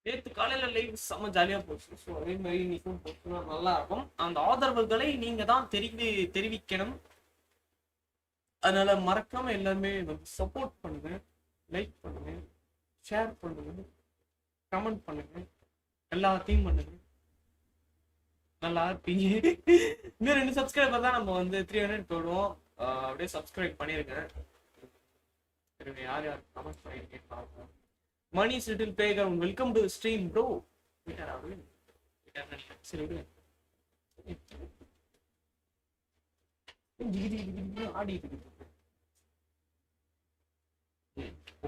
நேற்று காலையில் லைவ் செம்ம ஜாலியாக போச்சு. ஸோ அதே மாதிரி இன்னைக்கும் போச்சுன்னா நல்லா இருக்கும். அந்த ஆதரவுகளை நீங்கள் தான் தெரிவிக்கணும். அதனால மறக்காம எல்லாருமே வந்து சப்போர்ட் பண்ணுங்க, லைக் பண்ணுங்க, ஷேர் பண்ணுங்க, கமெண்ட் பண்ணுங்க, எல்லாத்தையும் பண்ணுங்க. நல்லா இருப்பீங்க. இன்னும் 2 சப்ஸ்கிரைபர் தான் நம்ம வந்து 300 போடுவோம். அப்படியே சப்ஸ்கிரைப் பண்ணிருக்கேன். யார் யார் கமெண்ட் பண்ணிருக்கேன் பார்ப்போம். மணி சிட்டில் பேகர் வெல்கம் டு ஸ்ட்ரீம் ப்ரோ. சரி ஆடிட்டு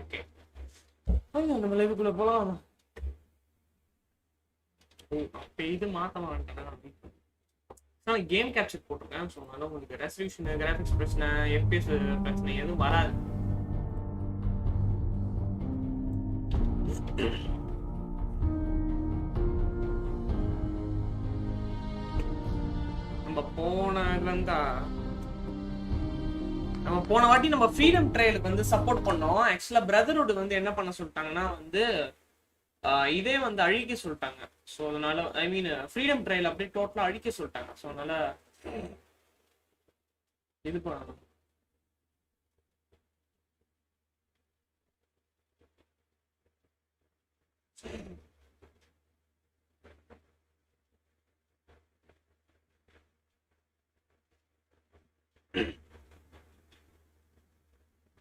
ஓகே நம்ம லைவுக்குள்ள போலாம். இது மாத்தலாம் கேம் கேப்சர் போட்டிருக்கேன். ஸோ அதனால உங்களுக்கு ரெசல்யூஷன், கிராஃபிக்ஸ் பிரச்சனை, FPS பிரச்சனை எதுவும் வராது. நம்ம போன வாட்டி நம்ம ஃப்ரீடம் ட்ரையலுக்கு வந்து சப்போர்ட் பண்ணோம். ஆக்சுவலா பிரதர்ஹுட் வந்து என்ன பண்ண சொல்லிட்டாங்கன்னா வந்து இதே வந்து அழிக்க சொல்லிட்டாங்க. ஸோ அதனால ஐ மீன் ஃப்ரீடம் ட்ரையல் அப்படியே டோட்டலா அழிக்க சொல்லிட்டாங்க. ஸோ அதனால இது பண்ணணும்.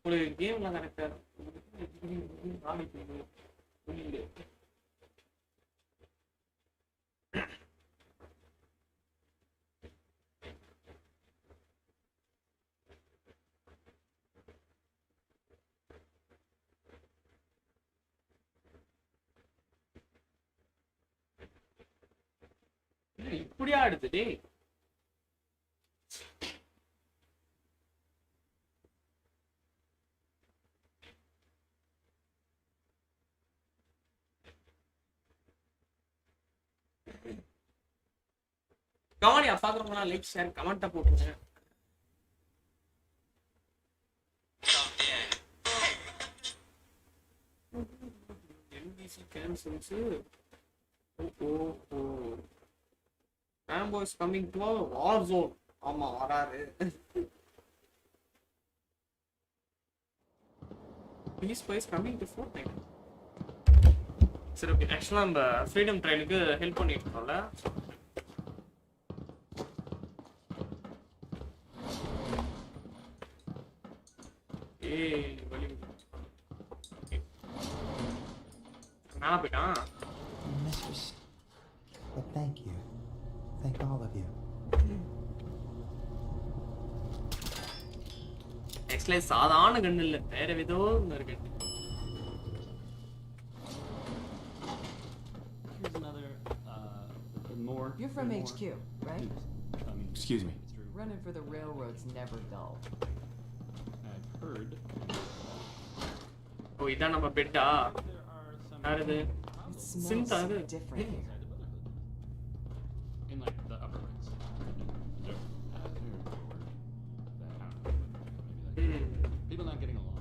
உங்களுக்கு கேம்லாம் கரெக்டா இப்படியா எடுத்துட்டு கவனியா பாக்குறவங்களா லைக் ஷேர் கமெண்ட்டை போட்டுருங்க. Rambo is coming to a war zone. ஆமா வராரு. Police is coming to Fortnite. சரி ஓகே, ஆக்சுவலா நம்ம ஃப்ரீடம் ட்ரையலுக்கு ஹெல்ப் பண்ணிட்டு இருக்கோம்ல. But thank you. Thank all of you. Actually, சாதாரண கண்ணு இல்ல, வேற விதம் இருக்கு. Here's another more. You're from HQ, right? Excuse me. Running for the railroad's never dull. I've heard. Oh, இதான் நம்ம பெட்டா. யாரது? Smells so different here. In like the upper rights. People not getting along.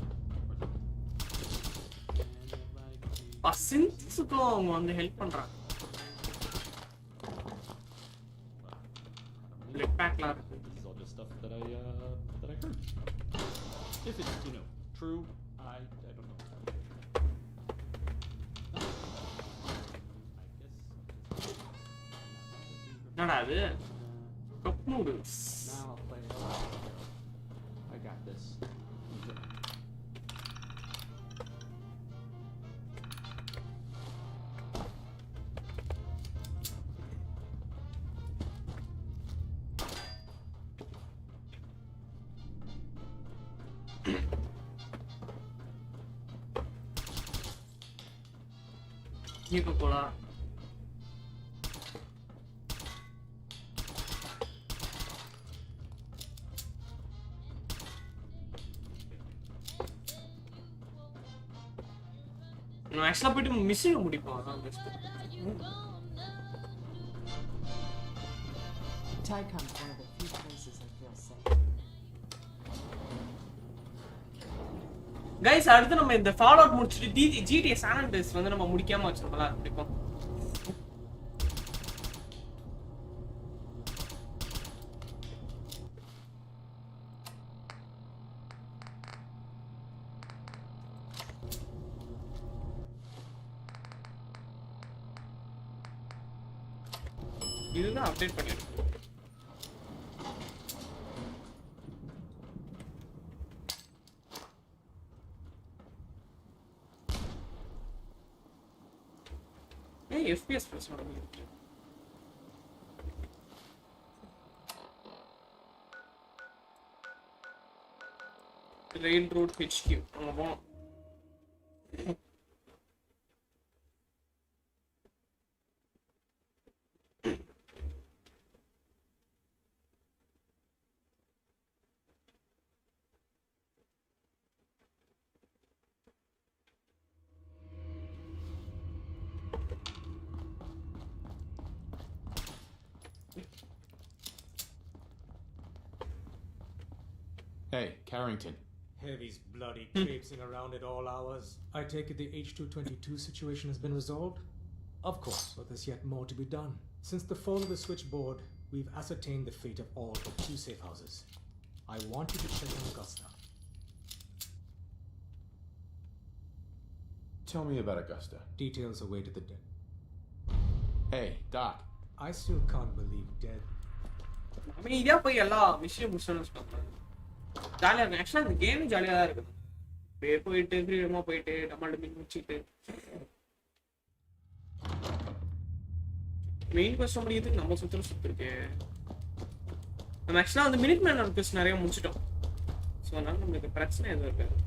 சின்ஸுக்கும் அவங்க வந்து help பண்றாங்க. Leg பேக்லாம் இருக்கு. This is all just stuff that I heard. If it's, you know, true, I don't know. என்னடா அது? Cup noodles. Now I'll play it. I got this. Coca-Cola. No, actually, போய்ட்டு machine முடிப்போம் அதான் best. Tycom's one of the few places I feel safe. Guys அடுத்து நம்ம இந்த fall out முடிச்சிட்டு GTA San Andreas வந்து நம்ம முடிக்காம வச்சிருக்கோம்ல இருக்கும். இதுதான் அப்டேட் பண்ணிருக்கேன். FPS பிரச்சனை இருக்கு. Railroad HQ அங்க போனோம். Hey, Carrington. Heavy's bloody traipsing around at all hours. I take it the H222 situation has been resolved? Of course, but there's yet more to be done. Since the fall of the switchboard, we've ascertained the fate of all but 2 safe houses. I want you to check on Augusta. Tell me about Augusta. Details awaited the dead. Hey, Doc. I still can't believe dead. அமைதியா போய் எல்லா விஷயம் முடிச்சோம்னு வச்சுக்கோங்க. ஜாலியா இருக்கும். ஆக்சுவலா இந்த game ஜாலியா தான் இருக்குது. போயிட்டு ஃப்ரீடமா போயிட்டு நம்மள்ட்ட மீன் முடிச்சுட்டு மெயின் கொஸ்ட் முடியுதுக்கு நம்ம சுத்திருக்கு. நம்ம ஆக்சுவலா வந்து மினிட் மேன் கொஸ்ட் நிறைய முடிச்சிட்டோம். ஸோ அதனால நம்மளுக்கு பிரச்சனை எதுவும் இருக்காது.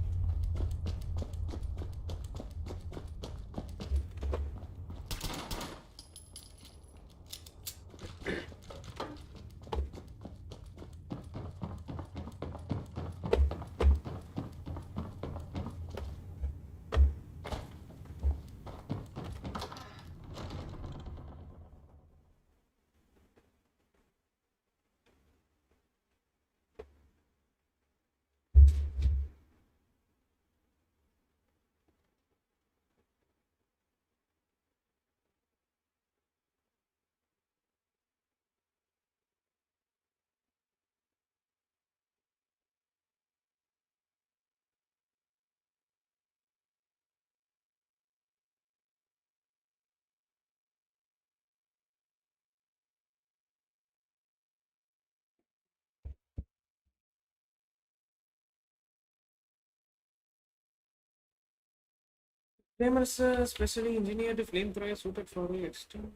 Flamers specially engineered flamethrower suited for extreme.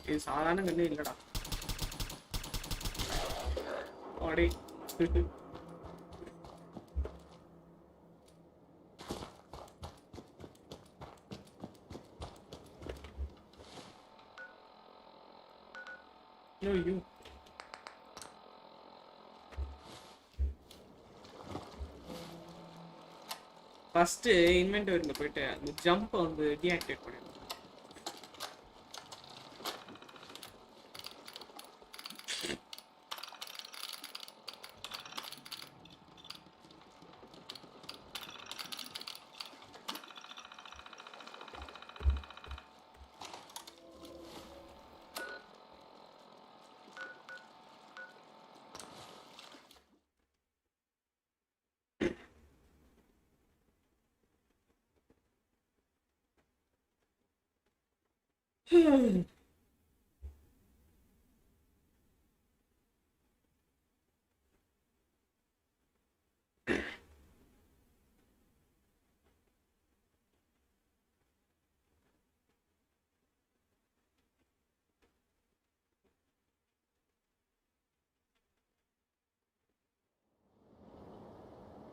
இது சாதாரண கண்ணே இல்லடா. ஓடி. No, you. First inventory போயிட்டு அந்த ஜம்ப் வந்து டீஆக்டிவேட் பண்ணிடுங்க.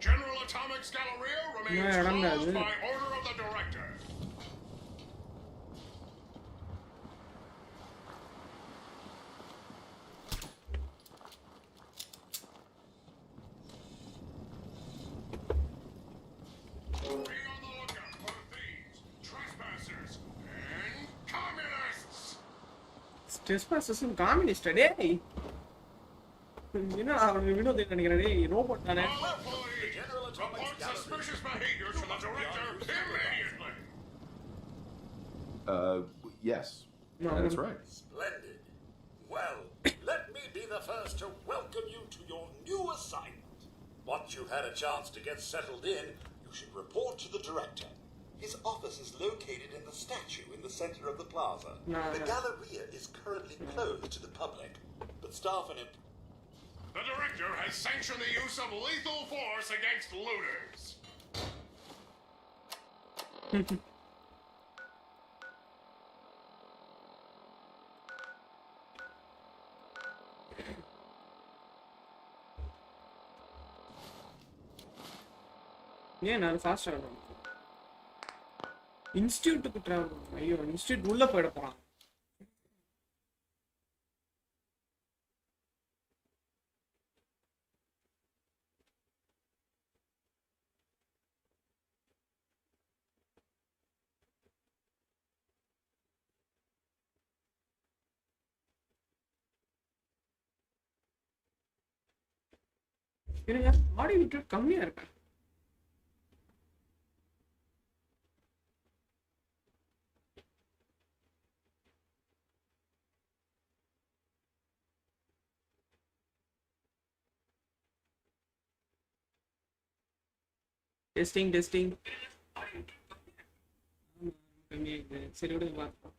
General Atomics Galleria remains closed by order of the director. Trespassers communist டேய். என்னடா அவன் வினோத் நினைக்கிறேன் டேய் ரோபோட் தானே. Report suspicious behavior to the director immediately. Yes. No, That's right. Splendid. Well, let me be the first to welcome you to your new assignment. Once you've had a chance to get settled in, you should report to the director. His office is located in the statue in the center of the plaza. The Galleria is currently closed to the public, but staff and The director has sanctioned the use of lethal force against looters. ஏன் நான் fast ஆகணும். இன்ஸ்டிடியூட்டுக்கு travel. ஐயோ institute உள்ள போயிட போறான். இருங்க audio விட்டு கம்மியா இருக்கு. டெஸ்டிங் சரி விடுங்க பார்ப்போம்.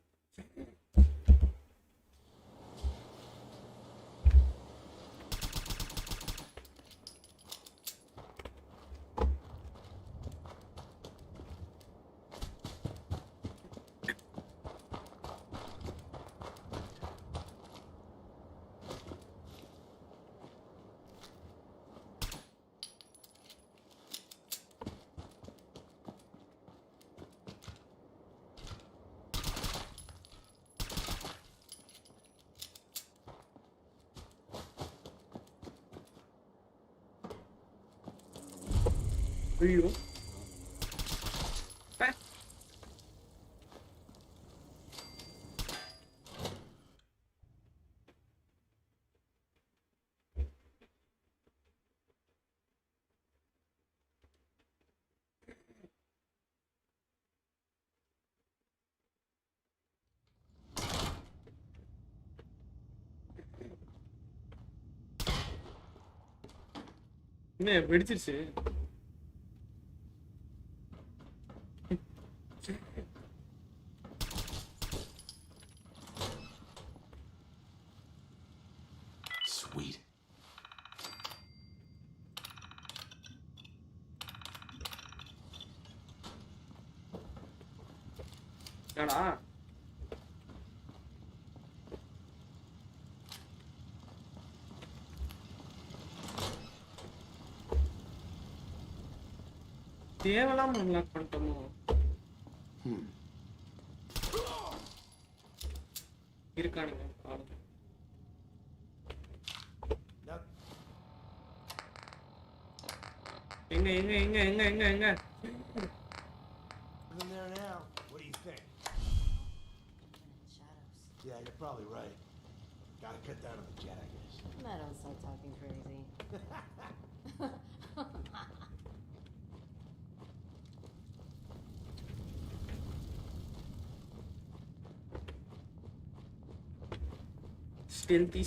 ஐயோ என்ன வெடிச்சிருச்சு. Sweet. என்னடா தேவலாம் அன்லாக் பண்ணிட்டோமோ. இருக்கானுங்க ஆளுங்க. எங்க எங்க எங்க எங்க எங்க எங்க In there now. What do you think? Shadows. Yeah, you're probably right. Gotta cut down on the jet, I guess. I don't start talking crazy.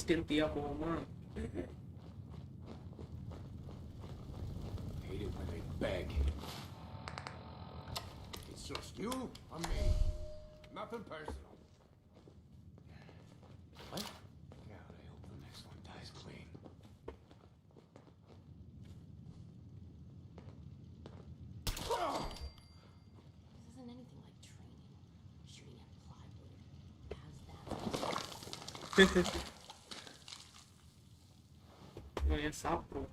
ஸ்டெல்த்தியா போவோமா. Hate it when they beg. It's just you or me. Nothing personal. What? God, I hope the next one dies clean. This isn't anything like training. Shooting at plywood. How's that? இவன் சாப்பிடுவோம்.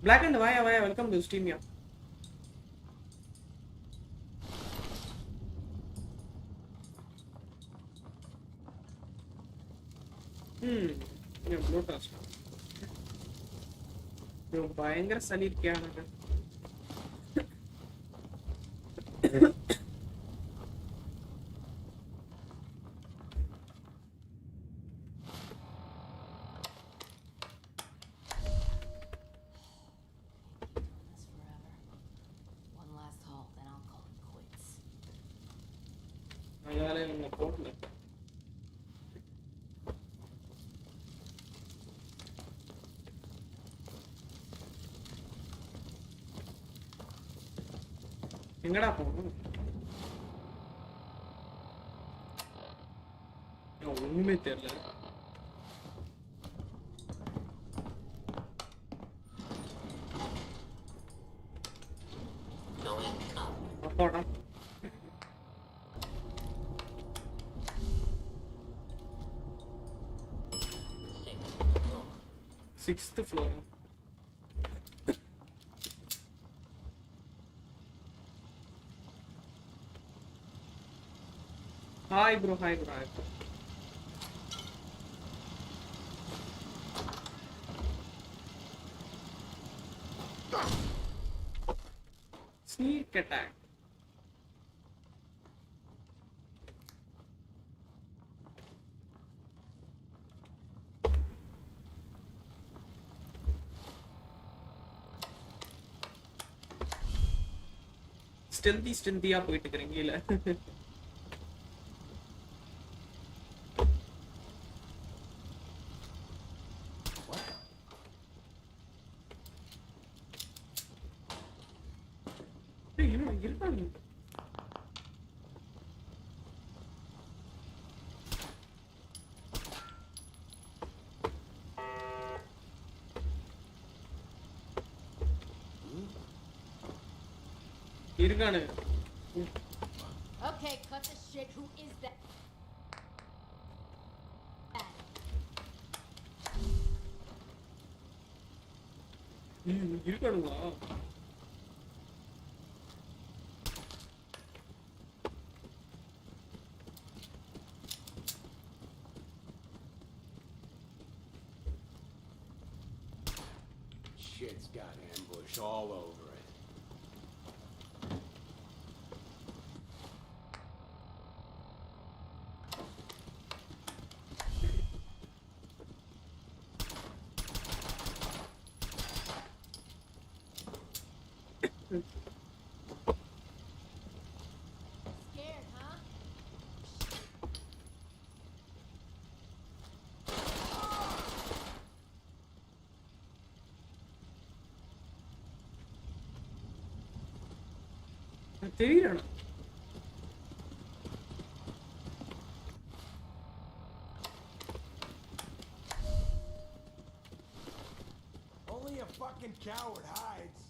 Black and வாயா வாயா welcome to stream யா. எவ்வளோ கஷ்டம். பயங்கர சளி இருக்கியா எனக்கு. This forever. One last haul, then I'll call it quits. நல்ல வேலை இவங்க போடல. எங்கடா போகணும்? ஒண்ணுமே தெரியல. அப்பாடா. 6th floor. Hi bro. Sneak attack. ஸ்டெல்தியா போயிட்டு இருக்கீங்க இல்ல? இருக்காங்க. Okay, cut the shit. Who is that? இருக்கானுங்களா? Shit's got ambush all over it. Scared, huh? தெரியல. Only a fucking coward hides.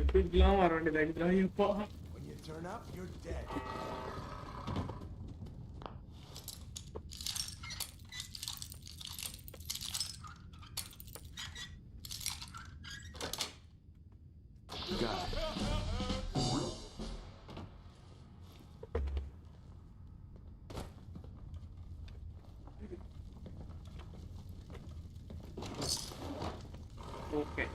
இப்படிலாம் வர வேண்டியதா Ayyappa. When you turn up, you're dead. Got it. Okay.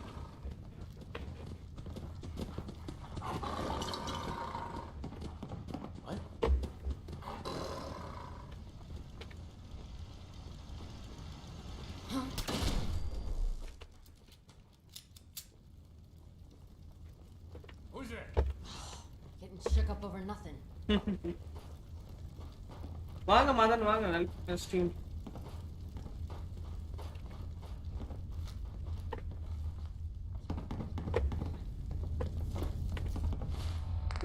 What? Who's there? Getting shook up over nothing. வாங்க மதன் வாங்க. நல்ல stream.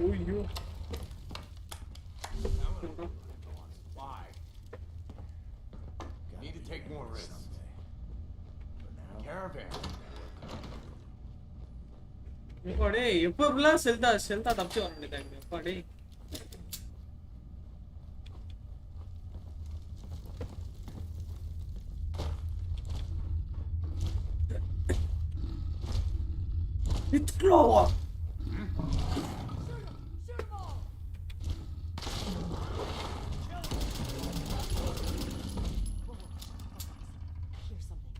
ஐயோ. Why? Need to take more risks. Caravan. எப்பா டேய் எப்ப இப்படிலாம் செல்தா தப்பிச்சு வர வேண்டியதா எப்பா டேய். வித் க்ளோவா Here's something.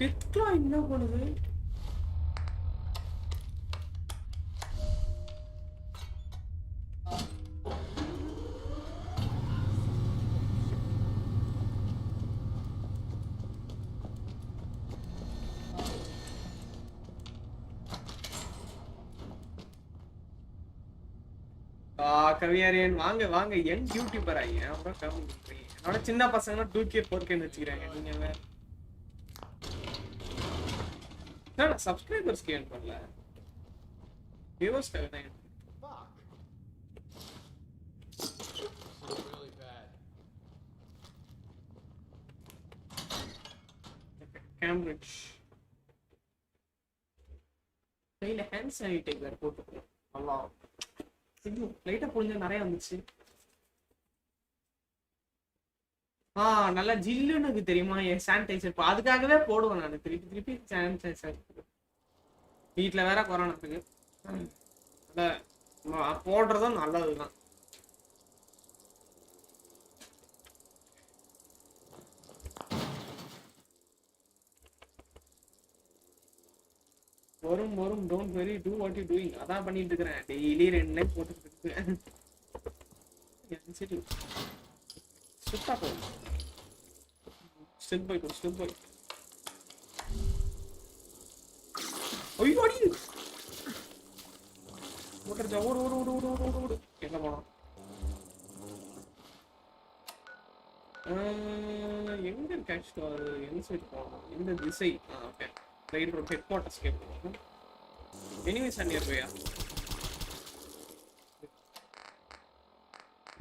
வித் க்ளோ என்ன பண்ணுது கவியாரியன் வாங்க வாங்க யங் யூடியூபர் ஆகிய அப்புறம் கமெண்ட் பண்றீங்க என்னோட சின்ன பசங்க 2K 4K வச்சுக்கிறாங்க நீங்க வேற நான் சப்ஸ்கிரைபர்ஸ் கேன் பண்ணல வியூவர்ஸ் தான் Fuck. This is really bad. Cambridge கையில ஹேண்ட் சானிடைசர் போட்டுக்கணும் நல்லா ஐயோ லைட்டா புரிஞ்ச நிறைய வந்துச்சு நல்லா ஜில்லுன்னு எனக்கு தெரியுமா என் சானிடைசர் அதுக்காகவே போடுவேன் நான் திருப்பி திருப்பி சானிடைசர் வீட்டுல வேற கொரோனாத்துக்கு போடுறதும் நல்லதுதான் வரும் வரும் don't very do what you doing அதான் பண்ணிட்டு இருக்கிறேன் டெய்லி 2 லைன் போட்டுட்டு இருக்கேன் சுத்தா போகும் ஸ்டெப் பை ஸ்டெப் பை ஐயோ அடி மோட்டர் ஜா ஓடு ஓடு ஓடு ஓடு ஓடு ஓடு எங்க போனோம் எங்க இருக்கு ஆக்சுவலா எந்த சைடு போகணும் எந்த திசை okay right road head quarters கேட்போம் எனிமீஸ் ஆர் நியர் பையா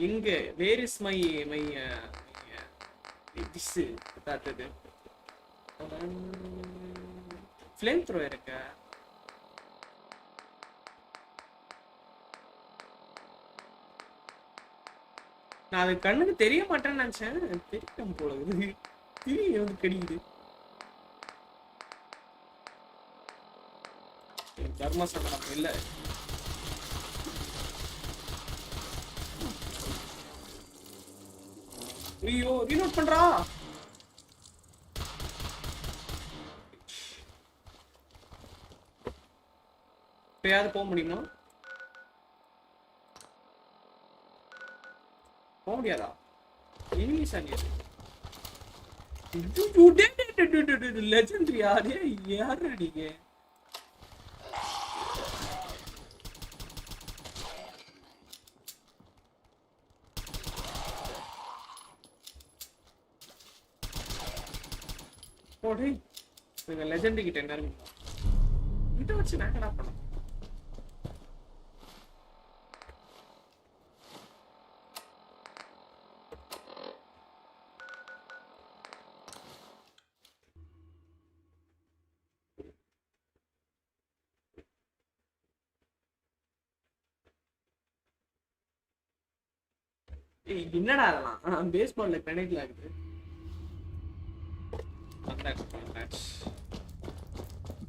இங்க வேர் இஸ் மை திஸ் பார்த்தது ஃப்ளேம் த்ரோ இருக்கு நான் அது கண்ணுக்கு தெரிய மாட்டேன்னு நினைச்சேன் தெரியும் போல திடீர்னு வந்து கடிக்குது தர்ம சங்கடம் இல்ல ஐயோ ரீலோட் பண்றா இப்பயாவது போக முடியுமா போக முடியாதா இங்கிலீஷ் அணியது லெஜெண்டரி யாரே யாரு நீங்க போடு நீங்க லெஜெண்ட் கிட்ட என்ன இருக்கு இத வச்சு நான் என்ன பண்ண என்னடா அதெல்லாம் பேஸ்பால்ல கிரெனேட்ல இருக்குது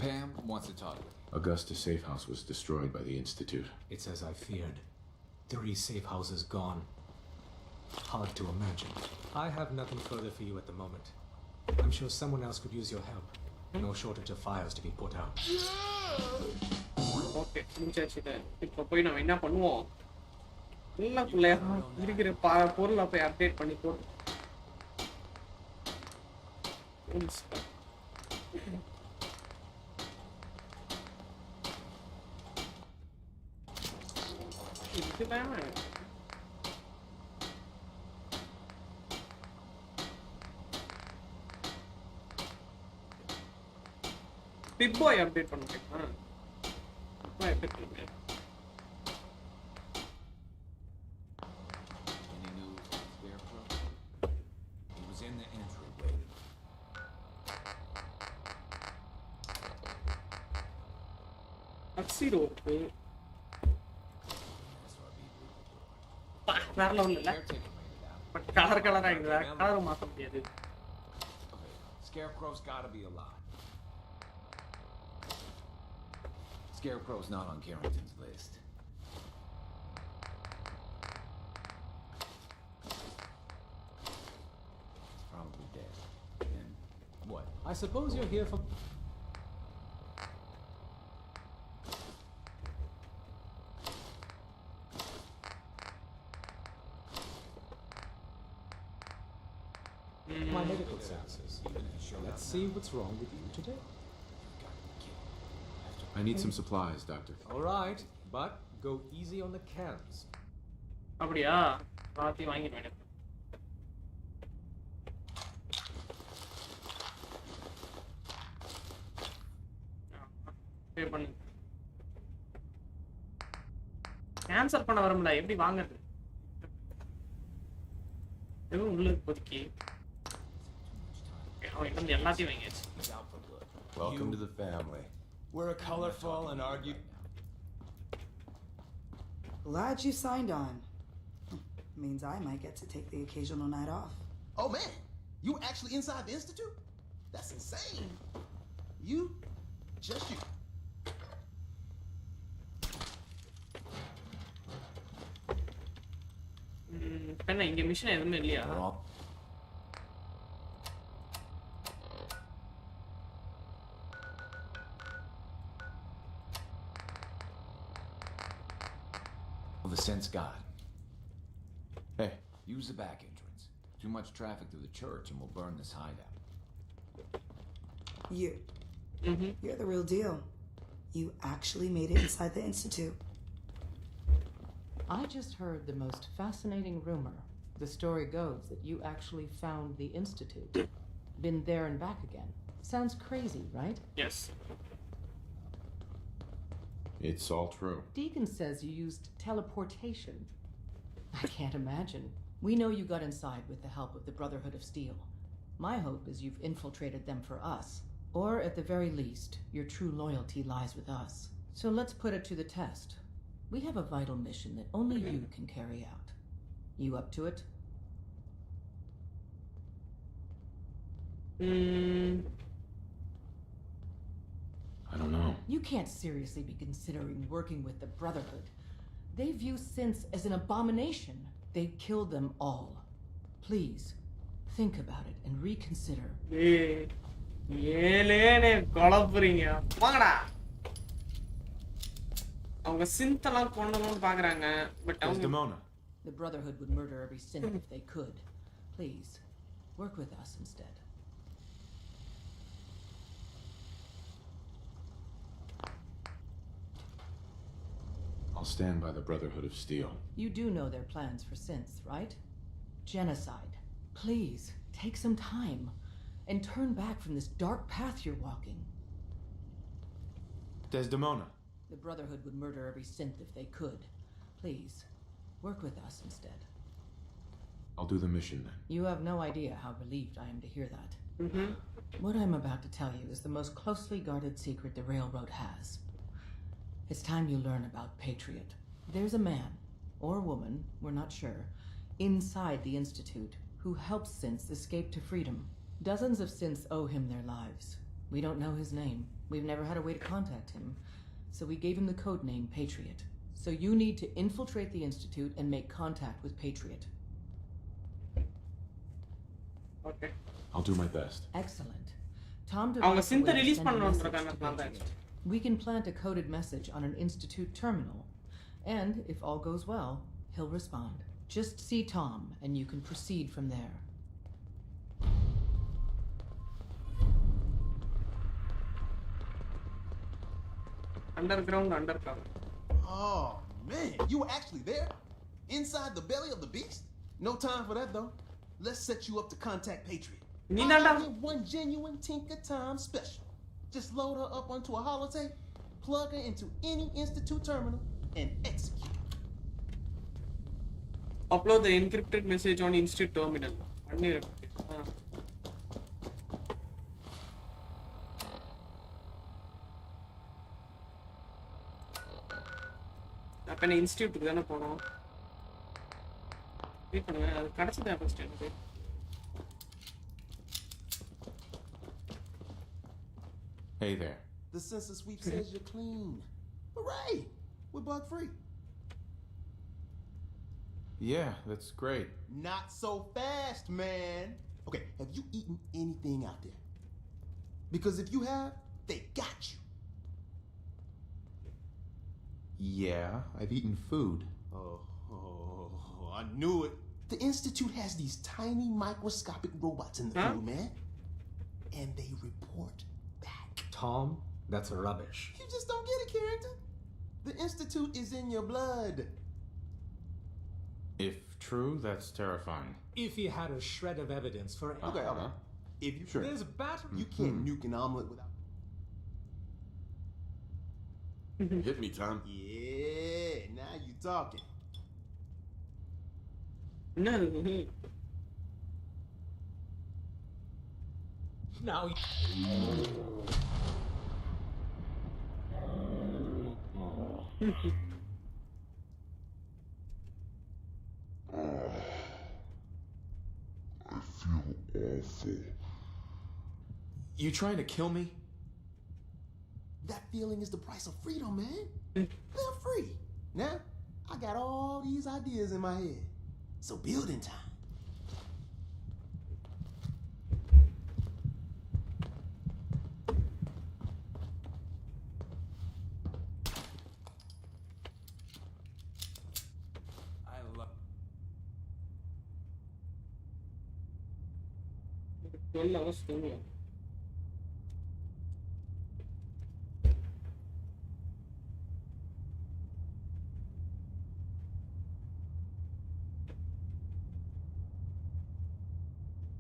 Pam wants to talk. Augusta's safe house was destroyed by the Institute. It's as I feared. 3 safe houses gone. Hard to imagine. I have nothing further for you at the moment. I'm sure someone else could use your help. No shortage of fires to be put out. Okay முடிச்சாச்சு இப்போ போய் நம்ம என்ன பண்ணுவோம் எல்லாக்குள்ள இருக்கிற பொருளை போய் update பண்ணி போட்டு பிக் பாய் அப்டேட் பண்ண முடியுமா அப்டேட் பண்ண Any news on Scarecrow? He was in the entryway. அக்ஸிரோ வேற லெவல் இல்ல பட் கலர் கலரா இருக்குதா கலர் மாத்த முடியாது Scarecrow's gotta be alive. Scarecrow's not on Carrington's list. He's probably dead. And what? I suppose you're here for. My medical services. Let's see what's wrong with you today. I need some supplies, Doctor. All right, but go easy on the cans. அப்படியா ராத்தி வாங்கிட்டு வேணும் பே பண்ணு cancel பண்ண வரமுல எப்படி வாங்குறது எதுவும் உள்ள இப்போதைக்கு அவன் இருந்து எல்லாத்தையும் வாங்கியாச்சு Welcome to the family. We're colorful and argue. Glad you signed on. Means I might get to take the occasional night off. Oh man, you actually inside the institute? That's insane. You, just you. என்ன இங்க mission எதுவுமே இல்லையா The sense God. Hey, Use the back entrance. Too much traffic through the church and we'll burn this hideout. You're the real deal. You actually made it inside the institute. I just heard the most fascinating rumor. The story goes that you actually found the institute. Been there and back again. Sounds crazy, right? Yes. it's all true. Deacon says you used teleportation. I can't imagine. We know you got inside with the help of the Brotherhood of Steel. My hope is you've infiltrated them for us. Or at the very least, your true loyalty lies with us. So let's put it to the test. We have a vital mission that only you can carry out. You up to it? I don't know. You can't seriously be considering working with the Brotherhood. They view synths as an abomination. They'd kill them all. Please, think about it and reconsider. ஏலேனே குழப்புறீங்க வாங்கடா அவங்க சிந்தெல்லாம் கொண்டணும்னு பாக்குறாங்க but அவங்க Desdemona. The Brotherhood would murder every synth if they could. Please, work with us instead. I'll stand by the Brotherhood of Steel. You do know their plans for synths, right? Genocide. Please, take some time and turn back from this dark path you're walking. Desdemona. The Brotherhood would murder every synth if they could. Please, work with us instead. I'll do the mission then. You have no idea how relieved I am to hear that. What I'm about to tell you is the most closely guarded secret the Railroad has. It's time you learn about Patriot. There's a man, or woman, we're not sure, inside the Institute who helps synths escape to freedom. Dozens of synths owe him their lives. We don't know his name. We've never had a way to contact him. So we gave him the code name Patriot. So you need to infiltrate the Institute and make contact with Patriot. Okay. I'll do my best. Excellent. Tom அவங்க developed a சிந்த way to release send a பண்ணனும்னு message இருக்காங்க to contact Patriot. We can plant a coded message on an Institute terminal. And if all goes well, he'll respond. Just see Tom and you can proceed from there. Underground undercover. Oh man, you were actually there? Inside the belly of the beast? No time for that though. Let's set you up to contact Patriot. I'll give one genuine Tinker Time special. Just load her up onto a holotape, plug her into any Institute terminal, and execute. Upload the encrypted message on Institute terminal. அப்ப நான் இன்ஸ்டிடியூட்டுக்கு தானே போனோம் wait பண்ணுங்க அது கிடைச்சது first எனக்கு Hey there. The census sweep says you're clean. Hooray! We're bug free. Yeah, that's great. Not so fast, man. Okay, have you eaten anything out there? Because if you have, they got you. Yeah, I've eaten food. Oh, I knew it. The Institute has these tiny microscopic robots in the food, man. And they report back. Tom, that's rubbish. You just don't get it, Carrington. The Institute is in your blood. If true, that's terrifying. If he had a shred of evidence for... Okay. If you Sure. There's battery... You can't nuke an omelet without... Hit me, Tom. Yeah, now you talking. No. Now... I feel awful. You trying to kill me? That feeling is the price of freedom, man. They're free. Now, I got all these ideas in my head. So building time. I love...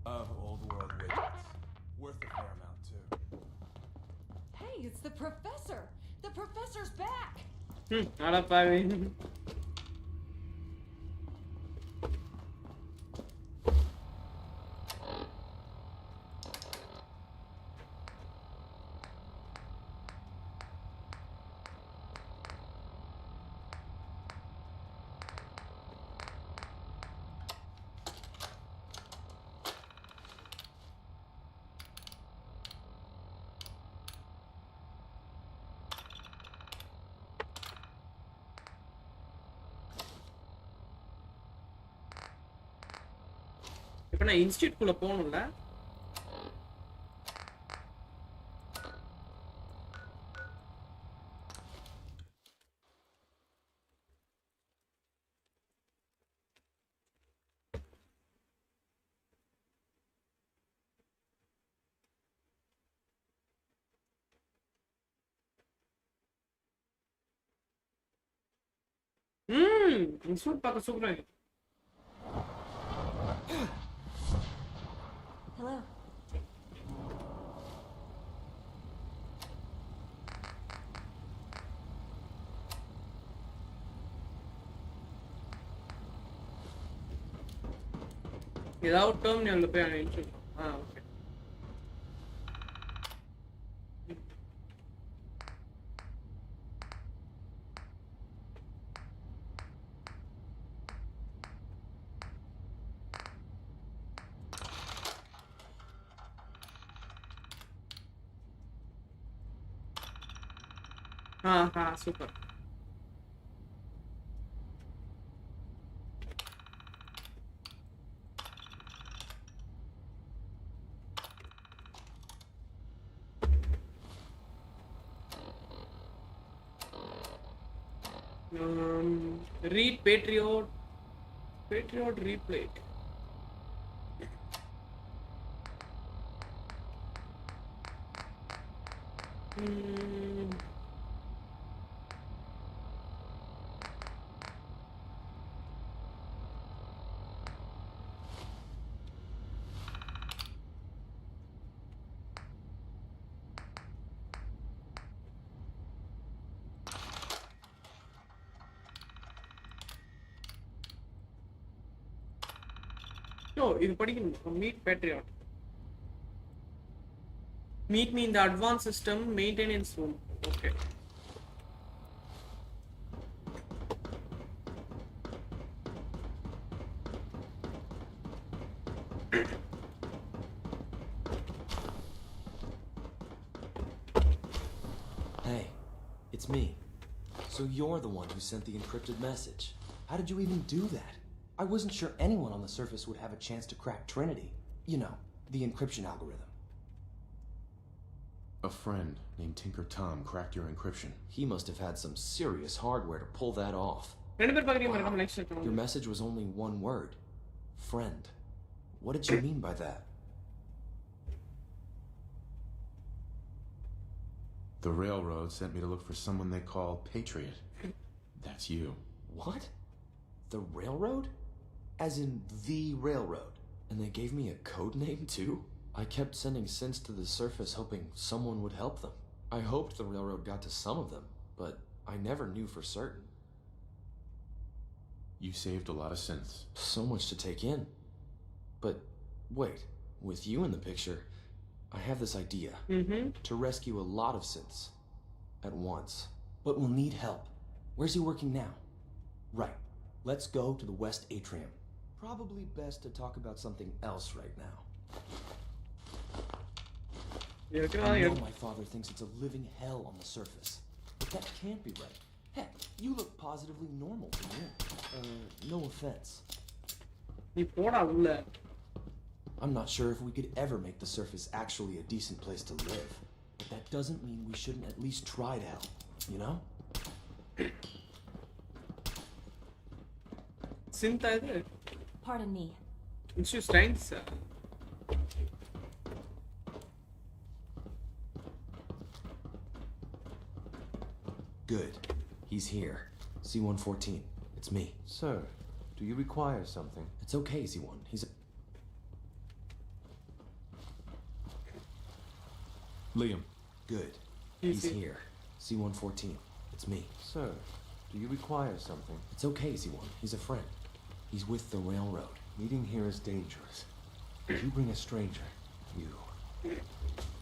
Of old world widgets. Worth a fair amount, too. Hey, it's the professor! The professor's back! அடப்பாவி. இப்ப நான் institute குள்ள போகணும்ல. Institute பார்க்க சூப்பரா இருக்கு. Hello. ஏதாவது டெர்மினல்ல போய் institute. Okay. Super. Read Patriot replay. இது படிக்கணும். Meet Patriot. Meet me in the advanced system maintenance room. Okay. it's me. So you're the one who sent the encrypted message. How did you even do that? I wasn't sure anyone on the surface would have a chance to crack Trinity. You know, the encryption algorithm. A friend named Tinker Tom cracked your encryption. He must have had some serious hardware to pull that off. Wow. Your message was only one word. Friend. What did you mean by that? The railroad sent me to look for someone they call Patriot. That's you. What? The railroad? As in the railroad? And they gave me a code name too? I kept sending synths to the surface hoping someone would help them. I hoped the railroad got to some of them, but I never knew for certain. You saved a lot of synths. So much to take in. But wait, with you in the picture, I have this idea. To rescue a lot of synths at once. But we'll need help. Where's he working now? Right. Let's go to the West Atrium. Probably best to talk about something else right now. I know my father thinks it's a living hell on the surface. But that can't be right. Heck, you look positively normal to me. No offense. I'm not sure if we could ever make the surface actually a decent place to live. But that doesn't mean we shouldn't at least try to help, you know? Pardon me. It's your strength, sir. Good. He's here. C-114. It's me. Sir, do you require something? It's okay, Z1. He's a... Liam. Good. He's here. C-114. It's me. Sir, do you require something? It's okay, Z1. He's a friend. He's with the railroad. Meeting here is dangerous. Did you bring a stranger? You.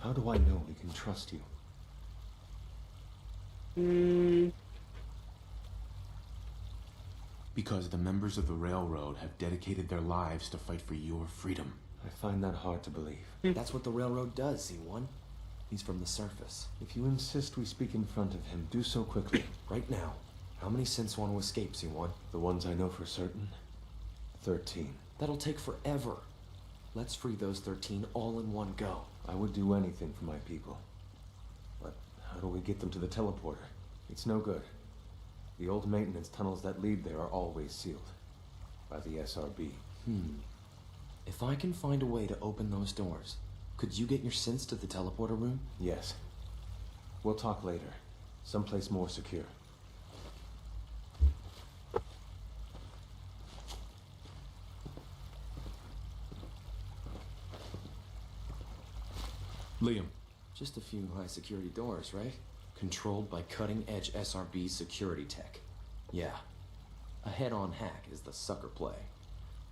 How do I know we can trust you? Because the members of the railroad have dedicated their lives to fight for your freedom. I find that hard to believe. That's what the railroad does, Z1. He's from the surface. If you insist we speak in front of him, do so quickly. Right now. How many synths want to escape, Z1? The ones I know for certain? 13. That'll take forever. Let's free those 13 all in one go. I would do anything for my people. But how do we get them to the teleporter? It's no good. The old maintenance tunnels that lead there are always sealed. By the SRB. If I can find a way to open those doors, could you get your synths to the teleporter room? Yes. We'll talk later. Someplace more secure. Liam. Just a few high security doors, right? Controlled by cutting-edge SRB security tech. Yeah. A head-on hack is the sucker play.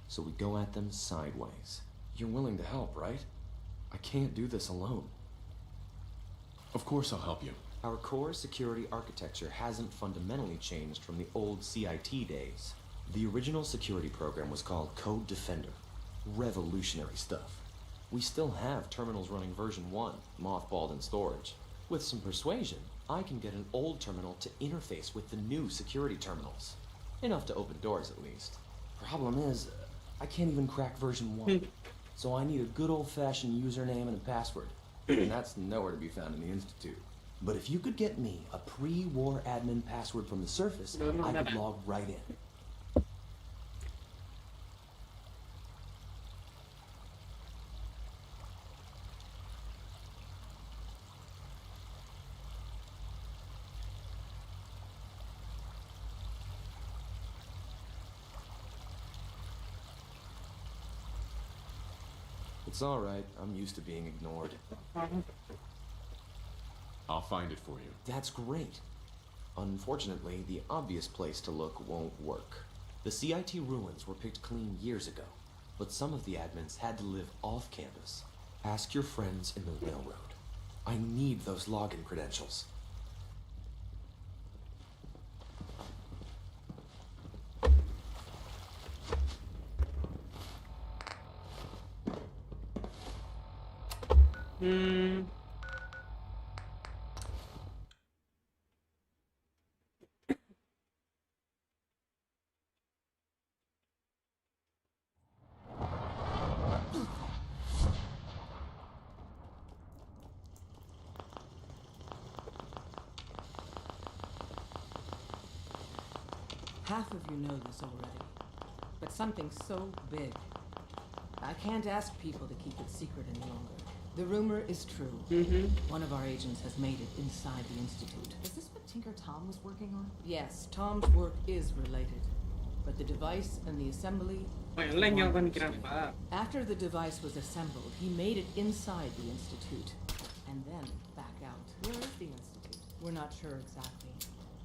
So we go at them sideways. You're willing to help, right? I can't do this alone. Of course I'll help you. Our core security architecture hasn't fundamentally changed from the old CIT days. The original security program was called Code Defender. Revolutionary stuff. We still have terminals running version 1, mothballed in storage. With some persuasion, I can get an old terminal to interface with the new security terminals. Enough to open doors, at least. Problem is, I can't even crack version 1. So I need a good old-fashioned username and a password. And that's nowhere to be found in the Institute. But if you could get me a pre-war admin password from the surface, I could log right in. It's all right. I'm used to being ignored. I'll find it for you. That's great. Unfortunately, the obvious place to look won't work. The CIT ruins were picked clean years ago, but some of the admins had to live off campus. Ask your friends in the railroad. I need those login credentials. Half of you know this already, but something so big, I can't ask people to keep it secret any longer. The rumor is true. One of our agents has made it inside the Institute. Is this what Tinker Tom was working on? Yes, Tom's work is related, but the device and the assembly... After the device was assembled, he made it inside the Institute, and then back out. Where is the Institute? We're not sure exactly.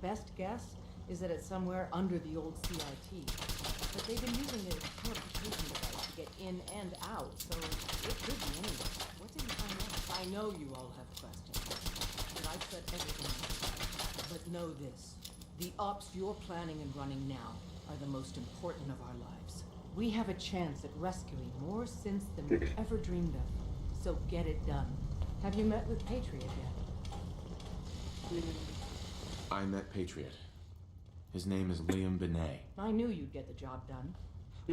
Best guess is that it's somewhere under the old CIT. But they've been using the purification device to get in and out, so it could be anywhere. What did you find out? I know you all have questions, but I've said everything aside. But know this, the ops you're planning and running now are the most important of our lives. We have a chance at rescuing more synths than we've ever dreamed of, so get it done. Have you met with Patriot yet? I met Patriot. His name is Liam Benet. I knew you'd get the job done.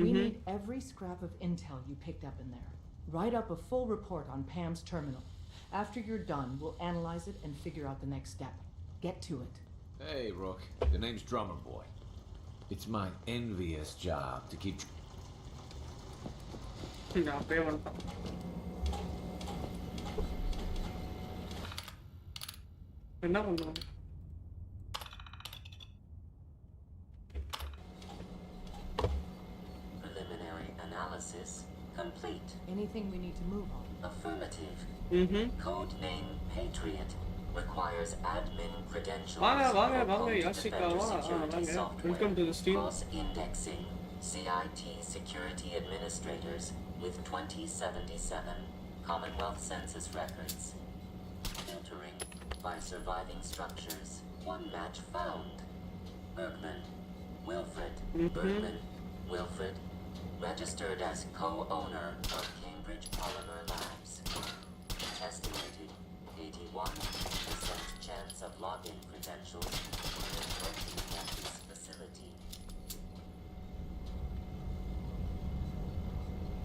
We need every scrap of intel you picked up in there. Write up a full report on Pam's terminal. After you're done, we'll analyze it and figure out the next step. Get to it. Hey, Rook. The name's Drummer Boy. It's my envious job to keep... என்ன பண்ணுவோம்? Preliminary analysis complete. Anything we need to move on? Affirmative. Code name Patriot. Requires admin credentials. வாங்க யாஷிகா வாங்க. Welcome to the stream. Cross-indexing CIT security administrators with 2077 Commonwealth Census records. Filtering by surviving structures. One match found. Bergman. Wilfred. Bergman. Wilfred. Registered as co-owner of Cambridge Polymer Labs. Estimated 81% chance of login credentials when working at this facility.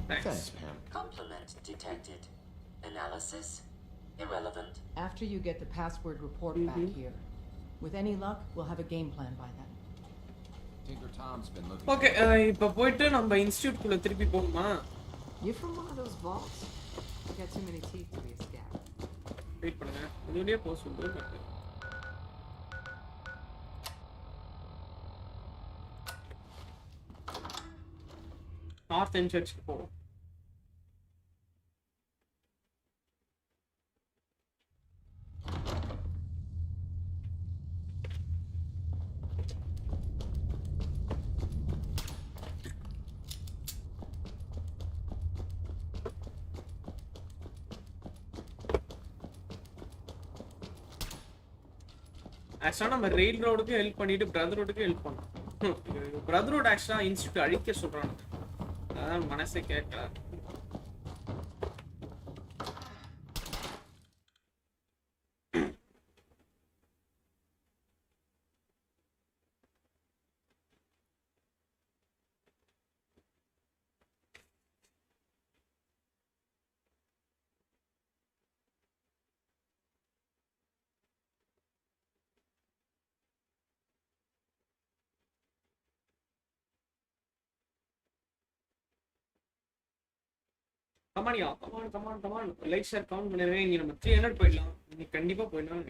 Thanks, Pam. Complement detected. Analysis irrelevant. After you get the password report back here. With any luck, we'll have a game plan by then. Tinker Tom's been looking... Okay, இப்போ போயிட்டு நம்ம institute குள்ள திருப்பி போகுமா? You from one of those vaults? You got too many teeth to be a scout. Wait பண்ணுங்க. இதுலயே போ சொல்லுங்க. நார்த் எண்ட் சர்ச்சுக்கு போ. ஆக்சுவலாக நம்ம ரெயில் ரோடுக்கு ஹெல்ப் பண்ணிட்டு பிரதர்வுட்டுக்கு ஹெல்ப் பண்ணோம். பிரதர்வுட் ஆக்சுவலாக இன்ஸ்டியூட் அழிக்க சொல்கிறாங்க. அதான் மனசே கேட்கல. கமானியா கமான் லைக் ஷேர் கவுண்ட் பண்ணிடுவேன். இங்கே நம்ம 300 போயிடலாம். இன்னைக்கு கண்டிப்பாக போயிடலாம்.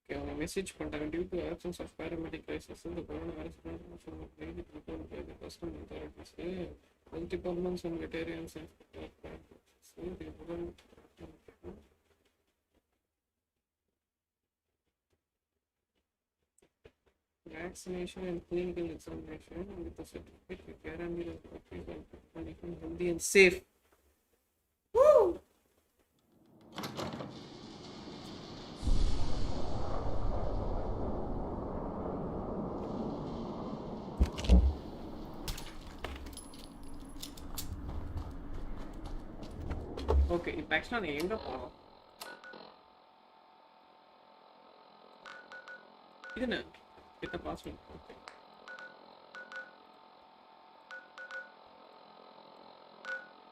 ஓகே அவங்க மெசேஜ் பண்ணிட்டாங்க. Due to absence of paramedic licence இந்த corona virus custom authorities health departments and veterinarians vaccination and clinical examination with the certificate we guarantee that healthy and safe. Woo! Okay, இப்போ ஆக்சுவலாக நான் எங்கே போகணும்? இது என்ன? Get the password. Okay.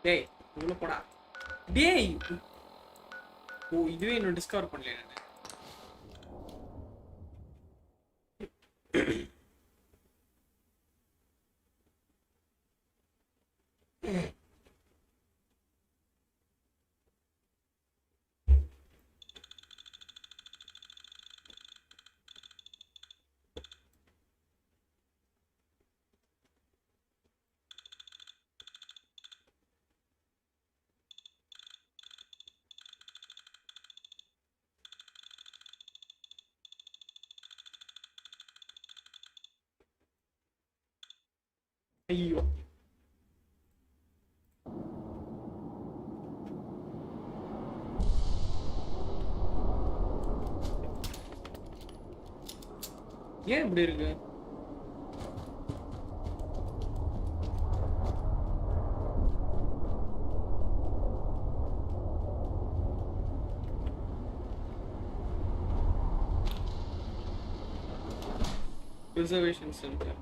டேய் உள்ள போடா. டேய் ஓ இதுவே இன்னும் டிஸ்கவர் பண்ணல நான். ஐயோ ஏன் இப்படி இருக்கு? Preservation Center.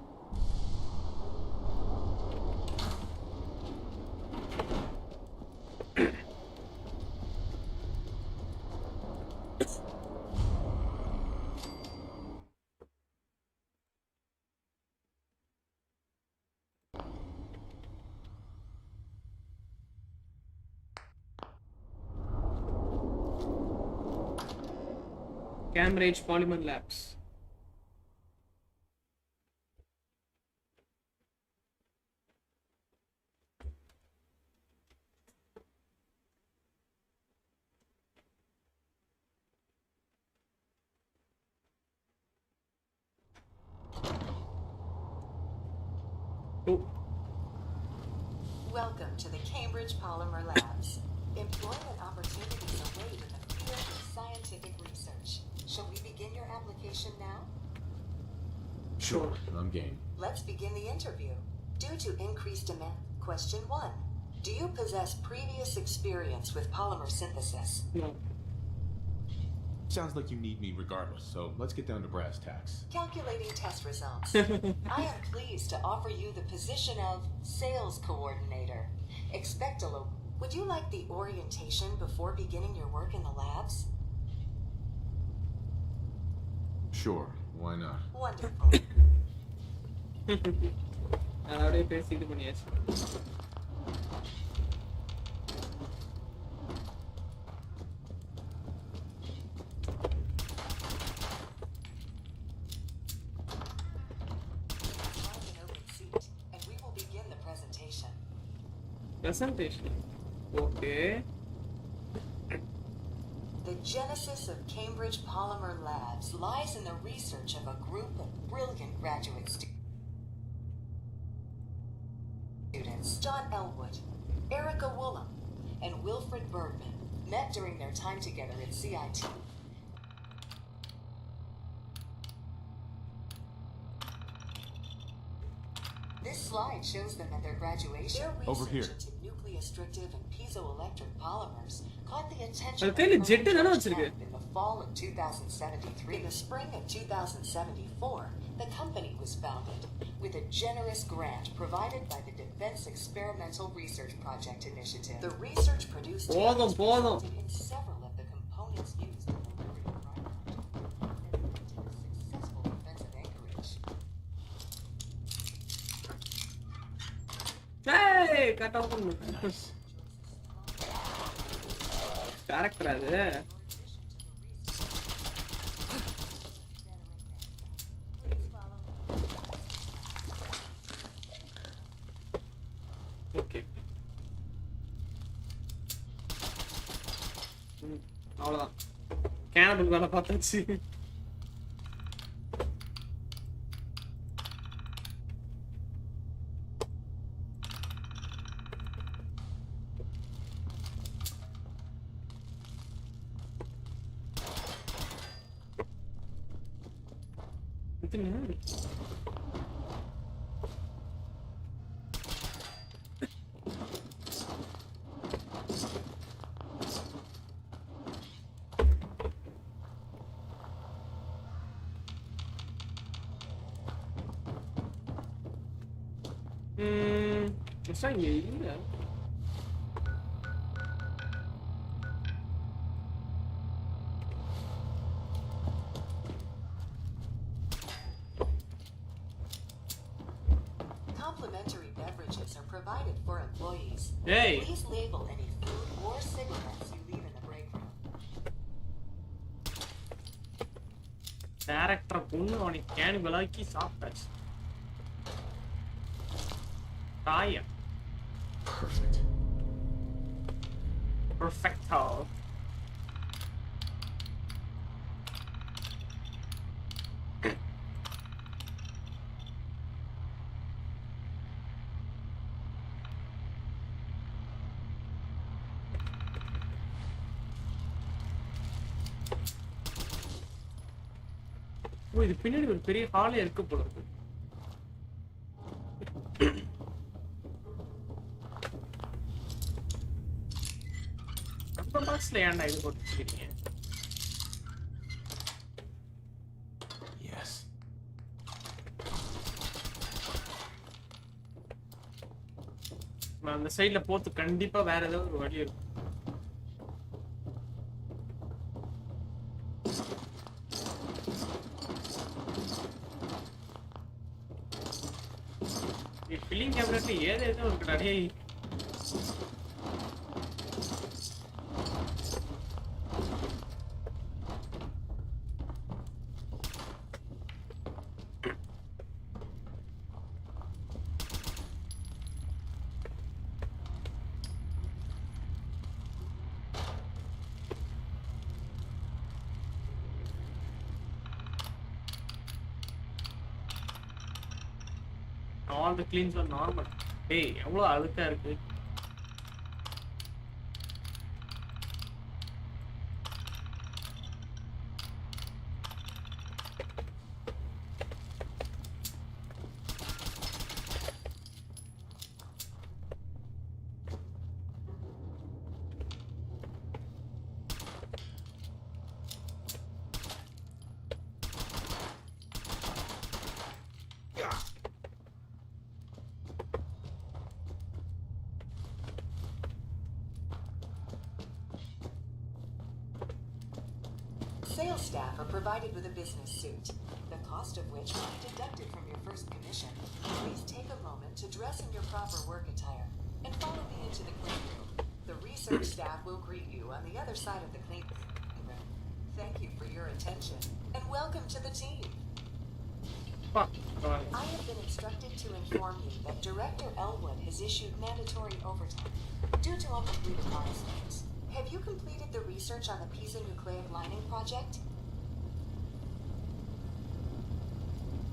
Cambridge Polymer Labs. Welcome to the Cambridge Polymer Labs. Employment opportunities await in the field of scientific research. Shall we begin your application now? Sure, I'm game. Let's begin the interview. Due to increased demand, question 1. Do you possess previous experience with polymer synthesis? No. Sounds like you need me regardless, so let's get down to brass tacks. Calculating test results. I am pleased to offer you the position of sales coordinator. Expect a low. Would you like the orientation before beginning your work in the labs? Sure, why not? Wonderful. அதோடய பேசி இது பண்ணியாச்சு. Presentation. Okay. The genesis of Cambridge Polymer Labs lies in the research of a group of brilliant graduate students. John Elwood, Erica Woolham, and Wilfred Bergman met during their time together at CIT. This slide shows them at their graduation. Their research Over here. into nucleostrictive and piezoelectric polymers caught the attention அது of கையில Colonel jet தான George வச்சிருக்கு. Kemp in the fall of 2073. In the spring of 2074, the company was founded with a generous grant provided by the Defense Experimental Research Project Initiative. The research produced போதும் resulted in several of the components used in the Liberty Primer and led to the successful defense of Anchorage. Hey, cut off பண்ணு. Character அது. Okay. அவ்வளவுதான். Cannibal வேலை பார்த்தாச்சு. Sao nghĩ nữa? Complimentary beverages are provided for employees. Hey. Please label any food or cigarettes you leave in the break room. Director பொண்ணு அவனை கேனிபலாக்கி சாப்பிட்டாச்சு. தாயா. Perfect. Perfecto. ஓ இது பின்னாடி ஒரு பெரிய ஹாலே இருக்க போல இருக்கு. நம்ம பாக்ஸ்ல ஏன்டா இது போட்டு வச்சிருக்கீங்க? எஸ். அந்த சைடுல போத்து கண்டிப்பா வேற ஏதாவது ஒரு வழி இருக்கும். ஃபில்லிங் கேபினெட்ல ஏதோ இருக்குடா டேய். All the cleans are normal. Hey, எவ்வளவு அழுக்கா இருக்கு. Sales staff are provided with a business suit, the cost of which will be deducted from your first commission. Please take a moment to dress in your proper work attire and follow me into the clean room. The research staff will greet you on the other side of the clean room. Thank you for your attention and welcome to the team. I have been instructed to inform you that Director Elwood has issued mandatory overtime due to uncompleted milestones. Have you completed the research on the Pisa nucleic lining project?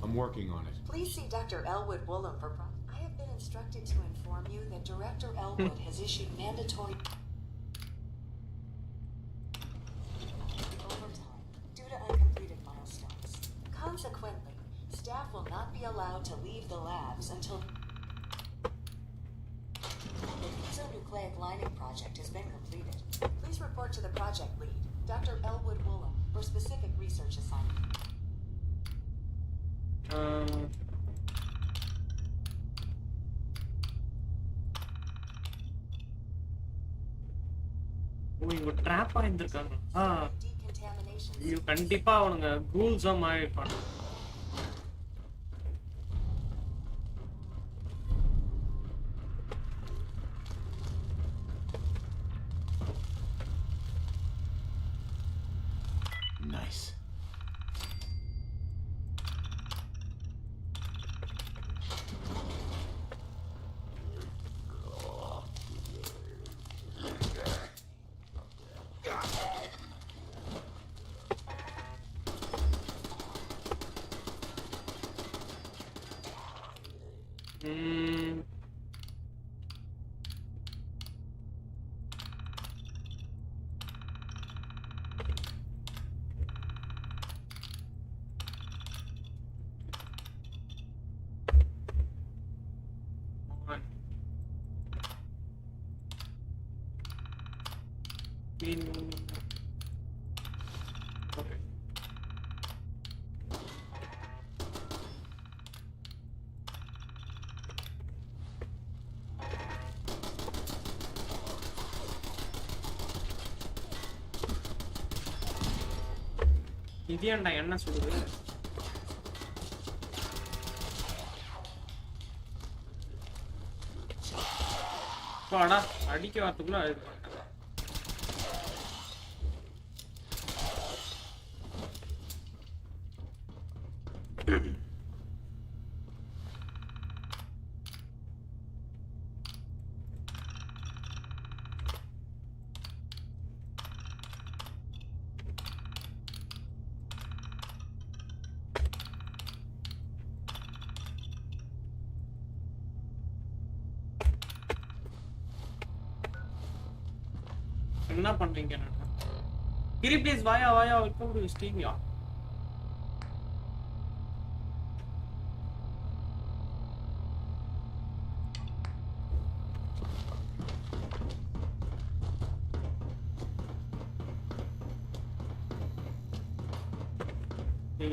I'm working on it. Please see Dr. Elwood Woolham for I have been instructed to inform you that Director Elwood has issued mandatory overtime due to uncompleted milestones. Consequently, staff will not be allowed to leave the labs until the Pisa nucleic lining project has been completed. Please report to the project lead, Dr. Elwood Woolham, for specific research assignment. இவங்க drop ஆயிருந்திருக்காங்க. இது கண்டிப்பா அவனுங்க கூல்ஸா மாறி இருப்பாங்க. Nice. Okay. இது ஏன்டா என்ன சொல்லுது? வாடா அடிக்க வரதுக்குள்ள அழுது. என்ன பண்றீங்க? கிரி ப்ளீஸ் வாயா வாயா வெல்கம் டு ஸ்ட்ரீம் யா.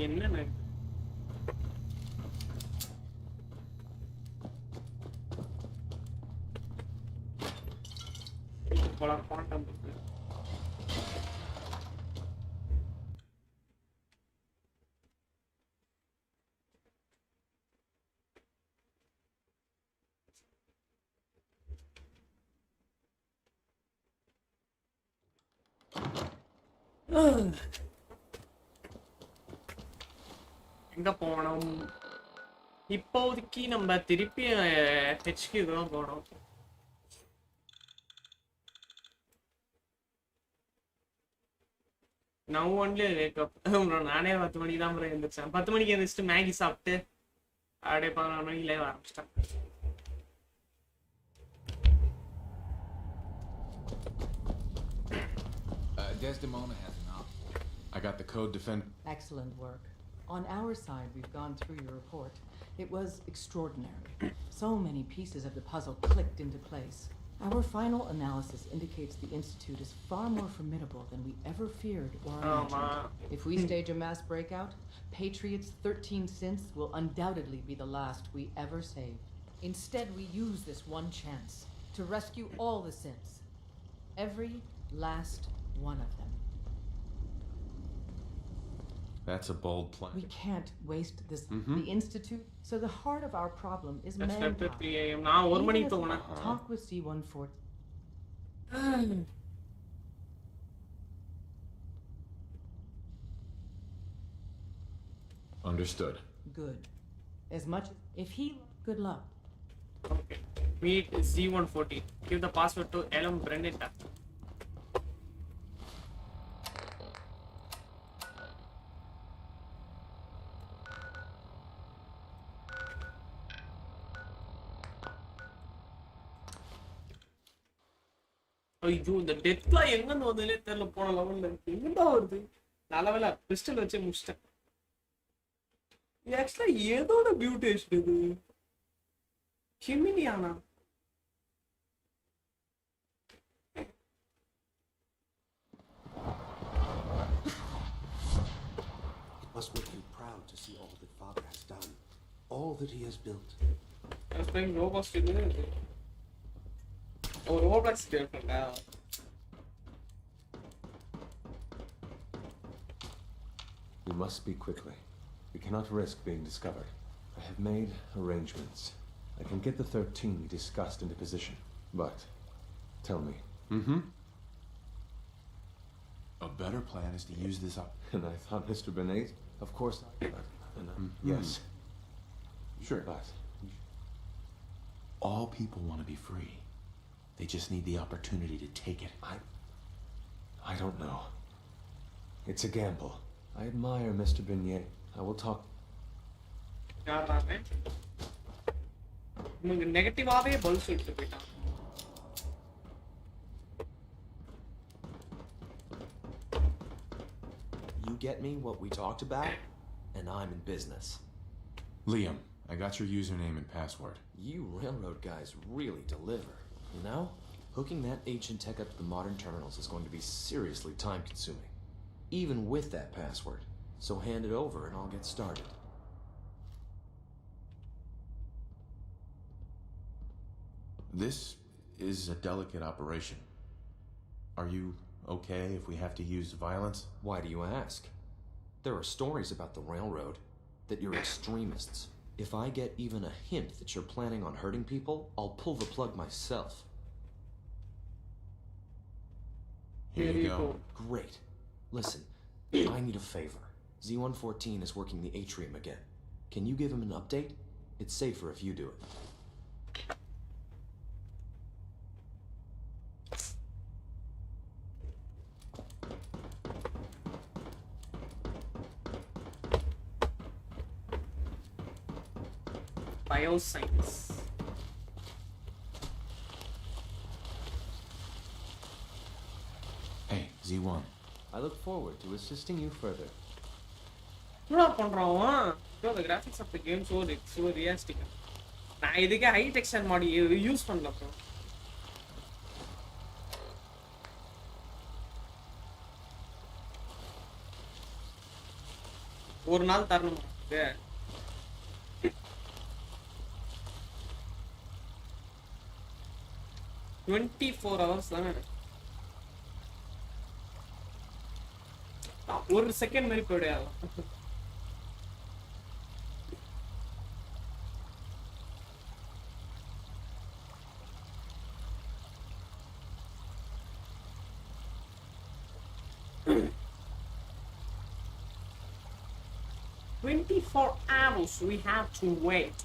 என்னன்னு போலாம் குவாண்டம் இருக்கு. எங்க போனோம் இப்போதைக்கு நம்ம திருப்பி ஹெச்கியூ தான் போனோம். நான் ஒன்லி வேக் அப் நானே 10 மணிக்கு தான் ப்ரோ எழுந்திரிச்சேன். 10 மணிக்கு எழுந்திரிச்சிட்டு மேகி சாப்பிட்டு அப்படியே 11 மணிக்கு லைவ் ஆரம்பிச்சிட்டேன். Desdemona has an op. I got the code defend. Excellent work. On our side, we've gone through your report. It was extraordinary. So many pieces of the puzzle clicked into place. Our final analysis indicates the Institute is far more formidable than we ever feared or imagined. If we stage a mass breakout, Patriot's 13 synths will undoubtedly be the last we ever saved. Instead, we use this one chance to rescue all the synths. Every last one of them. That's a bold plan. We can't waste this. The Institute. So the heart of our problem is That's manpower. 3 AM. நான் 1 மணிக்கு தூங்குனேன். Talk with C14. Understood. Good. As much if he good luck. Okay. Meet Z114. Give the password to Elm Brennetta. ஐயோ இந்த டெத்லாம் எங்கன்னு வந்ததுலே தெரியல. போன லெவல்ல எங்கடா வருது? நல்ல வேளை பிஸ்டல் வச்சு முடிச்சிட்டேன். இது ஆக்சுவலா ஏதோட பியூட்டேஷன் இது ஹிமினியானா? It must make you proud to see all that Father has done, all that he has built. I was playing Roblox today. Oh, Roblox is different now. We must speak quickly. We cannot risk being discovered. I have made arrangements. I can get the 13 we discussed into position. But, tell me. A better plan is to use this up. And I thought Mr. Benet, of course. Yes. Sure. But all people want to be free. They just need the opportunity to take it. I don't know. It's a gamble. I admire Mr. Benet. I will talk. நெகட்டிவாவே பல் சொல்லிட்டு போயிட்டான். You get me what we talked about, and I'm in business. Liam, I got your username and password. You railroad guys really deliver. You know, hooking that ancient tech up to the modern terminals is going to be seriously time-consuming, even with that password. So hand it over and I'll get started. This is a delicate operation. Are you okay if we have to use violence? Why do you ask? There are stories about the railroad, that you're extremists. If I get even a hint that you're planning on hurting people, I'll pull the plug myself. Here you go. Great. Listen, I need a favor. Z114 is working the atrium again. Can you give him an update? It's safer if you do it. Bioscience. Hey, Z1. I look forward to assisting you further. என்னடா பண்றான்? The graphics of the game so realistic. நான் இதுக்கு high texture மாடி use பண்ணல bro. ஒரு நாள் தரணுமா? 24 hours தானே. ஒரு செகண்ட் மாதிரி போயிடாது. hours we have to wait.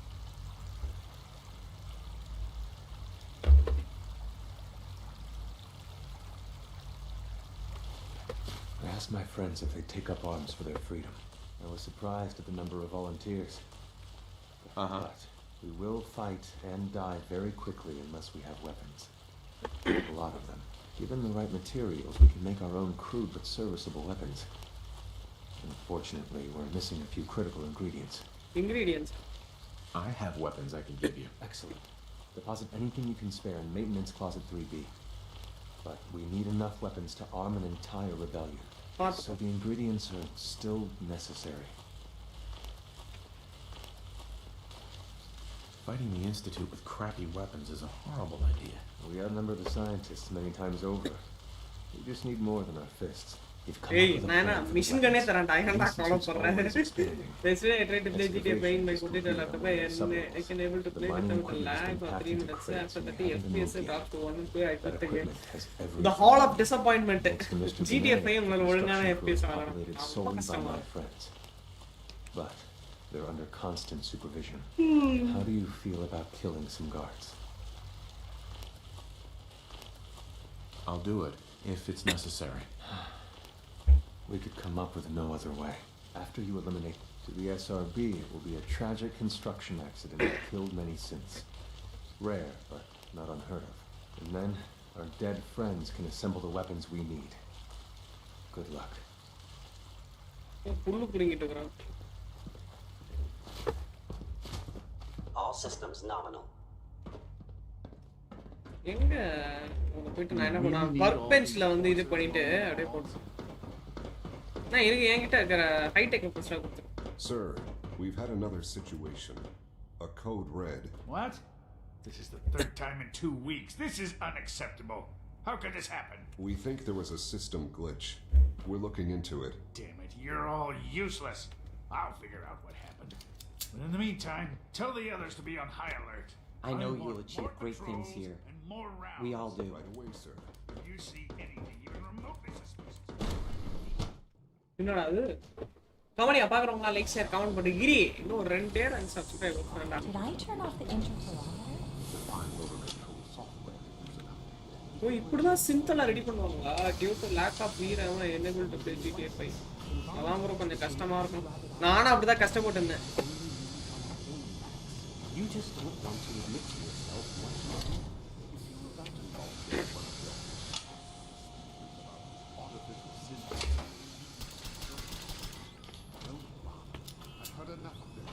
I asked my friends if they'd take up arms for their freedom. I was surprised at the number of volunteers. But we will fight and die very quickly unless we have weapons. A lot of them. Given the right materials, we can make our own crude but serviceable weapons. Unfortunately, we're missing a few critical ingredients. Ingredients? I have weapons I can give you. Excellent. Deposit anything you can spare in Maintenance Closet 3B. But we need enough weapons to arm an entire rebellion. So the ingredients are still necessary. Fighting the Institute with crappy weapons is a horrible idea. We outnumber the scientists many times over. We just need more than our fists. Hey, Nana, mission gun is around. I am not follow for that. Basically, I tried to play GTA playing my computer laptop and I can able to play without a lag for 3 minutes. After 30 FPS dropped to 1 and 2. I quit the game. The hall of disappointment. GTA playing will hold on FPS. Solely by my friends. But they're under constant supervision. How do you feel about killing some guards? I'll do it if it's necessary. We could come up with no other way. After you eliminate to the SRB, it will be a tragic construction accident that killed many since. Rare, but not unheard of. And then our dead friends can assemble the weapons we need. Good luck. All systems nominal. எங்க போயிட்டு நான் என்ன பண்ணா work பெஞ்ச்ல வந்து இது பண்ணிட்டு அப்படியே போடு. நான் இருக்கு என்கிட்ட இருக்கிற ஹை டெக் ப்ரோசஸர் கொடுத்து. Sir, we've had another situation. A code red. What? This is the third time in 2 weeks. This is unacceptable. How could this happen? We think there was a system glitch. We're looking into it. Damn it, you're all useless. I'll figure out what happened. But in the meantime, tell the others to be on high alert. I know you'll achieve great things here. We all do. Right away, sir. If you see anything even remotely suspicious. என்னடா அது? கமெண்ட்யா பாக்குறவங்க like share comment பண்ணி கிரி இன்னும் 2 பேர் and subscribe பண்ணடா. Did I turn off the interferometer? ஓ இப்படி தான் சிந்தல ready பண்ணுவாங்களா? due to lack of VRAM enable to play GTA 5. அதான் bro கொஞ்சம் கஷ்டமா இருக்கும். நானும் அப்படி தான் கஷ்டப்பட்டு இருந்தேன். You just don't want to admit to yourself what you do. I've heard enough of this.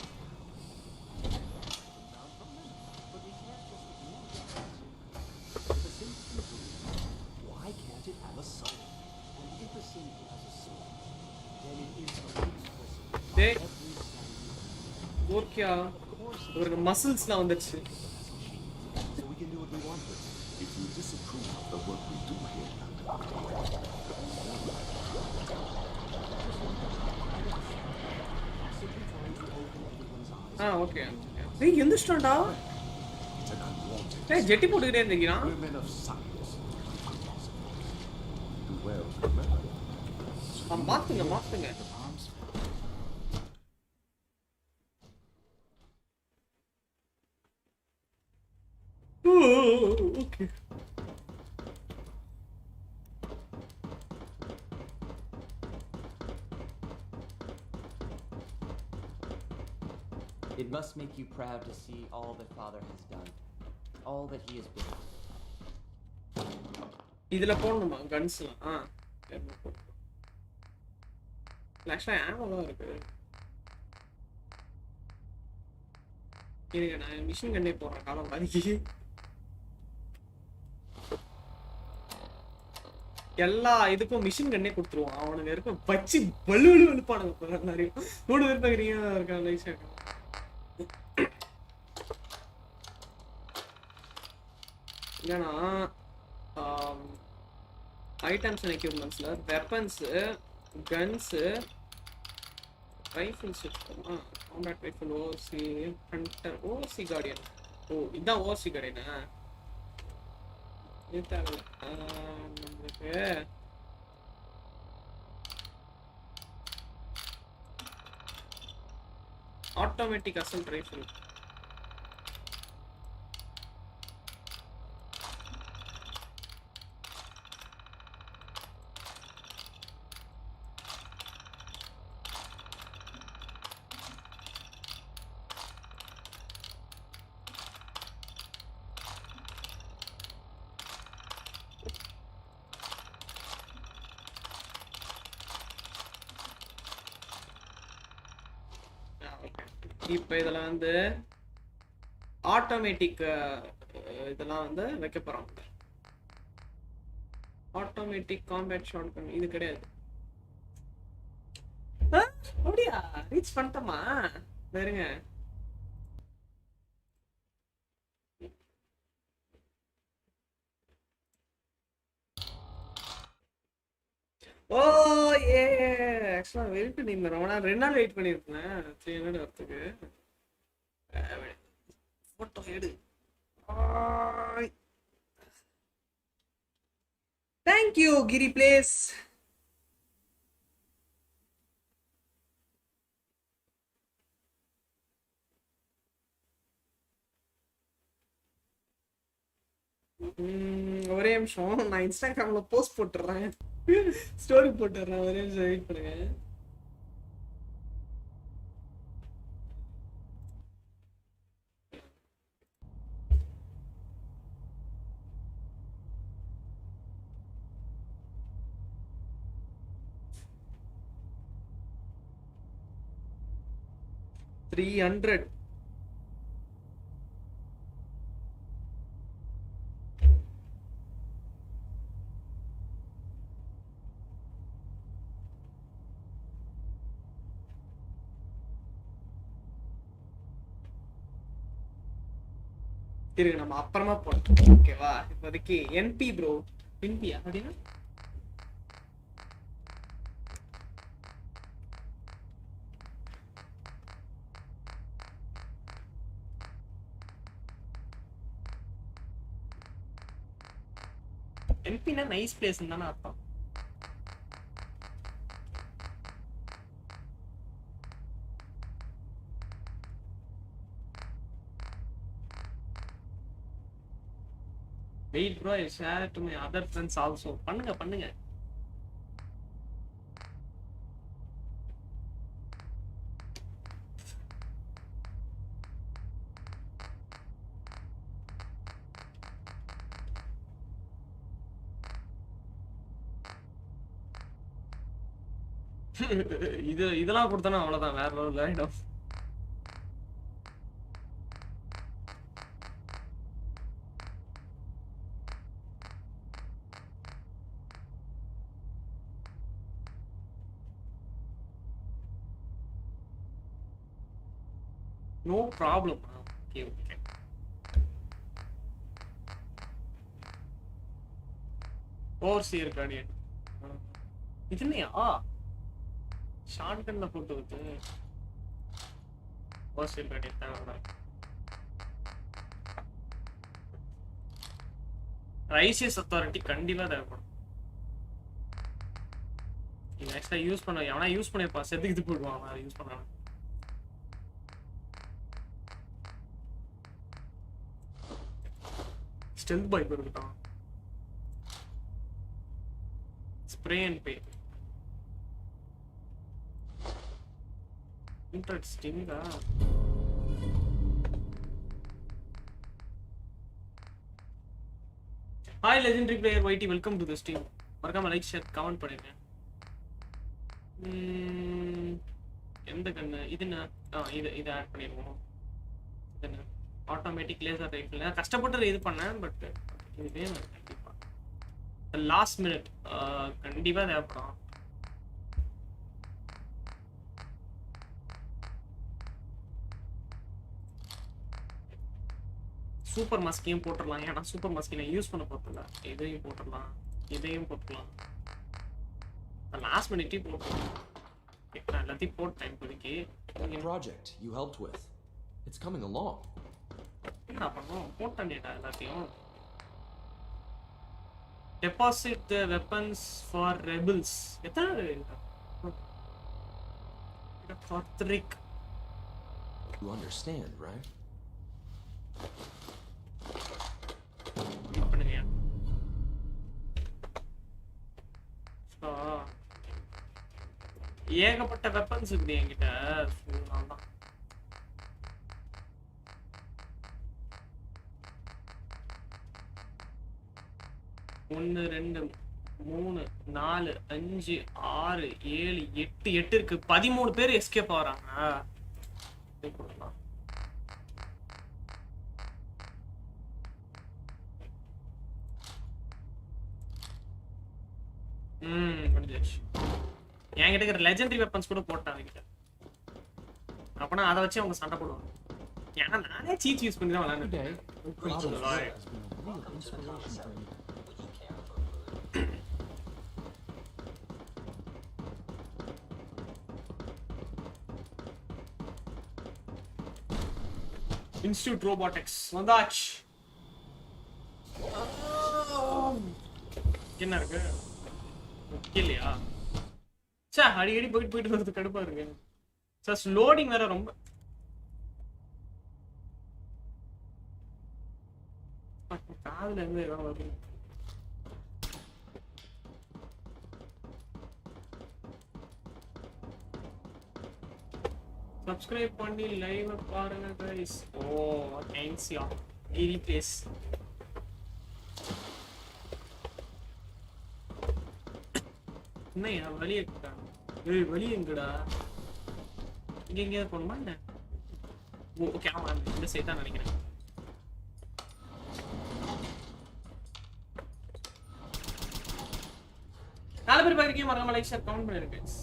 Why can't it have a soul? And if a symbol has a soul, then it is a resource. Hey. Gorkya. ஒரு மசில்ஸ்லாம் வந்துச்சு. So we can do what we want with it. If you disapprove of the work we do here. Okay. ஏய் எந்திரடா. ஏய் ஜெட்டி போட்டுக்கிட்டே இருக்கீங்க. Women of science. Do well, remember. மாத்துங்க. Okay. It must make you proud to see all that Father has done, all that he has built. இதுல போடணுமா கன்ஸ்லாம்? ஆக்சுவலா ஆமோலாம் இருக்கு. இருங்க நான் மிஷின் கண்ணே போடுறேன் காலம் பாதிக்கு. எல்லா இதுக்கும் மிஷின் கண்ணே கொடுத்துருவான். அவனுங்க இருக்க வச்சு வெளுப்பானுங்க நிறைய. 3 பேர் பார்க்குறீங்க இருக்கான் நைஸாக இருக்கான். என்னன்னா ஐட்டம்ஸ் அண்ட் எக்யூப்மெண்ட்ஸில் வெப்பன்ஸு, கன்ஸு, ரைஃபிள்ஸ் வச்சுக்கோமா. Compact rifle, OC hunter, OC guardian. ஓ இதுதான் ஓசி கார்டியனா? இது தேவையில்ல நம்மளுக்கு. Automatic assault rifle. இப்போ இதெல்லாம் வந்து ஆட்டோமேட்டிக் இதெல்லாம் வந்து வைக்க போறோம். ஆட்டோமேட்டிக் காம்பேட் ஷாட் கன் இது கிடையாது. அப்படியா ரீச் பண்ணிட்டோமா? வேறுங்க ஓ ஏ ஆக்சுவலா வெயிட் பண்ணிருந்தேன். ரொம்ப நேரம் 2 நாள் வெயிட் பண்ணியிருக்கேன் 300 வரத்துக்கு. போட்டோ எடு. தேங்க்யூ கிரி பிளேஸ். ஒரே நிமிஷம் நான் இன்ஸ்டாகிராம்ல போஸ்ட் போட்டுறேன், ஸ்டோரி போட்டுறேன். ஒரே நிமிஷம் வெயிட் பண்ணுங்க. $300 இருக்கு. நம்ம அப்புறமா போட்டோம் ஓகேவா? இப்போதைக்கு என்பி ப்ரோ. என்பியா அப்படின்னா என்பினா நைஸ் பிளேஸ் தானே அர்த்தம். Wait bro, I share to my other friends also. பண்ணுங்க பண்ணுங்க. இதெல்லாம் கொடுத்தனா அவ்வளவுதான், வேற லெவல்ல ஆயிடும். No problem. Okay, okay. Overseer Guardian. இதுனையா ஷாட்கன்ல போட்டு வந்து Overseer Guardian தான். ரைசியஸ் அத்தாரிட்டி கண்டிப்பா தேவைப்படும். இது ஆக்சுவலா யூஸ் பண்ண எவனா யூஸ் பண்ணிருப்பா, செத்துக்கு இது போடுவான் அதை யூஸ் பண்ணாம. ஸ்டெல்த் பைப் இருக்கட்டும். Spray and pay. இன்ட்ரெஸ்டிங்கா. ஹாய் லெஜெண்டரி பிளேயர் வைட்டி, வெல்கம் டு தி ஸ்ட்ரீம். மறக்காம லைக் ஷேர் கமெண்ட் பண்ணுங்க. எந்த கண்ணு இதுன்னா இது ஆட் பண்ணிடுவோம். இது ஆட்டோமேட்டிக் லேசர் ரைஃபிள். நான் கஷ்டப்பட்டு இது பண்ணேன், பட் இது வேணும் கண்டிப்பா. லாஸ்ட் மினிட் கண்டிப்பா தேவைப்படும். சூப்பர் மாஸ்கையும் போட்டுடலாம். ஏன்னா சூப்பர் மாஸ்கை நான் யூஸ் பண்ண போறதில்ல. இதையும் போட்டுடலாம், இதையும் போட்டுடலாம். லாஸ்ட் மினிட்டையும் போட்டுடலாம். நான் எல்லாத்தையும் போட்டேன் இப்போதைக்கு. Project you helped with. It's coming along. என்ன பண்ணுவோம்? போட்டேன் எல்லாத்தையும். Deposit the weapons for rebels. எத்தனை Patrick. You understand, right? பண்ணுங்க. ஏகப்பட்ட வெப்பன்ஸ் இருக்குது என்கிட்ட. அதான் 1 2 3 4 5 6 7 8 இருக்கு. 13 பேர் எஸ்கேப் ஆறாங்க. முடிஞ்சிருச்சு. என்கிட்ட இருக்கிற லெஜெண்டரி வெப்பன்ஸ் கூட போட்டாங்க. அப்பனா அதை வச்சு அவங்க சண்டை போடுவாங்க. ஏன்னா நானே சீட் யூஸ் பண்ணி தான் விளையாடுறேன். இன்ஸ்டிடியூட் ரோபோட்டிக்ஸ் வந்தாச்சு. என்ன இருக்கு இல்லையா? சே அடிக்கடி போயிட்டு வரது கடுப்பா இருக்கு. சார் லோடிங் வேற ரொம்ப காதுல இருந்து வருது. சப்ஸ்கிரைப் பண்ணி லைவ் பாருங்க गाइस. Oh thanks yeah. ஈரி ப்ளீஸ். என்ன வெளியே இருக்கா? ஏய் வெளியே எங்கடா? இங்க போணுமா என்ன? ஓகே ஆமா இந்த சைடு தான் நினைக்கிறேன். நாலு பேர் பாக்குறீங்க, மறக்காம லைக் ஷேர் கமெண்ட் பண்ணிருங்க गाइस.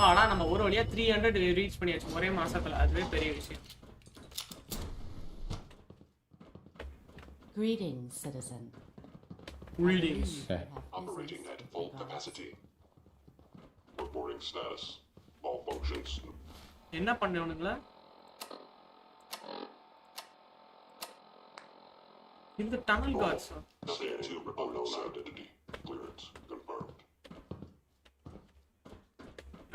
ஆனா நம்ம ஒரு வழியா 300 ரீச் பண்ணியாச்சு ஒரே மாசத்துல. அதுவே பெரிய விஷயம். Greetings, citizen. Greetings. Operating at full capacity. Reporting status. All functions. என்ன பண்ணவனுங்களா? இந்த tunnel cards. CA2 report identity. Clearance confirmed.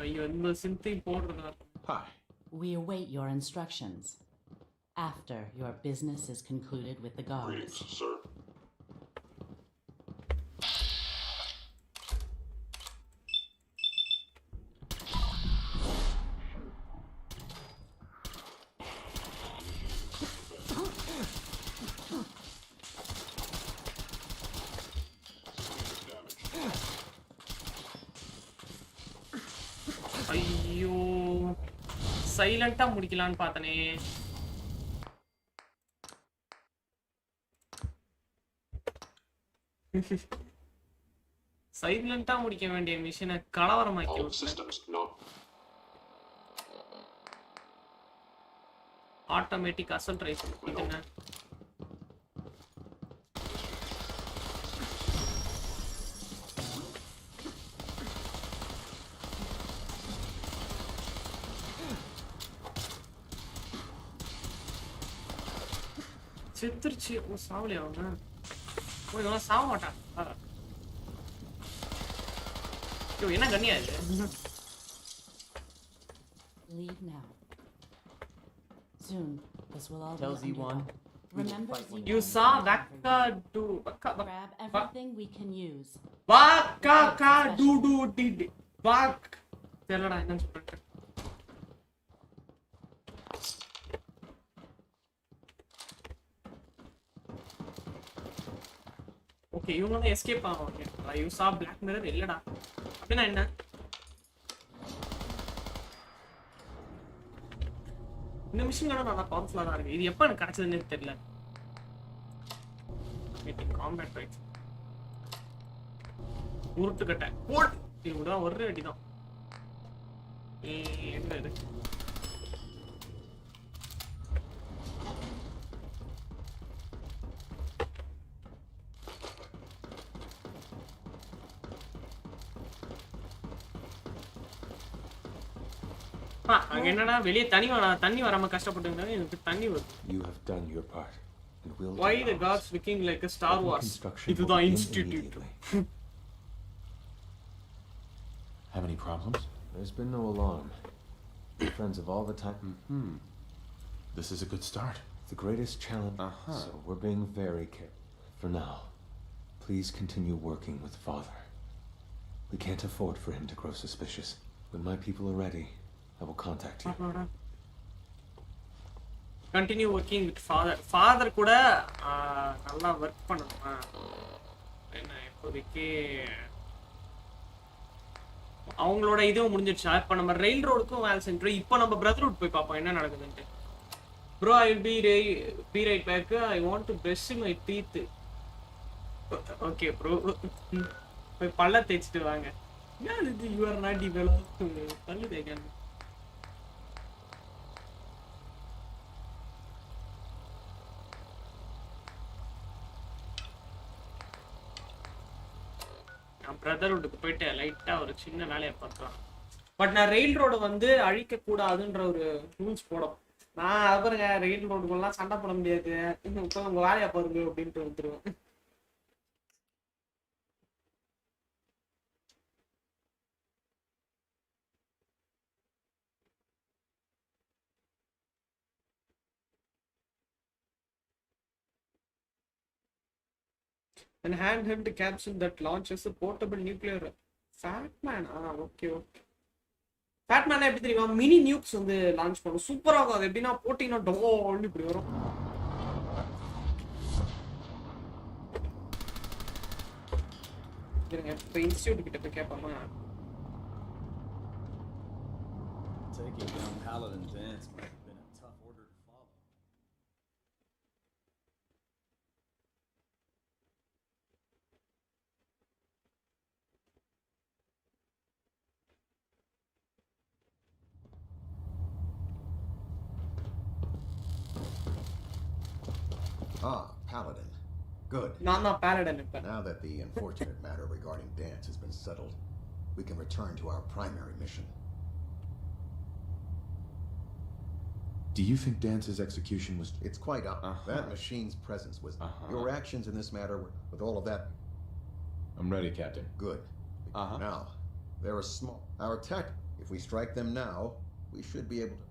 ஐயோ இந்த சிந்தை போடுறதா. Hi. We await your instructions. After your business is concluded with the guards. Greetings, sir. ஐயோ சைலண்டா முடிக்கலான்னு பார்த்தனே. சைலண்டா முடிக்க வேண்டிய மிஷனை கலவரமாக்கி ஆட்டோமேட்டிக் அசல்ட் ரைஃபிள். இது என்ன? செத்துருச்சு. ஓ சாவலையா அவங்க? ஓ இவங்க சாவ மாட்டாங்க. ஐயோ என்ன கண்ணியா இது? Leave now. Soon, this will all Tell be Z1. Remember Z1. You saw Vakka do Grab everything we can use. Vakka do did. Vak. தெரியலடா என்னன்னு சொல்லிட்டு. ஓகே இவங்க தான் எஸ்கேப் ஆவாங்க. யூ சா பிளாக் மிரர் இல்லடா. அப்படினா என்ன? இந்த மிஷின் கூட நல்லா பவர்ஃபுல்லா தான் இருக்கு. இது எப்ப எனக்கு கிடைச்சதுன்னு தெரியல. Meeting combat right. உருட்டுக்கட்டை போட் இவ்வளவுதான் ஒரு அடிதான். என்ன இது அங்க என்னடா வெளிய தண்ணி வராம கஷ்டப்பட்டுங்க எனக்கு தண்ணி வருது. You have done your part and will. Why the gods looking like a Star Wars? இதுதான் institute. Have any problems? There's been no alarm. We're friends of all the time. This is a good start. It's the greatest challenge. So we're being very careful. For now, please continue working with Father. We can't afford for him to grow suspicious. When my people are ready, I will contact you. Continue working with Father. Father கூட நல்லா work பண்ணணுமா? என்ன இப்போதைக்கு அவங்களோட இதுவும் முடிஞ்சிடுச்சா? இப்போ நம்ம rail ரோடுக்கும் வேலை செஞ்சோம். இப்போ நம்ம பிரதர்ஹுட் போய் பார்ப்போம் என்ன நடக்குதுன்ட்டு. Bro, I will be right back. I want to brush my teeth. Okay, bro. போய் பல்ல தேய்ச்சிட்டு வாங்க. Yeah, you are not developed. பல்லு தேய்க்கணும். நான் பிரதர்ஹுட்க்கு போயிட்டு லைட்டா ஒரு சின்ன வேலையை பார்க்கலாம். பட் நான் ரெயில் ரோடு வந்து அழிக்க கூடாதுன்ற ஒரு ரூல்ஸ் போடும். நான் பாருங்க ரெயில் ரோடுக்குலாம் சண்டை போட முடியாது. இப்போ உங்க வேலையை பாருங்க அப்படின்ட்டு வந்துருவேன். And handheld capsule that launches a portable nuclear. Fatman, okay. Fatman எப்படி தெரியுமா மினி நியூக்ஸ் வந்து லான்ச் பண்ணும். சூப்பரா இருக்கும். அது எப்படின்னா போட்டினா டோல்னு இப்படி வரும். இருங்க இப்போ இன்ஸ்டிடியூட் கிட்ட போய் கேட்பாமா? Taking down Paladin Dance might have been a tough order to follow. Paladin. Good. Not Paladin. Now that the unfortunate matter regarding Dance has been settled, we can return to our primary mission. Do you think Dance's execution was... It's quite that machine's presence was... Your actions in this matter, with all of that... I'm ready, Captain. Good. Now, they're a small... Our tech, if we strike them now, we should be able to...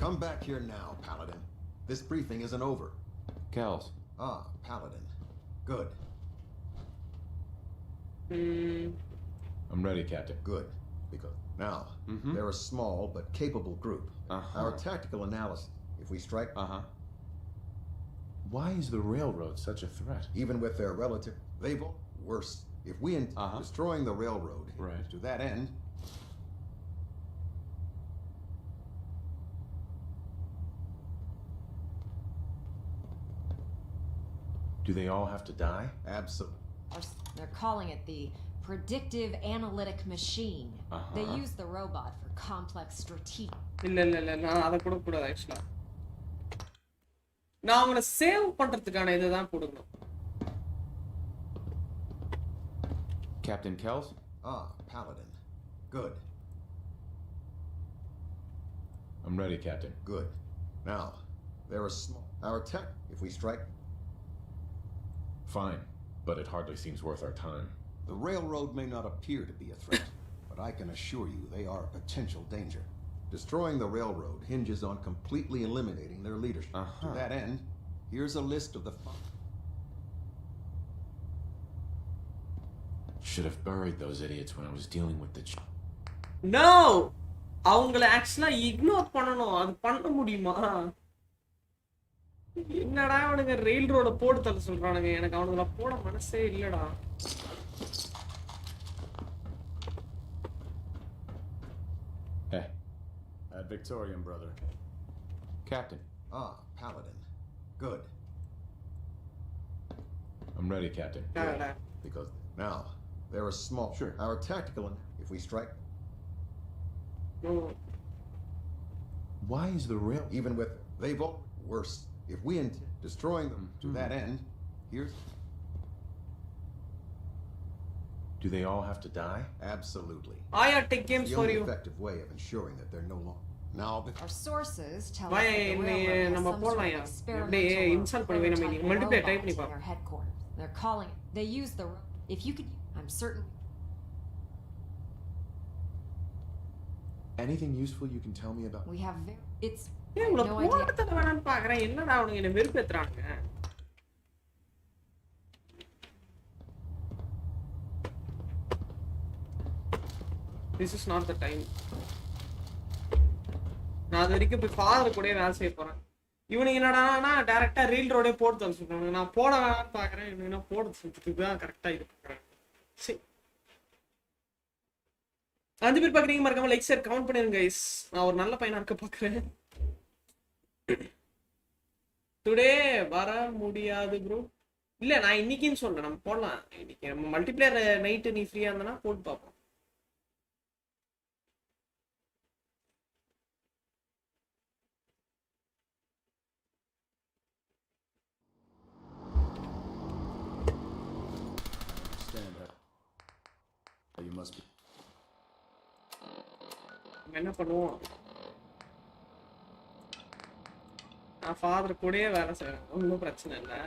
Come back here now, Paladin. This briefing isn't over. Kells. Paladin. Good. I'm ready, Captain. Good. Because now, they're a small but capable group. Our tactical analysis, if we strike... Why is the railroad such a threat? Even with their relative... They've... Worse. If we... Destroying the railroad... Right. To that end... Do they all have to die? Absolutely. They're calling it the predictive analytic machine. They use the robot for complex strategic. இல்ல நான் அத கூட கூடாது actually. நான் அவங்கள save பண்றதுக்கான இதுதான் போடுறோம். Captain Kells? Paladin. Good. I'm ready, Captain. Good. Now, there are small... Our tech, if we strike... Fine, but it hardly seems worth our time. The railroad may not appear to be a threat, but I can assure you they are a potential danger. Destroying the railroad hinges on completely eliminating their leadership. To that end, here's a list of the... Should have buried those idiots when I was dealing with the... No! அவங்கள ஆக்சுவலா ignore பண்ணணும். அது பண்ண முடியுமா? என்னடா அவனுங்க rail ரோட போடு தள்ள சொல்றானுங்க. எனக்கு அவனுங்கள போட மனசே இல்லடா. Hey, Ad Victoriam, brother. Captain. Ah, Paladin. Good. I'm ready, Captain. Because now, there are small... Sure. Our tactical... If we strike... Why is the rail... Even with... They've all... Worse. If we intend destroying them to that end, here's... Do they all have to die? Absolutely. I take games the for only you. effective way of ensuring that they're no longer... Now, Our sources tell us Why that the railroad has some sort of experimental insult பண்ணி நம்ம multiply type பண்ணி in பாப்போம். their headquarters. They're calling it. They use the. If you could, I'm certain. Anything useful you can tell me about? We have very. It's. ஏய் I உள்ள have no idea. போறத வேணான்னு பாக்குறேன். என்னடா அவனுங்க என்ன வெறுப்பேத்துறாங்க. This is not the time. நான் அது வரைக்கும் போய் ஃபாதர் கூட வேலை செய்ய போறேன். இவனுக்கு என்னடானா டைரக்டா ரீல் ரோடே போட்டு தர சொல்றாங்க. நான் போட வேணாம்னு பாக்குறேன். இவனுக்கு நான் போட சொல்லிட்டு தான் கரெக்டா இது பண்றேன். சரி. 5 பேர் பாக்குறீங்க மறக்காம லைக் ஷேர் கமெண்ட் பண்ணிருங்க गाइस. நான் ஒரு நல்ல பையனா இருக்க பாக்குறேன். டுடே வர முடியாது ப்ரோ. இல்ல நான் இன்னைக்குன்னு சொல்றேன். நம்ம போடலாம். இன்னைக்கு நம்ம மல்டிப்ளேயர் நைட் நீ ஃப்ரீயா இருந்தானா போட்டு பாப்போம். You must be. என்ன பண்ணுவோம்? நான் ஃபாதர் கூடயே வேலை செய்றேன். ஒன்றும் பிரச்சனை இல்லை.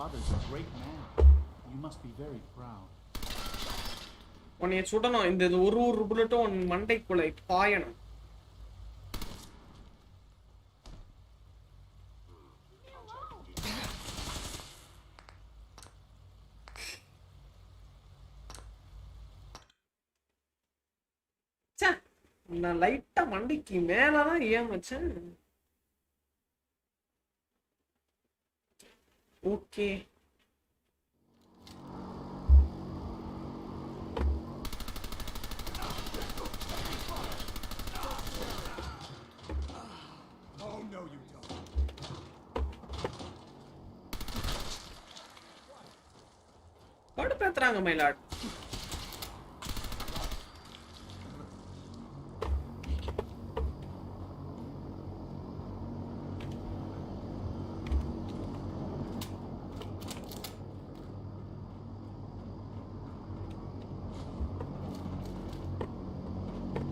Father's a great man. You must be very proud. உன்னை சுடணும். இந்த ஒரு புல்லட்டும் உன் மண்டைக்குள்ள பாயணும். நான் லைட்டா மண்டைக்கு மேலதான் ஏன் வச்சேன். Okay Oh no, you don't. படுப்பேத்துறாங்க மயிலாட்.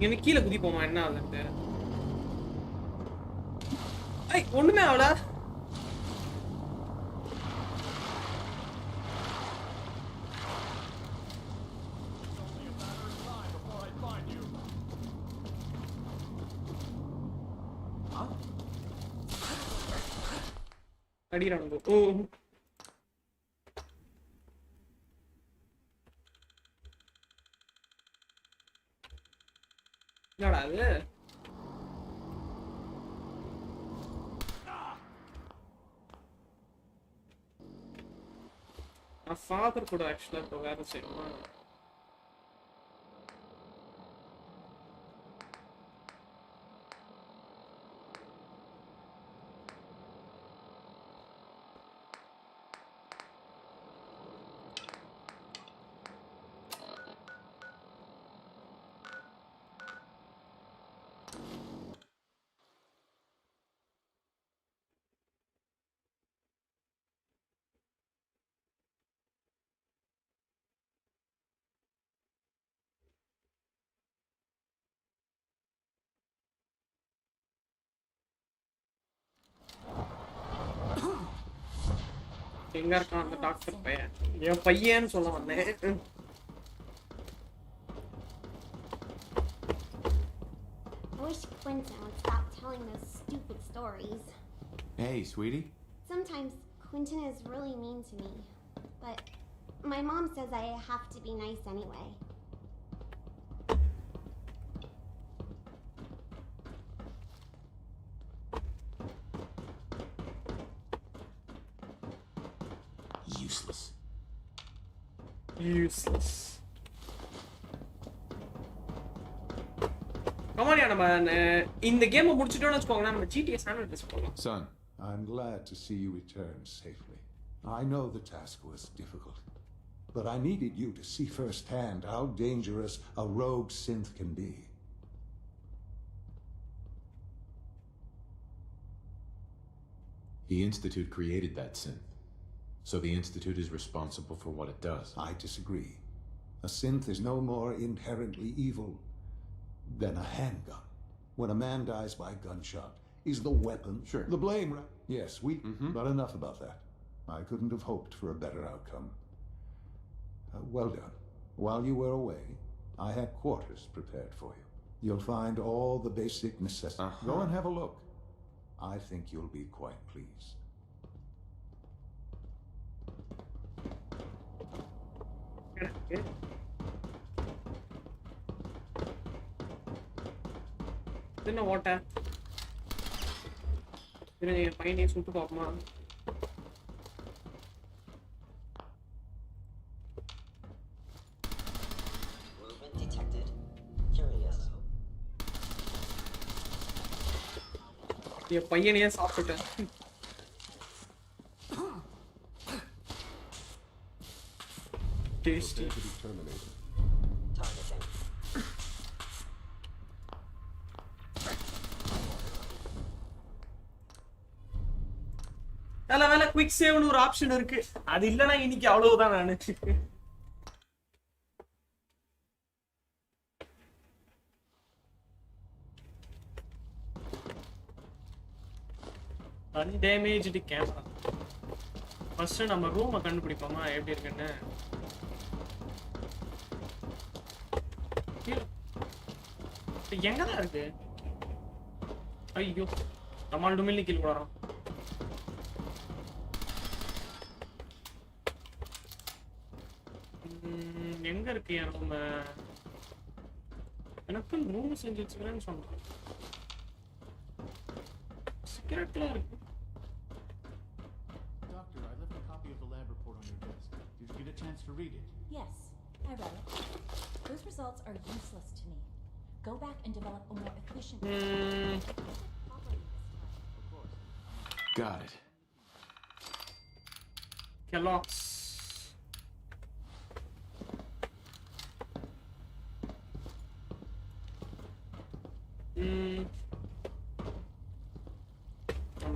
எனக்கு கீழே குதிப்போமா என்ன ஆகுது? ஐ ஒண்ணுமே ஆகல. அடிக்கிறானுங்க. ஓ என்னடா அது? நான் ஃபாதர் கூட ஆக்சுவலா இப்போ வேலை செய்யணுமா? எங்க இருக்கான் அந்த டாக்டர் பையன்? என் பையன்னு சொல்ல வந்தேன். I wish Quentin would stop telling those stupid stories. Hey, sweetie. Sometimes Quentin is really mean to me, but my mom says I have to be nice anyway. Useless. Useless. கமானியா நம்ம இந்த கேமை முடிச்சிட்டோம்னு வச்சுக்கோங்க நம்ம GTA San Andreas போகலாம். Son, I'm glad to see you return safely. I know the task was difficult, but I needed you to see firsthand how dangerous a rogue synth can be. The Institute created that synth. So the Institute is responsible for what it does. I disagree. A synth is no more inherently evil than a handgun. When a man dies by gunshot, is the weapon the blame, right? Yes, but enough about that. I couldn't have hoped for a better outcome. Well done. While you were away, I had quarters prepared for you. You'll find all the basic necessities. Go and have a look. I think you'll be quite pleased. என்ன ஓட்ட இது பையனையும் சுட்டு பார்ப்போமா Movement detected. Curious. என் பையனையே சாப்பிட்டேன் tasty. Targeting. வேலை quick சேவ்னு ஒரு option இருக்கு அது இல்லனா இன்னைக்கு அவ்வளவுதான் நானு அன்டேமேஜ்டு கேமரா ஃபர்ஸ்ட் நம்ம ரூமை கண்டுபிடிப்போமா எப்படி இருக்குன்னு எங்கதான் இருக்கு ஐயோ நம்மால் டுமில் கீழே போறோம் எங்க இருக்கு என் ரூம் எனக்கு ரூம் செஞ்சு வச்சுக்கிறேன்னு சொன்னேன் சீக்கிரட்ல இருக்கு Doctor, I left a copy of the lab report on your desk. Did you get a chance to read it? Yes, I read it. Those results are useless to me. Go back and develop a more efficient Got it. Kellogg's.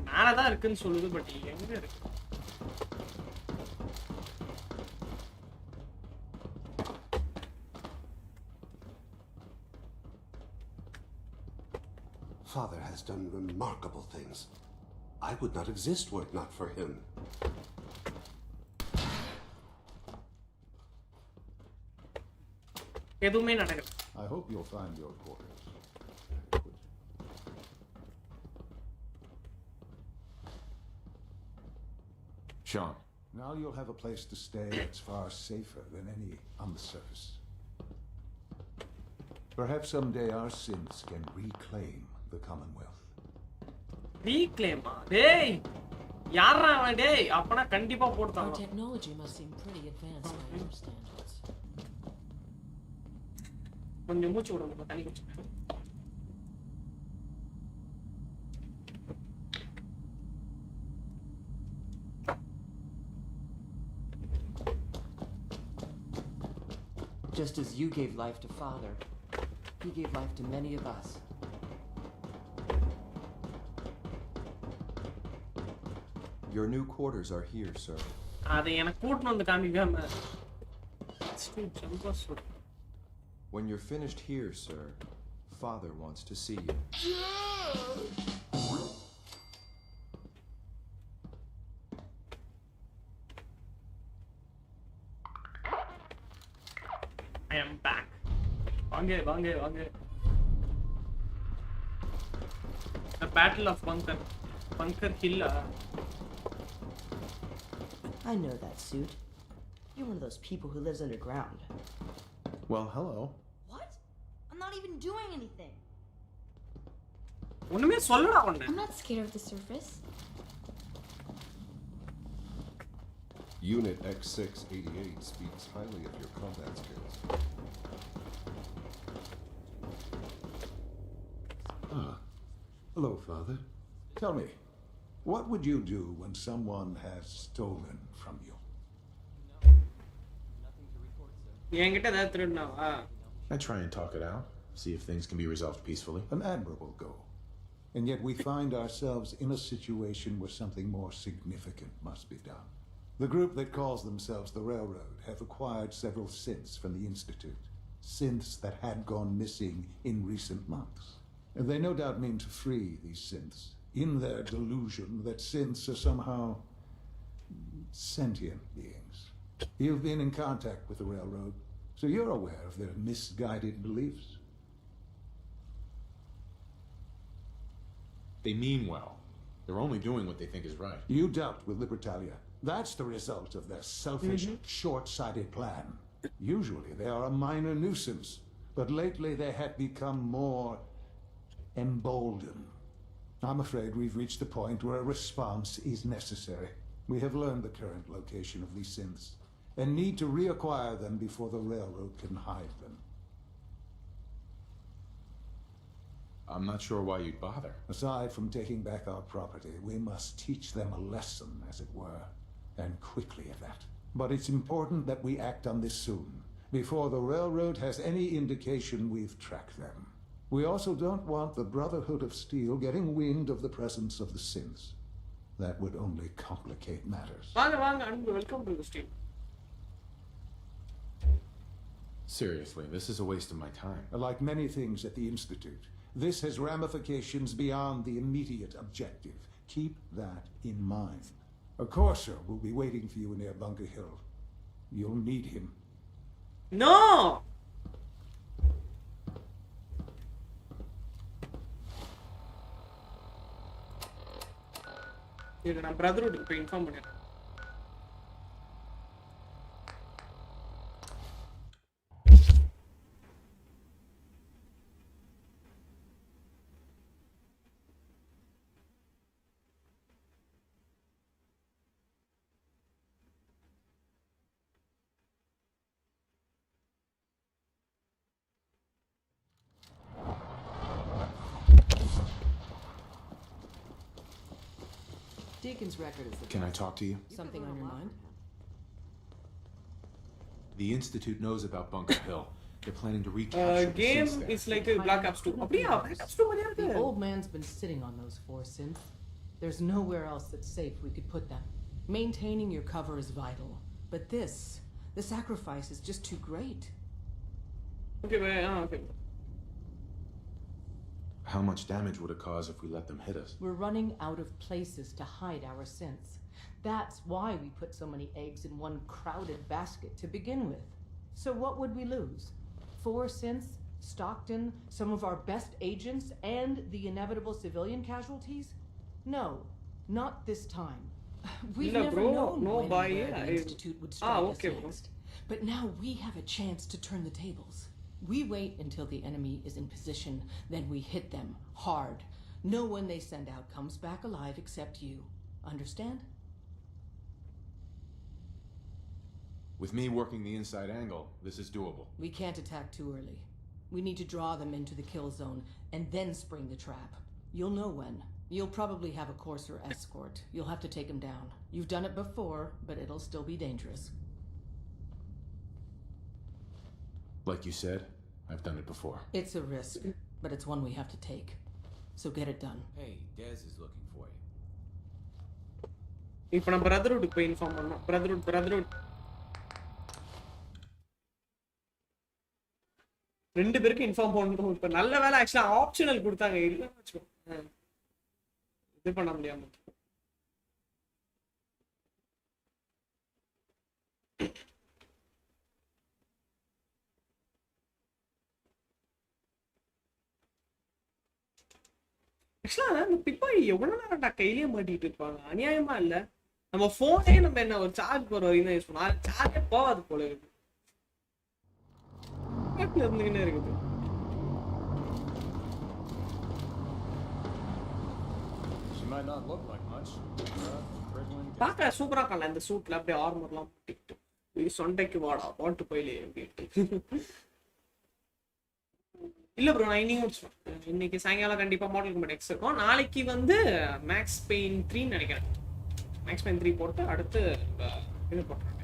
மேலதான் இருக்குன்னு சொல்லுது but எங்க இருக்கு Father has done remarkable things. I would not exist were it not for him. எதுவுமே நடக்கல I hope you'll find your quarters. Sean. Now you'll have a place to stay that's far safer than any on the surface. Perhaps someday our synths can reclaim the Commonwealth. Reclaim? Hey! யாரா அவன் டேய் அப்பனா கண்டிப்பா போடுதாங்க. Our technology must seem pretty advanced by your standards. கொஞ்சம் மூச்சு விடுங்க தண்ணி குடிச்சு. Just as you gave life to Father, he gave life to many of us. Your new quarters are here, sir. அதை எனக்கு கூட்டணும் வந்து காமிக்காம. When you're finished here, sir, Father wants to see you. I am back. வாங்க வாங்க வாங்க. Battle of Bunker Hill. I know that suit. You're one of those people who lives underground. Well, hello. What? I'm not even doing anything. ஒண்ணுமே சொல்லடா ஒண்ணு. I'm not scared of the surface. Unit X688 speaks highly of your combat skills. Ah. Hello, Father. Tell me, what would you do when someone has stolen from you? என்கிட்ட ஏதாவது திருடுனாவா? I try and talk it out, see if things can be resolved peacefully. An admirable goal. And yet we find ourselves in a situation where something more significant must be done. The group that calls themselves the Railroad have acquired several synths from the Institute. Synths that had gone missing in recent months. And they no doubt mean to free these synths, in their delusion that synths are somehow sentient beings. You've been in contact with the Railroad, so you're aware of their misguided beliefs. They mean well. They're only doing what they think is right. You dealt with Libertalia. That's the result of their selfish, short-sighted plan. Usually they are a minor nuisance, but lately they have become more emboldened. I'm afraid we've reached the point where a response is necessary. We have learned the current location of these synths, and need to reacquire them before the Railroad can hide them. I'm not sure why you'd bother. Aside from taking back our property, we must teach them a lesson, as it were, and quickly at that. But it's important that we act on this soon, before the Railroad has any indication we've tracked them. We also don't want the Brotherhood of Steel getting wind of the presence of the synths. That would only complicate matters. Welcome to the stream. Seriously, this is a waste of my time. Like many things at the Institute, this has ramifications beyond the immediate objective. Keep that in mind. A courser will be waiting for you near Bunker Hill. You'll need him. No! இது நான் பிரதர்வுட் இப்போ inform பண்ணிடுறேன். Deacon's record is the Can I best. talk to you? Something on your mind? The Institute knows about Bunker Hill. They're planning to recapture the Game synths there. is like a Black Ops 2. அப்படியா Black Ops 2 மாதிரியா இருக்கு. The old man's been sitting on those 4 synths. There's nowhere else that's safe we could put them. Maintaining your cover is vital. But the sacrifice is just too great. Okay, okay. How much damage would it cause if we let them hit us? We're running out of places to hide our synths. That's why we put so many eggs in one crowded basket to begin with. So what would we lose? 4 synths, Stockton, some of our best agents, and the inevitable civilian casualties? No, not this time. We've never known when and where the Institute would strike us next. But now we have a chance to turn the tables. We wait until the enemy is in position, then we hit them hard. No one they send out comes back alive except you. Understand? With me working the inside angle, this is doable. We can't attack too early. We need to draw them into the kill zone and then spring the trap. You'll know when. You'll probably have a courser escort. You'll have to take him down. You've done it before, but it'll still be dangerous. Like you said, I've done it before. It's a risk, but it's one we have to take. So get it done. Hey, Des is looking for you. இப்போ நான் பிரதர்வுட் போய் inform பண்ணோம். பிரதர்வுட் ரெண்டு பேருக்கு inform பண்ணணும். இப்போ நல்ல வேலை ஆக்சுவலா ஆப்ஷனல் கொடுத்தாங்க. இல்லைன்னு வச்சுக்கோ இது பண்ண முடியாம. ஆக்சுவலா இந்த பிப்பாய் எவ்வளவு நேரம்டா கையிலேயே மாட்டிட்டு இருப்பாங்க, அநியாயமா இல்ல? நம்ம போனே நம்ம என்ன ஒரு சார்ஜ் போற வரைக்கும் தான் யூஸ் பண்ணோம், சார்ஜே போகாது போல இருக்கு. இருந்துக்கிட்டே இருக்குது. பார்க்க சூப்பரா இருக்கல இந்த சூட்ல, அப்படியே ஆர்மர்லாம் போட்டுக்கிட்டு சொண்டைக்கு வாடா பாட்டு போயிலே அப்படின்ட்டு. இல்ல ப்ரோ நான் இன்னைக்கு முடிச்சிடுவேன். இன்னைக்கு சாயங்காலம் கண்டிப்பா மாடல் கம்பெனி எக்ஸ் இருக்கும். நாளைக்கு வந்து மேக்ஸ் பெயின் 3 நினைக்கிறேன். மேக்ஸ் பெயின் 3 போட்டு அடுத்து இது போட்டுறேன்.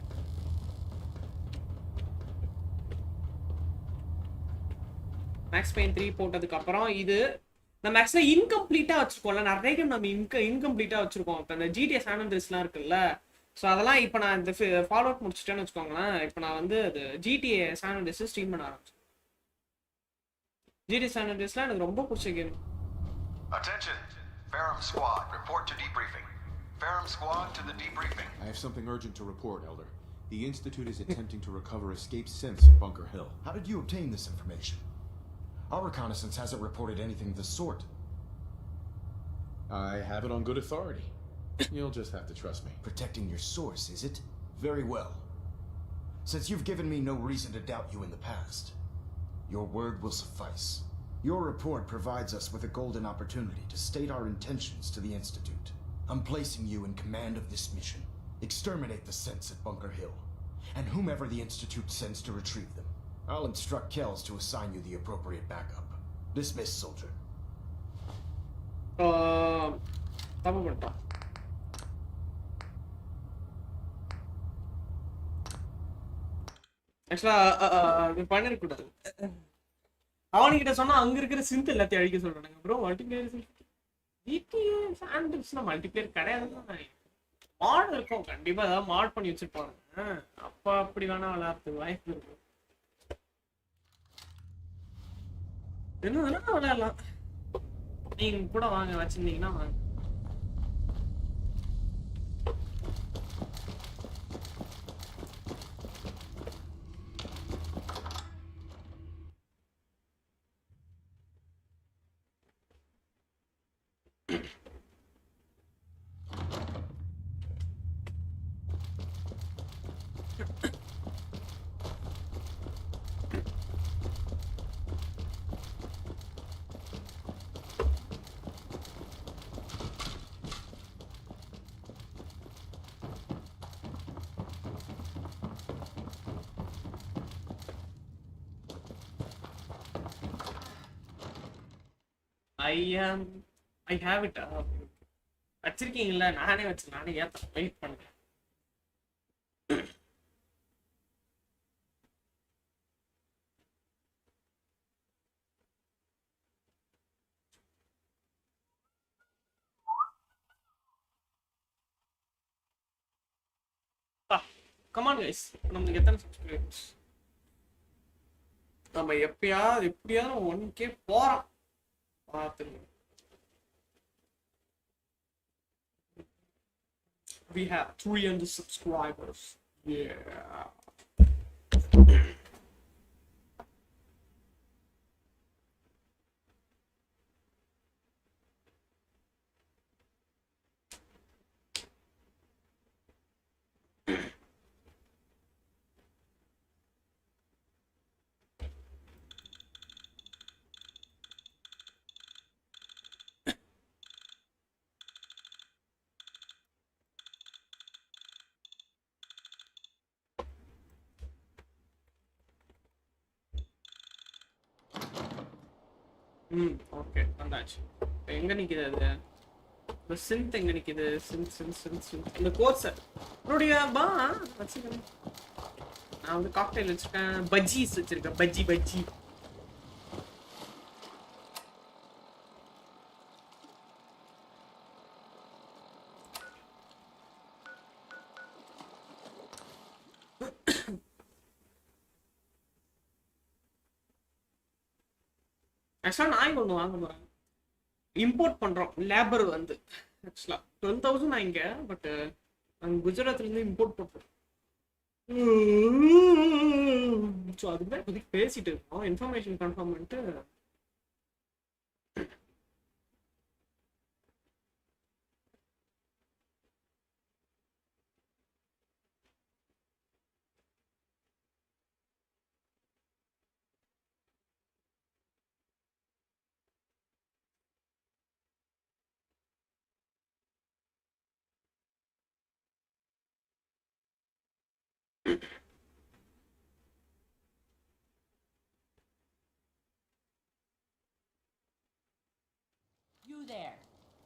மேக்ஸ் பெயின் 3 போட்டதுக்கு அப்புறம் இது நம்ம ஆக்சுவலா இன்கம்ப்ளீட்டா வச்சிருக்கோம்ல, நிறைய கேம் நம்ம இன்கம்ப்ளீட்டா வச்சிருக்கோம். இப்போ இந்த ஜிடிஏ சான் அண்ட்ரீஸ்லாம் இருக்குல்ல, ஸோ அதெல்லாம் இப்போ நான் இந்த ஃபாலோ அவுட் முடிச்சிட்டேன்னு வச்சுக்கோங்களேன். இப்போ நான் வந்து அது ஜிடிஏ சான் அண்ட்ரீஸ் ஸ்ட்ரீம் பண்ண ஆரம்பிச்சேன். ஜிடிஏ சான் அண்ட்ரீஸ்லாம் எனக்கு ரொம்ப பிடிச்ச game. Attention, Ferrum Squad, report to debriefing. Ferrum Squad to the debriefing. I have something urgent to report, Elder. The Institute is attempting to recover escaped synths at Bunker Hill. How did you obtain this information? Our reconnaissance hasn't reported anything of the sort. I have it on good authority. You'll just have to trust me. Protecting your source, is it? Very well. Since you've given me no reason to doubt you in the past, your word will suffice. Your report provides us with a golden opportunity to state our intentions to the Institute. I'm placing you in command of this mission. Exterminate the synths at Bunker Hill, and whomever the Institute sends to retrieve them. I'll instruct Kells to assign you the appropriate backup. Dismiss, soldier. தப்பு பண்ணிட்டான். ஆக்சுவலா பண்ணிருக்கூடாது. அவனுக்கிட்ட சொன்னா அங்க இருக்கிற சிந்த் எல்லாத்தையும் அழிக்க சொல்றானுங்க bro. Multiplier GTA சாண்ட்விச்னா multiplier கிடையாது. மாட் இருக்கும் கண்டிப்பா, ஏதாவது மாட் பண்ணி வச்சிருப்பாங்க. அப்ப அப்படி வேணா விளையாடுறதுக்கு வாய்ப்பு இருக்கு. என்ன விளையாடலாம், நீங்க கூட வாங்க, வச்சிருந்தீங்கன்னா வாங்க. I have it. வச்சிருக்கீங்களா? நானே வச்சு நானே ஏத்த வெயிட் பண்ணுங்க. Come on guys, நமக்கு எத்தனை சப்ஸ்கிரைபர்ஸ்? நம்ம எப்பயாவது 1K போறோம். We have 300 subscribers. Yeah. Okay வந்தாச்சு. எங்க நிக்குது அது? இந்த சிந்த் எங்க நிக்குது? சிந்த் இந்த கோர்ஸ் என்னுடைய பா வச்சிருக்கேன். நான் வந்து காக்டெயில் வச்சிருக்கேன், பஜ்ஜீஸ் வச்சிருக்கேன். பஜ்ஜி ஆக்சுவலாக நான் ஒன்று வாங்க போகிறேன். இம்போர்ட் பண்ணுறோம் லேபர் வந்து ஆக்சுவலாக 12,000 நான் இங்கே, பட் நாங்கள் குஜராத்லேருந்து இம்போர்ட் பண்ணுறோம். ஸோ அதுக்கு இப்போதைக்கு பேசிட்டு இருக்கோம். இன்ஃபர்மேஷன் கன்ஃபார்ம் பண்ணிட்டு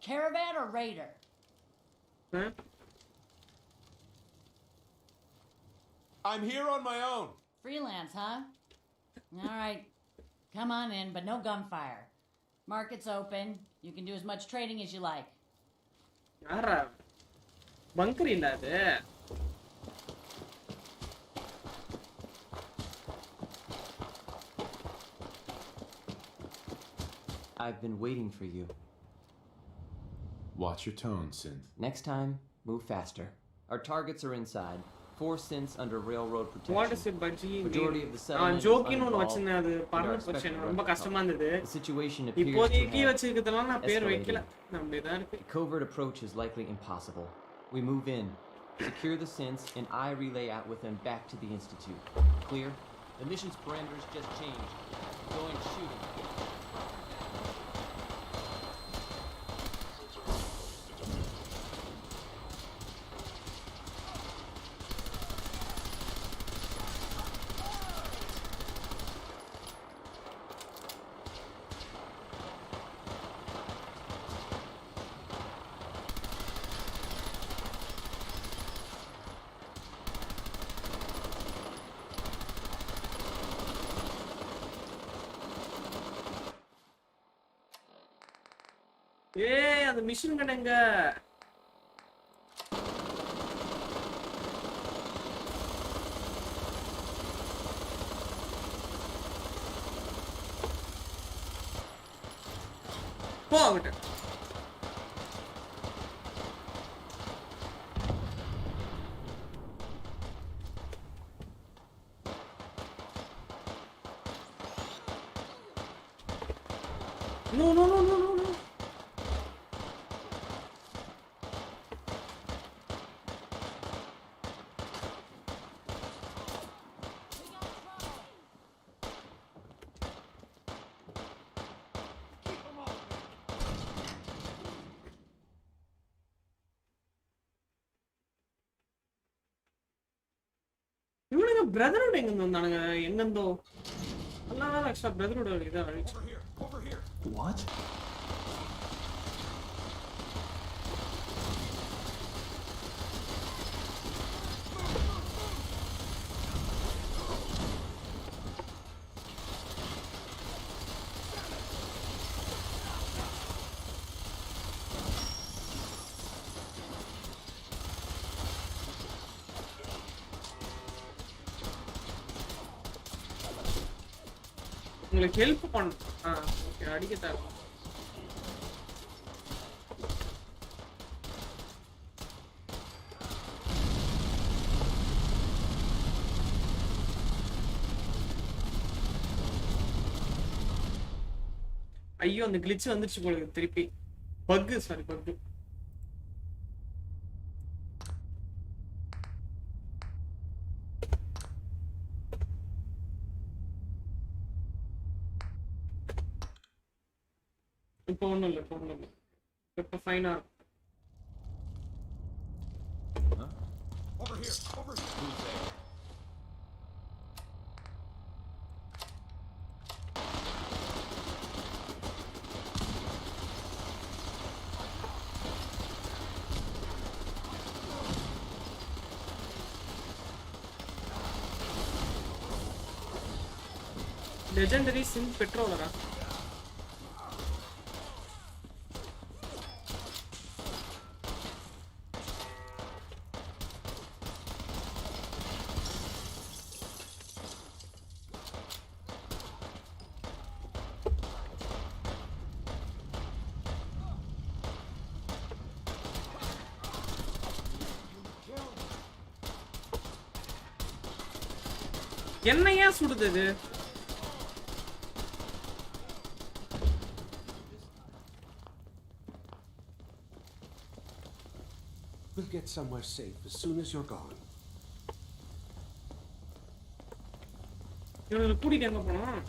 Caravan or raider? Huh? I'm here on my own. Freelance, huh? All right. Come on in, but no gunfire. Market's open. You can do as much trading as you like. யாரா பங்கர் இல்ல அது I've been waiting for you. Watch your tone, Synth. Next time, move faster. Our targets are inside. 4 synths under railroad protection. What is it, Budgie? Majority of the settlement joking is ஒன்னு வச்சிருந்தேன் அது பண்ண பிரச்சனை ரொம்ப கஷ்டமா இருந்தது. The situation appears இப்போதைக்கு to வச்சிருக்கிறதெல்லாம் நான் பேர் have வைக்கல. escalated. நம்மளே தான் இருக்கு. The covert approach is likely impossible. We move in, secure the synths, and I relay out with them back to the Institute. Clear? The mission's parameters just changed. Going shooting. ஏய் அந்த machine கடைங்க போகட்டும் No, no, no, no, no, no. இவனுங்க பிரதரோட எங்க வந்தானுங்க எங்கந்தோ எல்லாம் extra பிரதரோட இதான் அழிச்சு What? உங்களுக்கு ஹெல்ப் பண்ண ஓகே அடிக்க தேவை ஐயோ அந்த கிளிட்ச் வந்துருச்சு போல திருப்பி பக் சாரி பக் இப்போ ஒண்ணும் இல்ல இப்போ ஃபைனா Over here, over here. Legendary சின் பெட்ரோலரா என்ன ஏன் சுடுது இது We'll get somewhere safe as soon as you're gone. இவனை கூட்டிட்டு எங்க போனோம்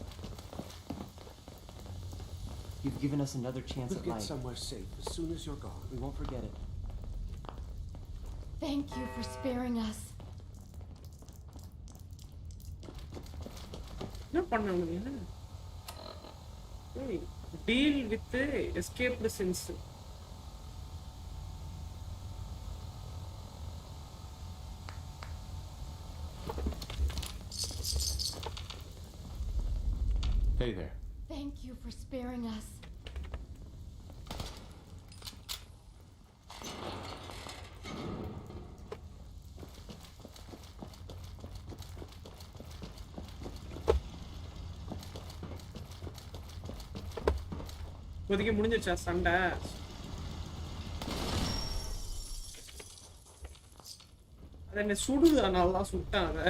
You've given us another chance We'll at get life. somewhere safe as soon as you're gone. We won't forget it. Thank you for sparing us. என்ன பண்ணாங்க deal with escaped since Hey there. Thank you for sparing us. இப்போதைக்கு முடிஞ்சிருச்சா சண்டை? அது என்ன சுடுது, அதனால தான் சுட்டேன் அதை.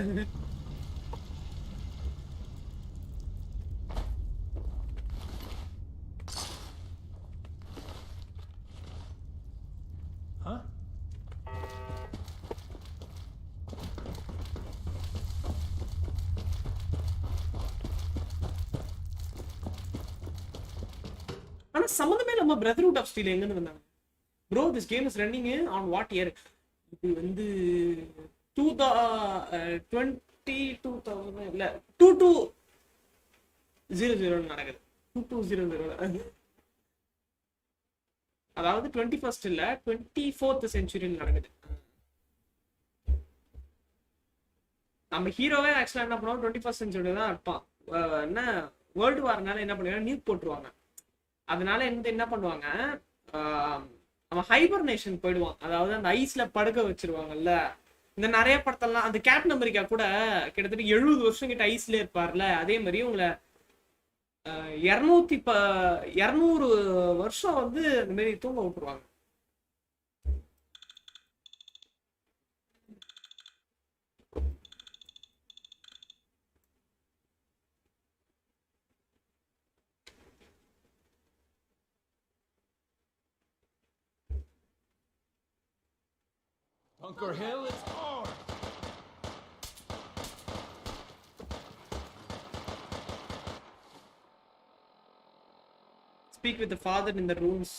ஆனா சம்மந்தமே நம்ம பிரதர்ஹுட் ஆஃப் ஸ்டீல் எங்கன்னு வந்தாங்க? Bro this game is running on what year? இது வந்து 2000 இல்ல 2200 நடக்குது. 2200 அதாவது 21st இல்ல 24th செஞ்சுரி நடக்குது. நம்ம ஹீரோவே ஆக்சுவலா என்ன பண்ணுவோம், 21st செஞ்சுரி தான் இருப்பான். என்ன வேர்ல்டு வார்னால என்ன பண்ணுவாங்க, நியூக் போட்டுருவாங்க. அதனால என்ன பண்ணுவாங்க, அவன் ஹைபர்னேஷன் போயிடுவான். அதாவது அந்த ஐஸ்ல படுக்க வச்சிருவாங்கல்ல. இந்த நிறைய படத்தெல்லாம் அந்த கேப்டன் அமெரிக்கா கூட கிட்டத்தட்ட 70 வருஷம் கிட்ட ஐஸ்ல இருப்பார்ல. அதே மாதிரி உங்களை 200 வருஷம் வந்து அந்த மாதிரி தூங்க விட்டுருவாங்க. Bunker Hill is on! Speak with the father in the rooms.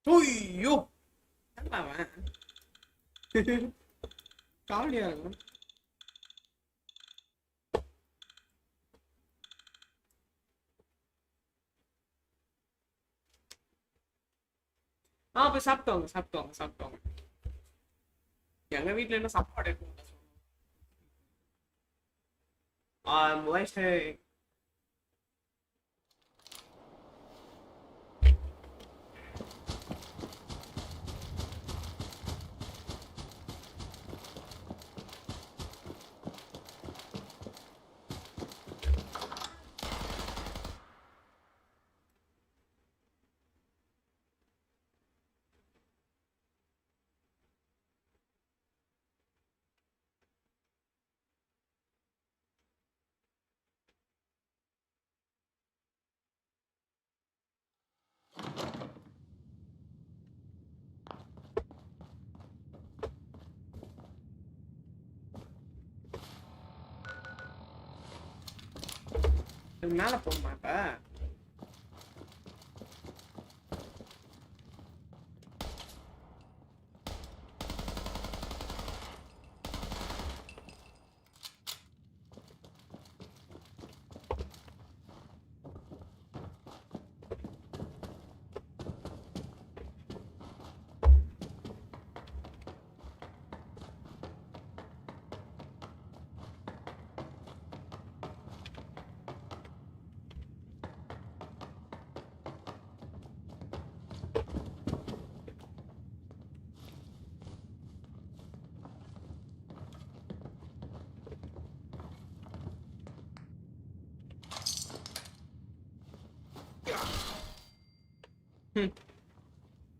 ஐயோ காவலியா இருக்கும். போய் சாப்பிட்டோங்க. எங்க வீட்டுல என்ன சாப்பாடு இருக்கும்? மேல போகுமா இப்ப?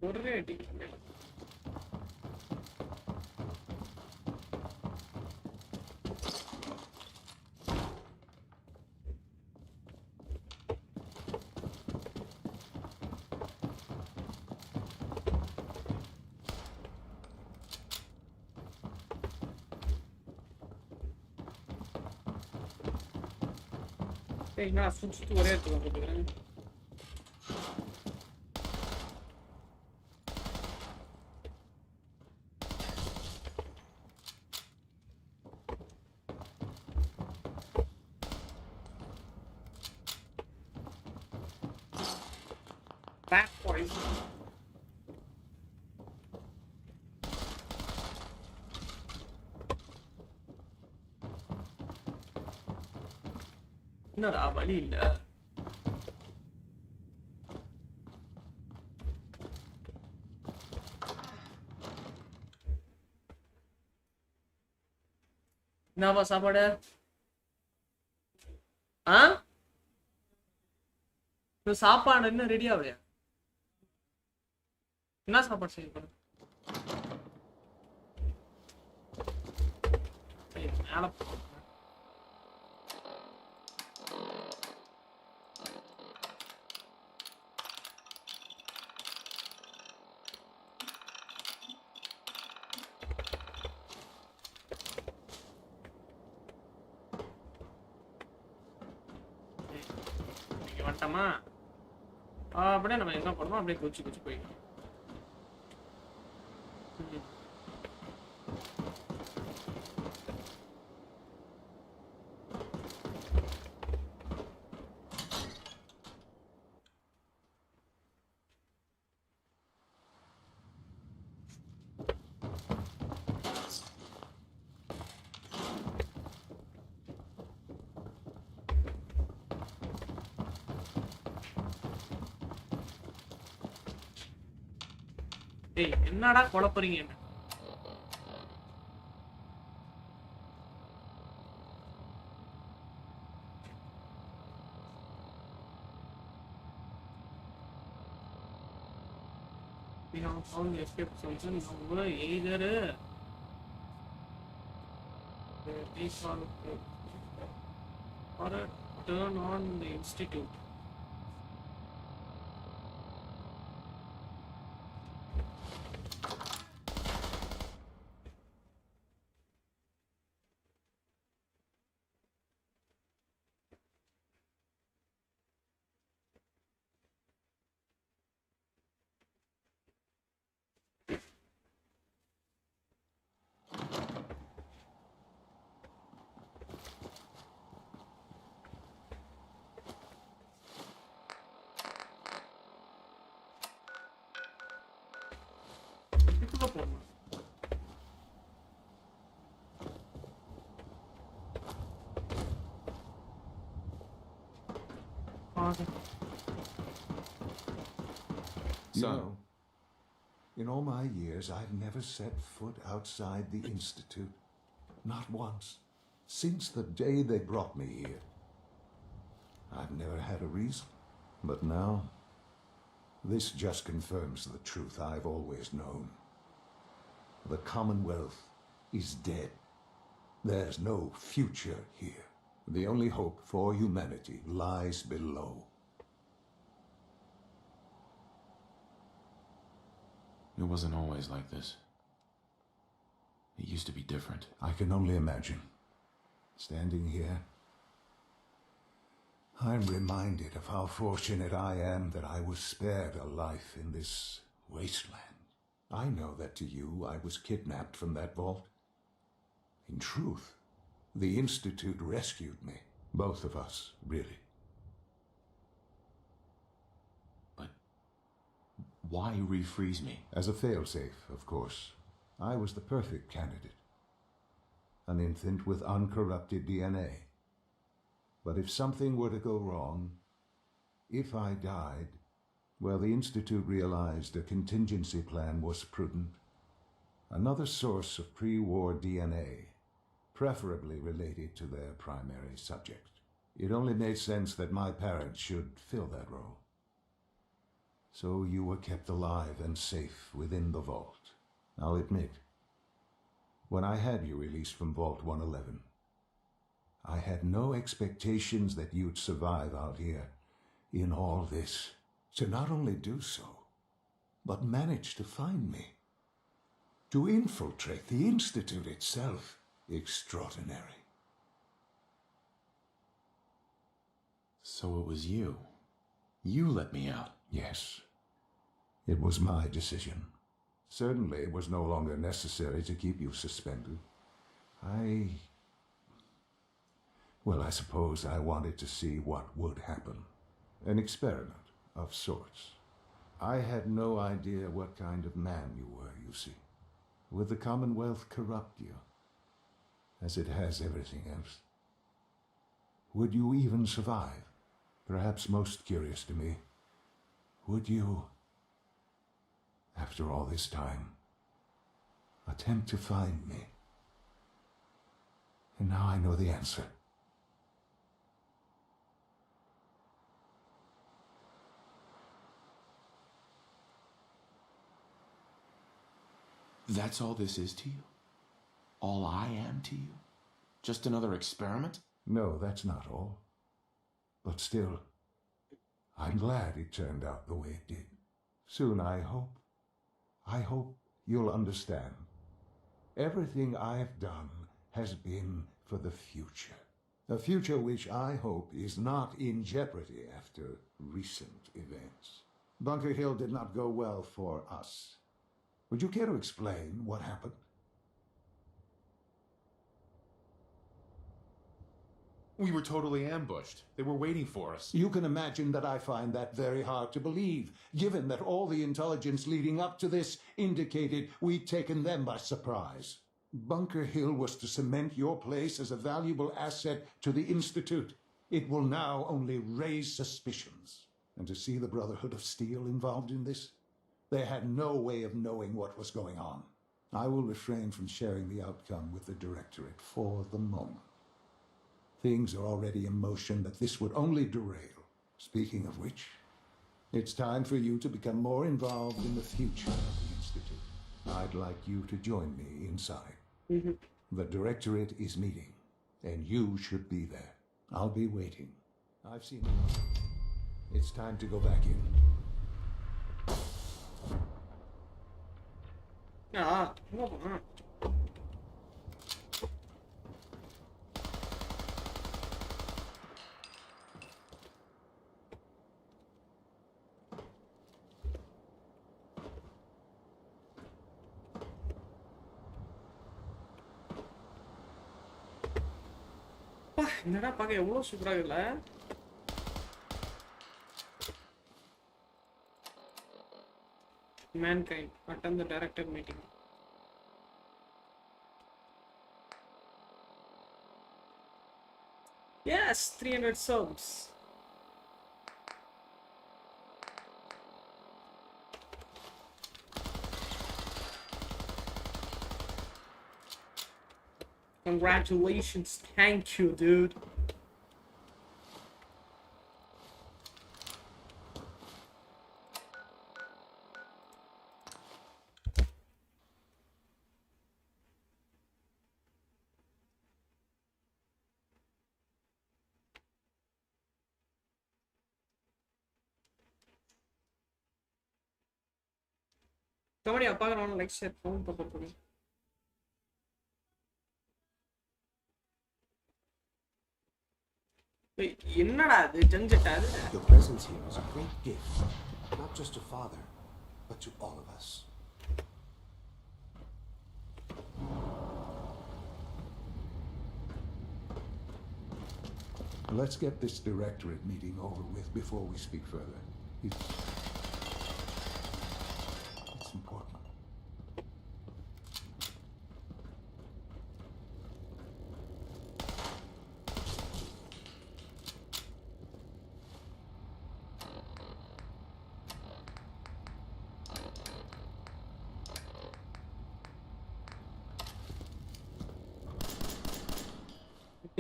ஒரே அடி. நான் சுட்டு ஒரே இடத்துல போட்டுக்கிறேன். sorry. என்னடா வழி இல்ல. என்னவா சாப்பாடு? ஆ? இந்த சாப்பாடு என்ன ரெடி ஆகலையா? என்ன சாப்பாடு செய்ய போற? மேல வந்துட்டோமா? அப்படியே நம்ம என்ன பண்ணோம், அப்படியே குச்சி போயிடலாம். ஏய் என்னடா குழப்பறீங்க என்ன? We have found the escape solution. Now either take or turn on the institute. You know, in all my years, I've never set foot outside the Institute. Not once. Since the day they brought me here. I've never had a reason. But now, this just confirms the truth I've always known. The Commonwealth is dead. There's no future here. The only hope for humanity lies below. It wasn't always like this. It used to be different. I can only imagine. Standing here, I'm reminded of how fortunate I am that I was spared a life in this wasteland. I know that to you, I was kidnapped from that vault. In truth, the Institute rescued me. Both of us, really. But why refreeze me? As a failsafe, of course. I was the perfect candidate. An infant with uncorrupted DNA. But if something were to go wrong, if I died, well, the Institute realized a contingency plan was prudent. Another source of pre-war DNA, preferably related to their primary subject. It only made sense that my parents should fill that role. So you were kept alive and safe within the vault. I'll admit, when I had you released from Vault 111, I had no expectations that you'd survive out here in all this. To not only do so, but manage to find me. To infiltrate the Institute itself. Extraordinary. So it was you. You let me out. Yes. It was my decision. Certainly it was no longer necessary to keep you suspended. Well, I suppose I wanted to see what would happen. An experiment of sorts. I had no idea what kind of man you were, you see. Would the Commonwealth corrupt you, as it has everything else? Would you even survive? Perhaps most curious to me, would you, after all this time, attempt to find me? And now I know the answer. That's all this is to you? All I am to you? Just another experiment? No, that's not all. But still, I'm glad it turned out the way it did. Soon, I hope you'll understand. Everything I've done has been for the future. A future which I hope is not in jeopardy after recent events. Bunker Hill did not go well for us. Would you care to explain what happened? We were totally ambushed. They were waiting for us. You can imagine that I find that very hard to believe, given that all the intelligence leading up to this indicated we'd taken them by surprise. Bunker Hill was to cement your place as a valuable asset to the Institute. It will now only raise suspicions. And to see the Brotherhood of Steel involved in this? They had no way of knowing what was going on. I will refrain from sharing the outcome with the Directorate for the moment. Things are already in motion that this would only derail. Speaking of which, it's time for you to become more involved in the future of the Institute. I'd like you to join me inside. The Directorate is meeting, and you should be there. I'll be waiting. I've seen enough. It's time to go back in. என்னடா பார்க்க எவ்வளவு சூப்பரா இருக்குல்ல. Mankind attend the director meeting. Yes, 300 subs. Congratulations, thank you, dude. Somebody apparently like share phone properly. என்னடா இது ஜென்ஜெட்டா இது? Your presence here is a great gift, not just to Father, but to all of us. Let's get this Directorate meeting over with before we speak further. It's important.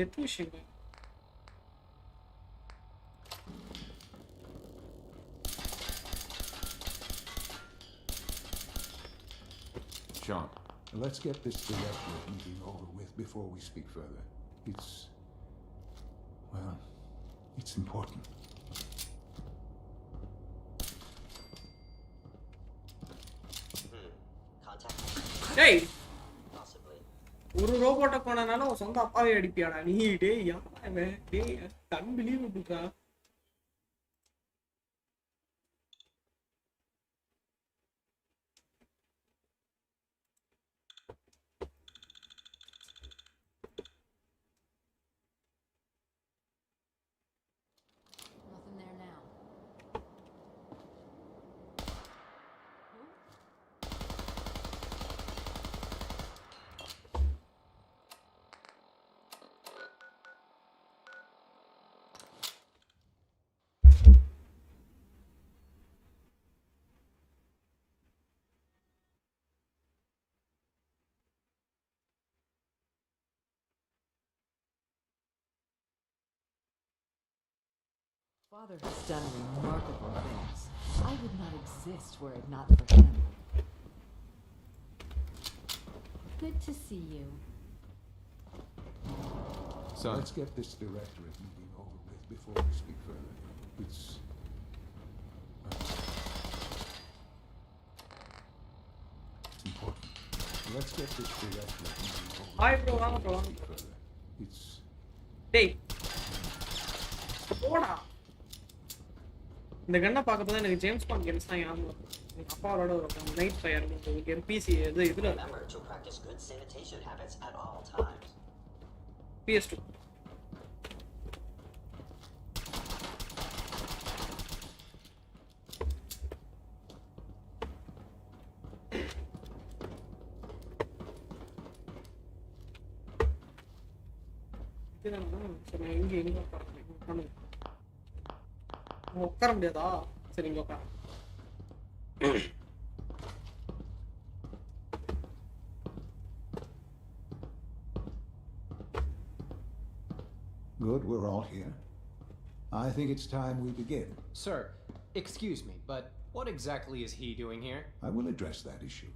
எது விஷயம்? John. Let's get this Directorate meeting over with before we speak further. It's important. Contact. Hey! Possibly. ஒரு ரோபோட்ட கொண்டனால உன் சொந்த அப்பாவே அடிப்பியாடா நீ? டேய் யாரே டேய் அன்பிலீவபிள்டா. Nothing there now. Father has done remarkable things. I would not exist were it not for him. Good to see you. Son. Let's get this directorate meeting over with before we speak further. It's important. Let's get this directorate meeting over with. Hi bro, வாங்க bro. It's டேய் போடா. இந்த கண்ணை பார்க்கறப்ப எனக்கு James bond games தான் ஞாபகம் வருது. எங்க அப்பாவோட ஒரு நைட் ஃபயர் கேம் பிசி இதுல Remember to practice good sanitation habits at all times. PS2. சரி எங்க எங்க உட்கார முடியாதா? சரி இங்க உட்கார. good, we're all here. I think it's time we begin. Sir, excuse me, but what exactly is he doing here? I will address that issue.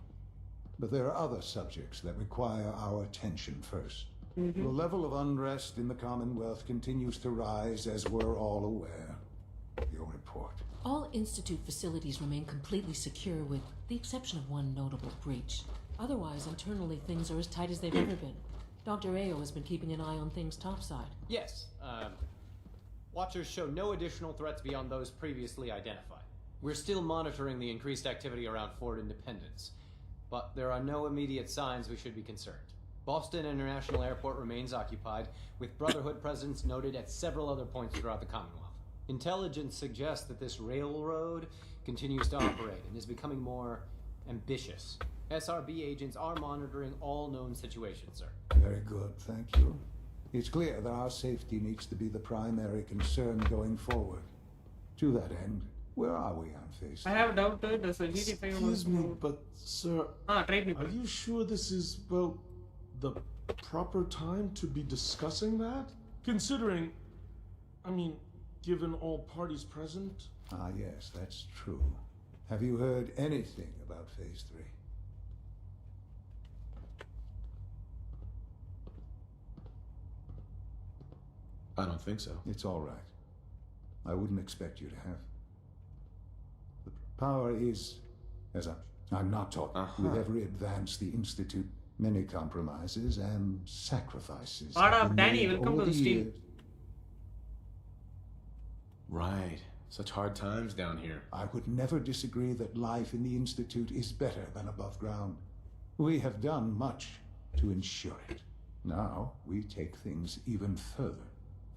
But there are other subjects that require our attention first. The level of unrest in the Commonwealth continues to rise, as we're all aware. Your report. All Institute facilities remain completely secure with the exception of one notable breach. Otherwise, internally, things are as tight as they've ever been. Dr. Ayo has been keeping an eye on things topside. Yes, Watchers show no additional threats beyond those previously identified. We're still monitoring the increased activity around Fort Independence, but there are no immediate signs we should be concerned. Boston International Airport remains occupied, with Brotherhood presence noted at several other points throughout the Commonwealth. Intelligence suggests that this railroad continues to operate and is becoming more ambitious. SRB agents are monitoring all known situations, sir. Very good, thank you. It's clear that our safety needs to be the primary concern going forward. To that end, where are we on phase? I have a doubt. Does a GT5 Excuse me, but sir, trade me. Are you sure this is, well, the proper time to be discussing that? Considering, I mean, given all parties present? Ah, yes, that's true. Have you heard anything about Phase 3? I don't think so. It's all right. I wouldn't expect you to have. The power is, as I'm not talking, with every advance the Institute, many compromises and sacrifices. Danny, welcome to the stream. Right. Such hard times down here. I would never disagree that life in the Institute is better than above ground. We have done much to ensure it. Now, we take things even further.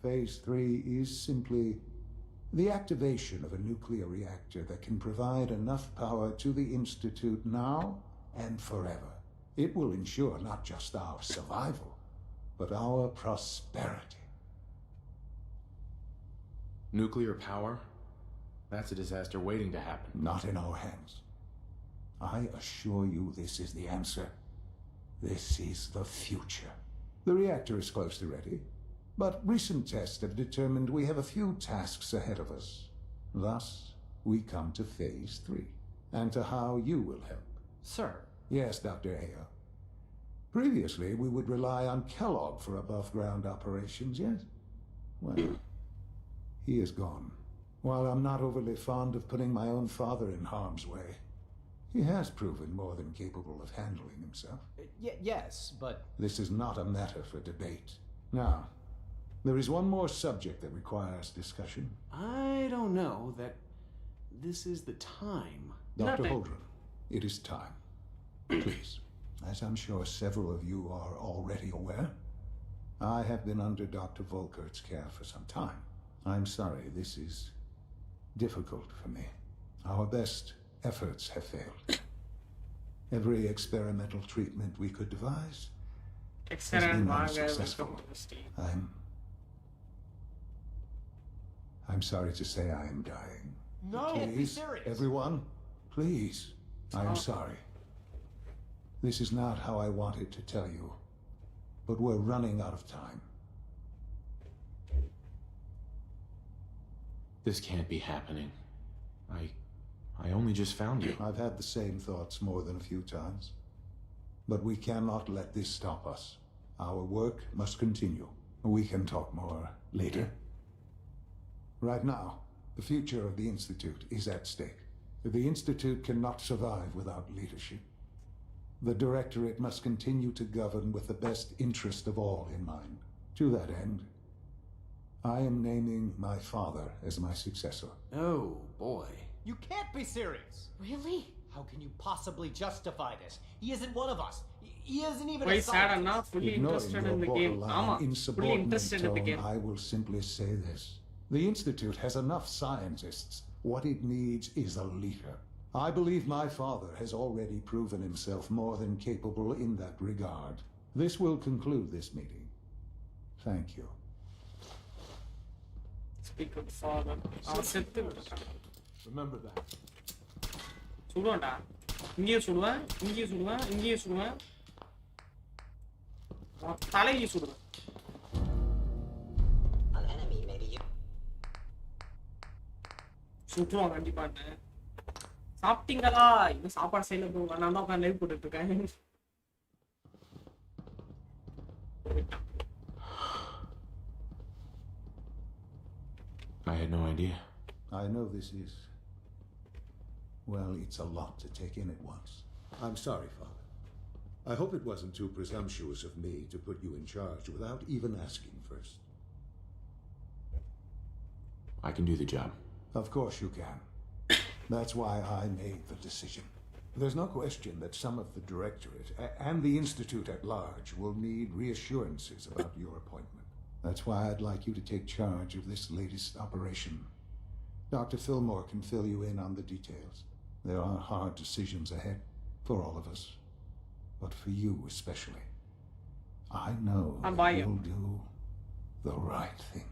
Phase 3 is simply the activation of a nuclear reactor that can provide enough power to the Institute now and forever. It will ensure not just our survival, but our prosperity. Nuclear power? That's a disaster waiting to happen. Not in our hands. I assure you this is the answer. This is the future. The reactor is close to ready, but recent tests have determined we have a few tasks ahead of us. Thus, we come to Phase 3, and to how you will help. Sir. Yes, Dr. Ayo. Previously, we would rely on Kellogg for above-ground operations, yes? Well, he is gone. While I'm not overly fond of putting my own father in harm's way, he has proven more than capable of handling himself. Yes, but... This is not a matter for debate. Now, there is one more subject that requires discussion. I don't know that this is the time. Dr. Holdren, it is time. Please, as I'm sure several of you are already aware, I have been under Dr. Volkert's care for some time. I'm sorry, this is difficult for me. Our best efforts have failed. Every experimental treatment we could devise has been unsuccessful. I'm sorry to say I am dying. No, please, be serious. Everyone, please, I am sorry. This is not how I wanted to tell you, but we're running out of time. This can't be happening. I only just found you. I've had the same thoughts more than a few times. But we cannot let this stop us. Our work must continue. We can talk more later. Right now, the future of the Institute is at stake. The Institute cannot survive without leadership. The Directorate must continue to govern with the best interest of all in mind. To that end, I am naming my father as my successor. Oh, boy. You can't be serious! Really? How can you possibly justify this? He isn't one of us. He isn't even Why a sad scientist. enough? Fully Ignoring interested your in the game. borderline, Ama. Fully insubordinate interested in the tone, game. I will simply say this. The Institute has enough scientists. What it needs is a leader. I believe my father has already proven himself more than capable in that regard. This will conclude this meeting. Thank you. Speak of father. அவன் செத்து விட்டான். Remember that. சுடுவான்டா. இங்கேயும் சுடுவேன், இங்கேயும் சுடுவேன், இங்கேயும் சுடுவேன். தலையில சுடுவேன். An enemy may be you. சுட்டுவான் கண்டிப்பா. சாப்பிட்டீங்களா? இன்னும் சாப்பாடு செய்யல ப்ரோ. நான் தான் உட்கார்ந்து லைவ் போட்டுட்டு இருக்கேன். I had no idea. I know this is... well, it's a lot to take in at once. I'm sorry, Father. I hope it wasn't too presumptuous of me to put you in charge without even asking first. I can do the job. Of course you can. That's why I made the decision. There's no question that some of the Directorate and the Institute at large will need reassurances about your appointment. That's why I'd like you to take charge of this latest operation. Dr. Fillmore can fill you in on the details. There are hard decisions ahead for all of us, but for you especially. I know that you'll do the right thing.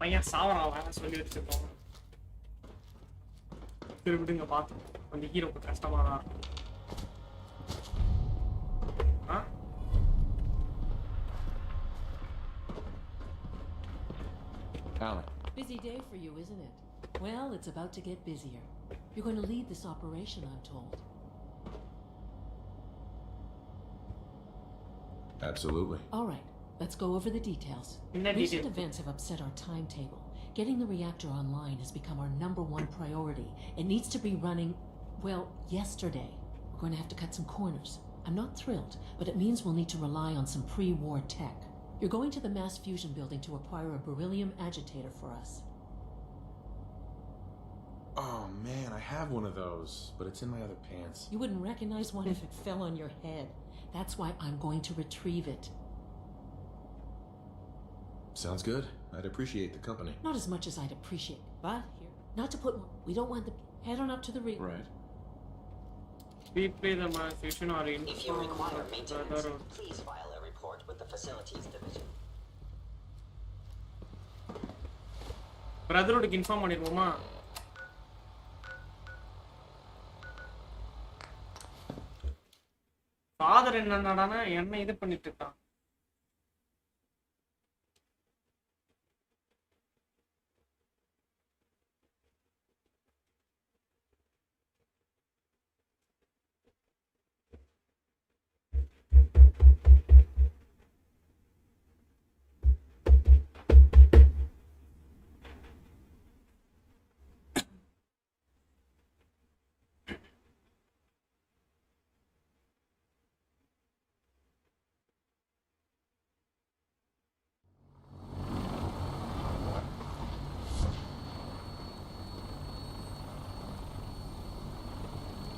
பையன் சாவறான் வேற சொல்லி வச்சிருக்கோம். சரி விடுங்க பார்த்து. அந்த ஹீரோக்கு கஷ்டமா தான் இருக்கும். Alan. Busy day for you, isn't it? Well, it's about to get busier. You're going to lead this operation, I'm told. Absolutely. All right, let's go over the details. Recent events have upset our timetable. Getting the reactor online has become our #1 priority. It needs to be running, well, yesterday. We're going to have to cut some corners. I'm not thrilled, but it means we'll need to rely on some pre-war tech. You're going to the mass fusion building to acquire a beryllium agitator for us. Oh man, I have one of those, but it's in my other pants. You wouldn't recognize one if it fell on your head. That's why I'm going to retrieve it. Sounds good. I'd appreciate the company. Not as much as I'd appreciate, but here, not to put more. We don't want the head on up to the rear. Right. Replay the mass fusion or If you require maintenance, please file a report with the Facilities Division. பிரதரோடுக்கு inform பண்ணிடுவோமா? Father என்னடானா என்ன இது பண்ணிட்டு இருக்கான்.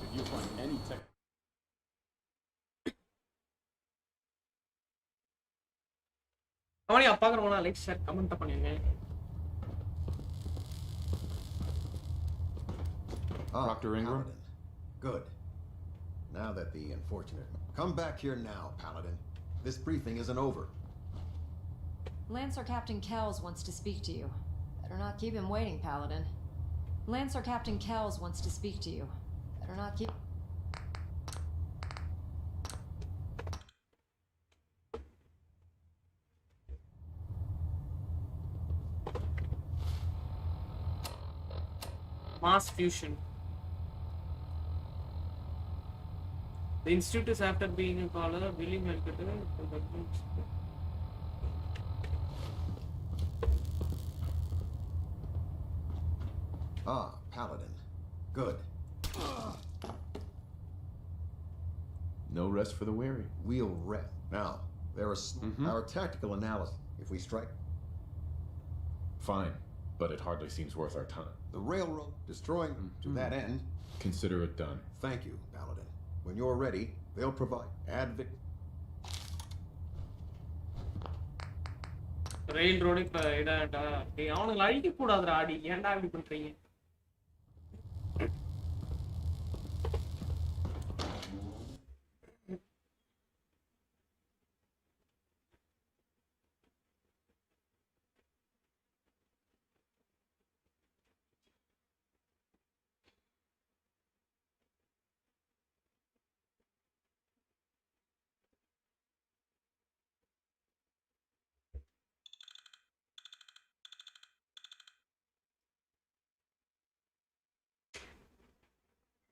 If you find any tech. அவனையா பார்க்கறவங்களா like share comment பண்ணுங்க. Dr. Ingram? Paladin. Good. Now that the unfortunate... Come back here now, Paladin. This briefing isn't over. Lancer Captain Kells wants to speak to you. Better not keep him waiting, Paladin. Lancer Captain Kells wants to speak to you. Better not keep... Mass fusion. The institute is after being a caller, Willie Melkette. Ah, Paladin. Good. No rest for the weary. We'll rest. Now, there is our tactical analysis. If we strike... Fine, but it hardly seems worth our time. The railroad, destroying them to that end. Consider it done. Thank you, Paladin. When you're ready, they'll provide advic. Railroad இப்ப இடாடா. டேய் அவனுங்க அழிக்க கூடாதுடா அடி. ஏன்டா இப்படி பண்றீங்க?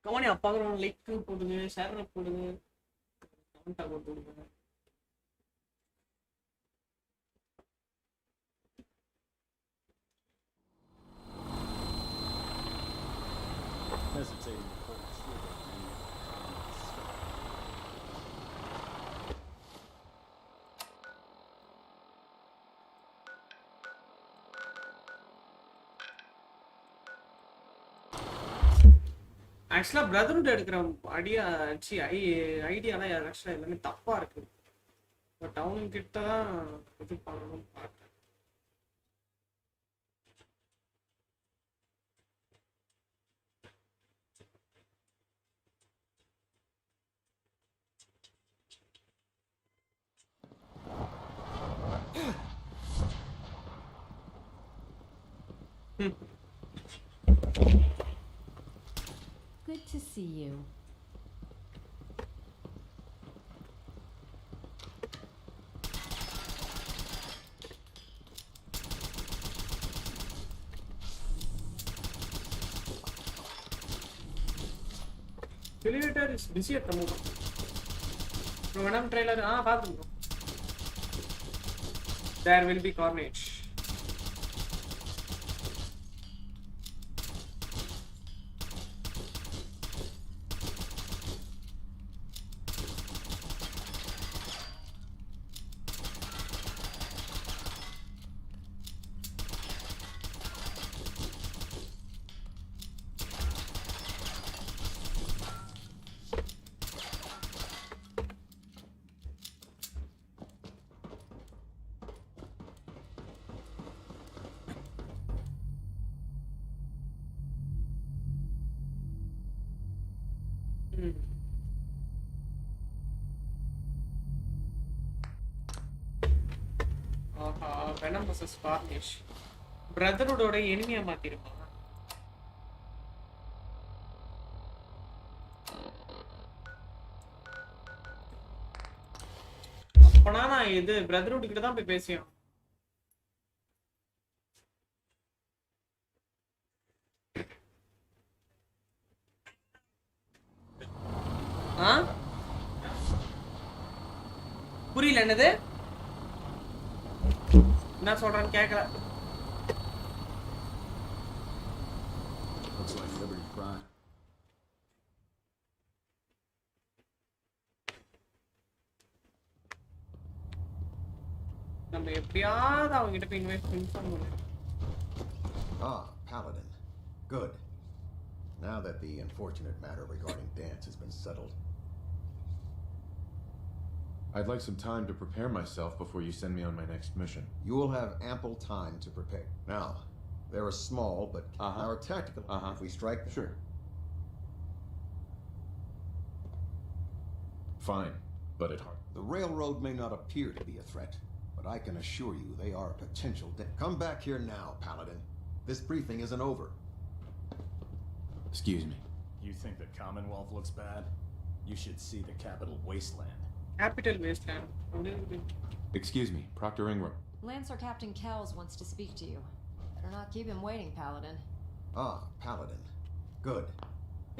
கவனி அப்பாக்குறவங்க like போடுங்க, ஷேர் போடுங்க, கமெண்ட் போடுங்க. Hesitating to pull the trigger at any ஆக்சுவலா பிரதர்ஹுட் எடுக்கிற ஐடியாலாம் ஆக்சுவலா எல்லாமே தப்பா இருக்கு. பட் அவங்க கிட்ட தான் இது பண்ணணும்னு பார்த்தேன். Good to see you. Elevator is busy at the moment. Venom trailer, பாத்துங்க. There will be carnage. Venom vs Carnage. Brotherhood enemy மாத்திருப்பாங்க. அப்பனா நான் இது Brotherhood கிட்ட தான் போய் பேசியோம். புரியல என்னது? என்ன சொல்றான்னு கேக்கல. Looks like Liberty Prime. நம்ம எப்படியாவது அவங்க கிட்ட போய் இன்ஃபார்ம் பண்ணணும். Ah, Paladin. Good. Now that the unfortunate matter regarding Dance has been settled. I'd like some time to prepare myself before you send me on my next mission. You will have ample time to prepare. Now, there are small, but our tactical. If we strike them. Sure. Fine, but it hard. The railroad may not appear to be a threat, but I can assure you they are a potential. Come back here now, Paladin. This briefing isn't over. Excuse me. You think the Commonwealth looks bad? You should see the capital wasteland. Capital wasteland. Excuse me, Proctor Ingram. Lancer Captain Kells wants to speak to you. Better not keep him waiting, Paladin. Ah, Paladin. Good.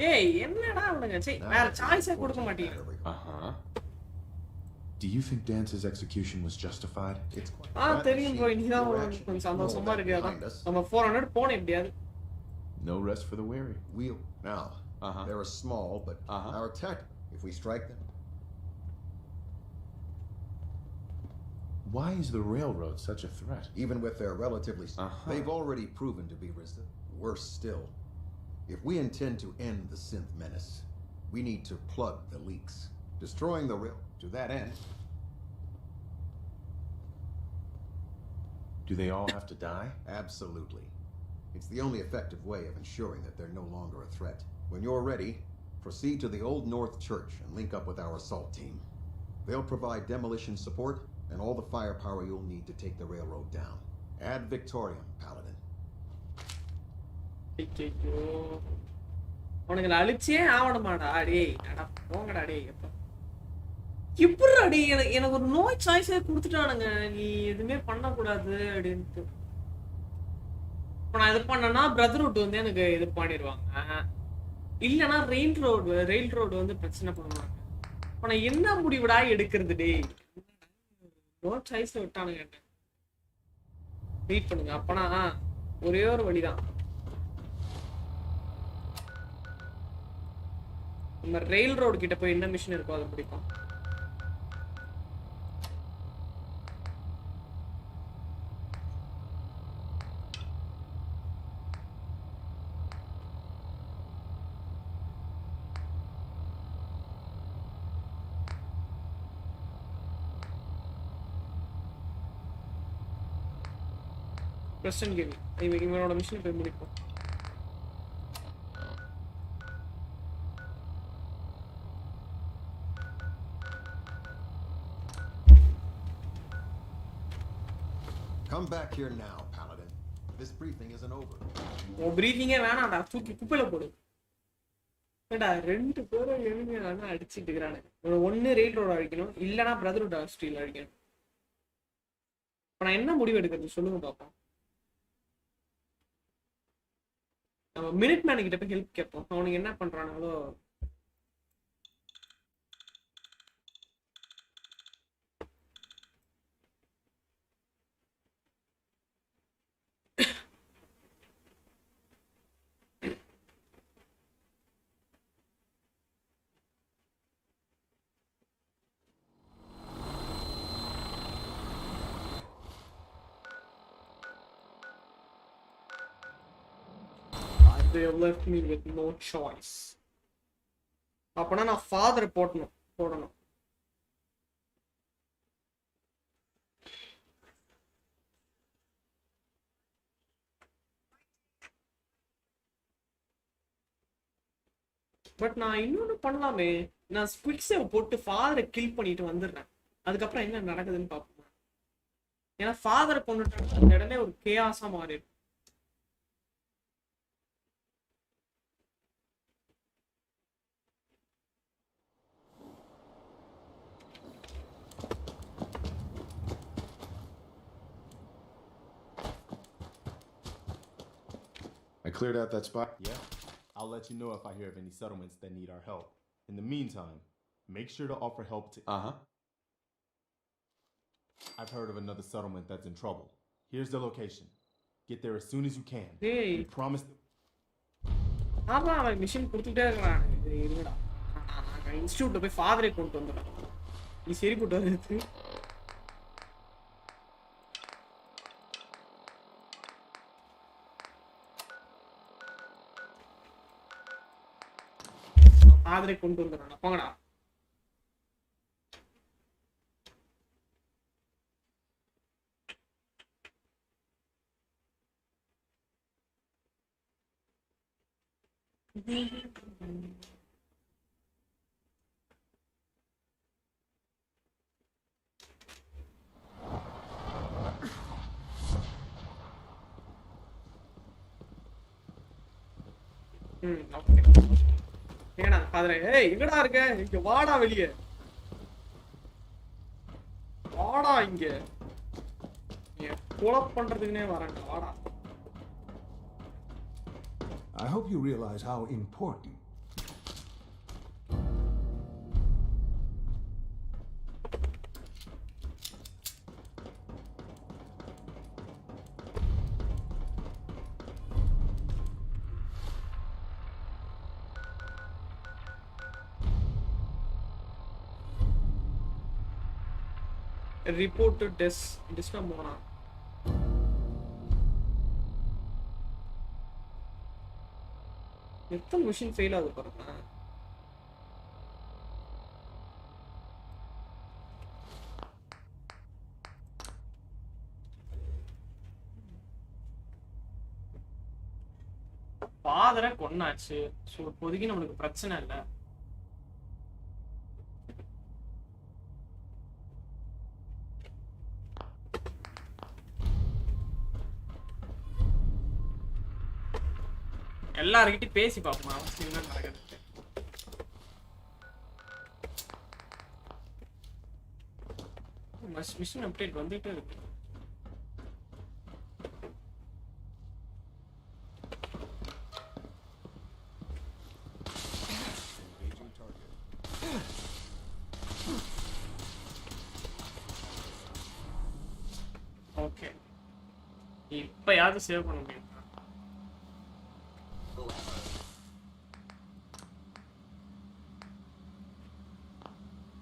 ஏய் என்னடா அவனுங்க சே வேற சாய்ஸே கொடுக்க மாட்டீங்க. Do you think Dance's execution was justified? தெரியும் bro. நீதான் கொஞ்சம் சந்தோஷமா இருக்கியாடா. நம்ம 400 போனே எப்படியாவது. No rest for the weary. We'll now. They're small, but our attack. If we strike them. Why is the railroad such a threat? Even with their relatively, they've already proven to be resistant. Worse still, if we intend to end the synth menace, we need to plug the leaks. Destroying the rail. To that end. Do they all have to die? Absolutely. It's the only effective way of ensuring that they're no longer a threat. When you're ready, proceed to the Old North Church and link up with our assault team. They'll provide demolition support and all the firepower you'll need to take the railroad down. Ad Victoriam, Paladin. உனக்கு அழிச்சே ஆவணுமாடா டேய். அட போங்கடா டேய். இப்பறா டேய் எனக்கு ஒரு நோய் சாய்ஸே கொடுத்துட்டானுங்க. நீ எதுமே பண்ண கூடாது அப்படினு. இப்ப நான் இது பண்ணனா பிரதர்ஹுட் வந்து எனக்கு இது பண்ணிடுவாங்க. இல்லனா ரெயில் ரோடு வந்து பிரச்சனை பண்ணுவாங்க. இப்ப நான் என்ன முடிவுடா எடுக்கிறது டேய்? நோய் சாய்ஸ் விட்டானுங்க. வெயிட் பண்ணுங்க. அப்பனா ஒரே ஒரு வழிதான். நம்ம ரெயில் ரோடு கிட்ட போய் என்ன மிஷன் இருக்கோ அதை பிடிப்போம். Question game. இவனோட மிஷன் போய் முடிப்போம். Come back here now, Paladin. This briefing isn't over. briefing-ஏ வேணாம்டா. தூக்கி குப்பையில போடு. ஏடா ரெண்டு பேரும் எனிமியானா அடிச்சிட்டு இருக்கானுங்க. ஒன்னு ரெயில் ரோட் அடிக்கணும், இல்லனா பிரதர்ஹுட் ஸ்டீல் அடிக்கணும். இப்ப நான் என்ன முடிவு எடுக்கிறது சொல்லுங்க பாப்போம். நம்ம மினிட் மேன் கிட்ட போய் ஹெல்ப் கேட்போம். அவனுக்கு என்ன பண்றானுங்களோ. They have left me with no choice. அப்பனா நான் ஃபாதர் போடணும். பட் நான் இன்னொன்னு பண்ணலாமே. நான் குவிக் சேவ் போட்டு ஃபாதரை கில் பண்ணிட்டு வந்துடுறேன். அதுக்கப்புறம் என்ன நடக்குதுன்னு பார்ப்போம். ஏன்னா ஃபாதரை கொண்டுட்டாங்க அந்த இடமே ஒரு கேஆஸா மாறிடும். I cleared out that spot? Yeah. I'll let you know if I hear of any settlements that need our help. In the meantime, make sure to offer help to... I've heard of another settlement that's in trouble. Here's the location. Get there as soon as you can. Hey. We promise... அவன் mission கொடுத்துட்டே இருக்கான். இருங்கடா. இன்ஸ்டிடியூட்ல போய் ஃபாதரை கொண்டு வந்துடுறேன். நீ சரி போட்டு வருது. ஃபாதரை கொண்டு வந்துடுறேன். போங்கடா. எங்கடா ஃபாதரே? ஏய் எங்கடா இருக்க? இங்க வாடா வெளியே. வாடா இங்க. நீ கொலை பண்றதுக்குனே வரேன்டா. வாடா. I hope you realize how important. Report to DESTOP போனா எத்தனை மிஷின் ஃபெயில் ஆகுது பாருங்க. ஃபாதரை கொன்னாச்சு. ஸோ இப்போதைக்கு நம்மளுக்கு பிரச்சனை இல்லை. எல்லார்கிட்டயும் பேசி பார்ப்போம் அவசியம் என்ன நடக்குது. மிஷன் அப்டேட் வந்துட்டே இருக்கு. ஓகே, இப்ப யாவது சேவ் பண்ண முடியும்.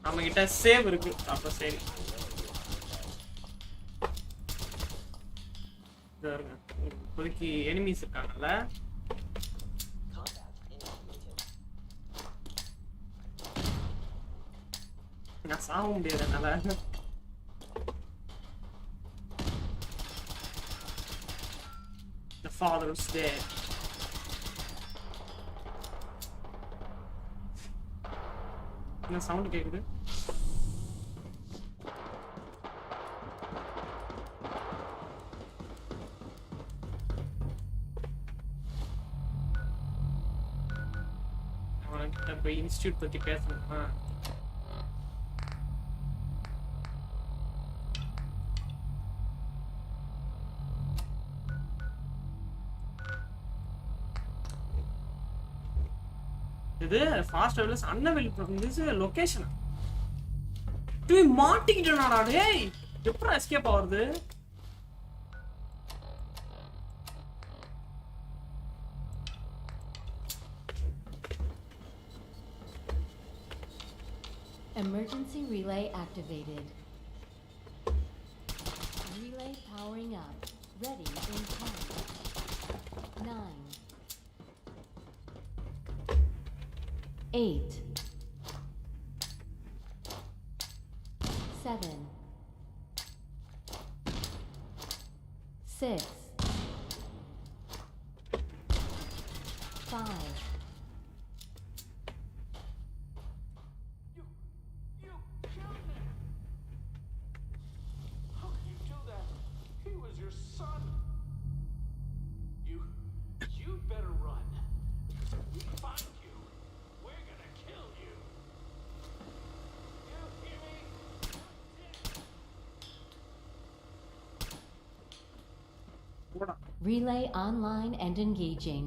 நம்ம கிட்ட சேவ் இருக்கு. அப்ப சரி, இப்போதைக்கு எனிமீஸ் இருக்காங்கல்ல. நான் சாக முடியாதுனால the father is dead. என்ன சவுண்ட் கேக்குது? அவன்கிட்ட போய் இன்ஸ்டியூட் பத்தி பேசணுமா? இது fast travellers unavailable. This is location. டு மாட்டிக்கிட்டேனாடா டேய். எப்பறம் எஸ்கேப் ஆவறது? Emergency relay activated. Relay powering up. Ready in 10, 9, 8, 7, 6, 5. Relay online and engaging.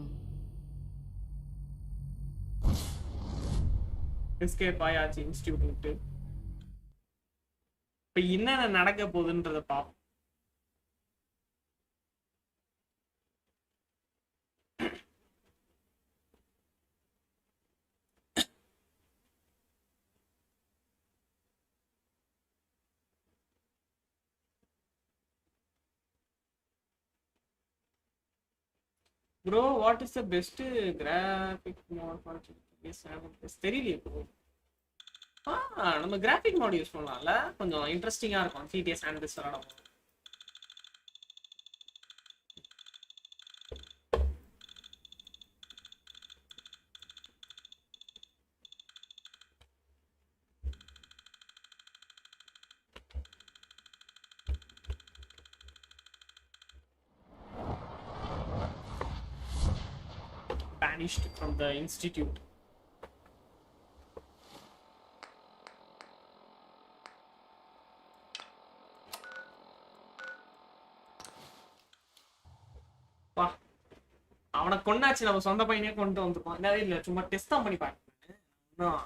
Escape ஆயாச்சு இன்ஸ்டியூட் விட்டு. இப்ப என்னென்ன நடக்க போகுதுன்றத பாப்போம். Bro, what is the best graphic mod for this? தெரியலையே ப்ரோ. நம்ம கிராஃபிக் மாட் யூஸ் பண்ணலாம்ல, கொஞ்சம் இன்ட்ரெஸ்டிங்கா இருக்கும். சிடிஎஸ் அண்ட் திஸ் விளையாடும். Banished from the institute. அவனை கொண்டாச்சு நம்ம சொந்த பையனே கொண்டு வந்துருப்பான். இல்லை சும்மா டெஸ்ட் தான் பண்ணி பார்க்கணும்.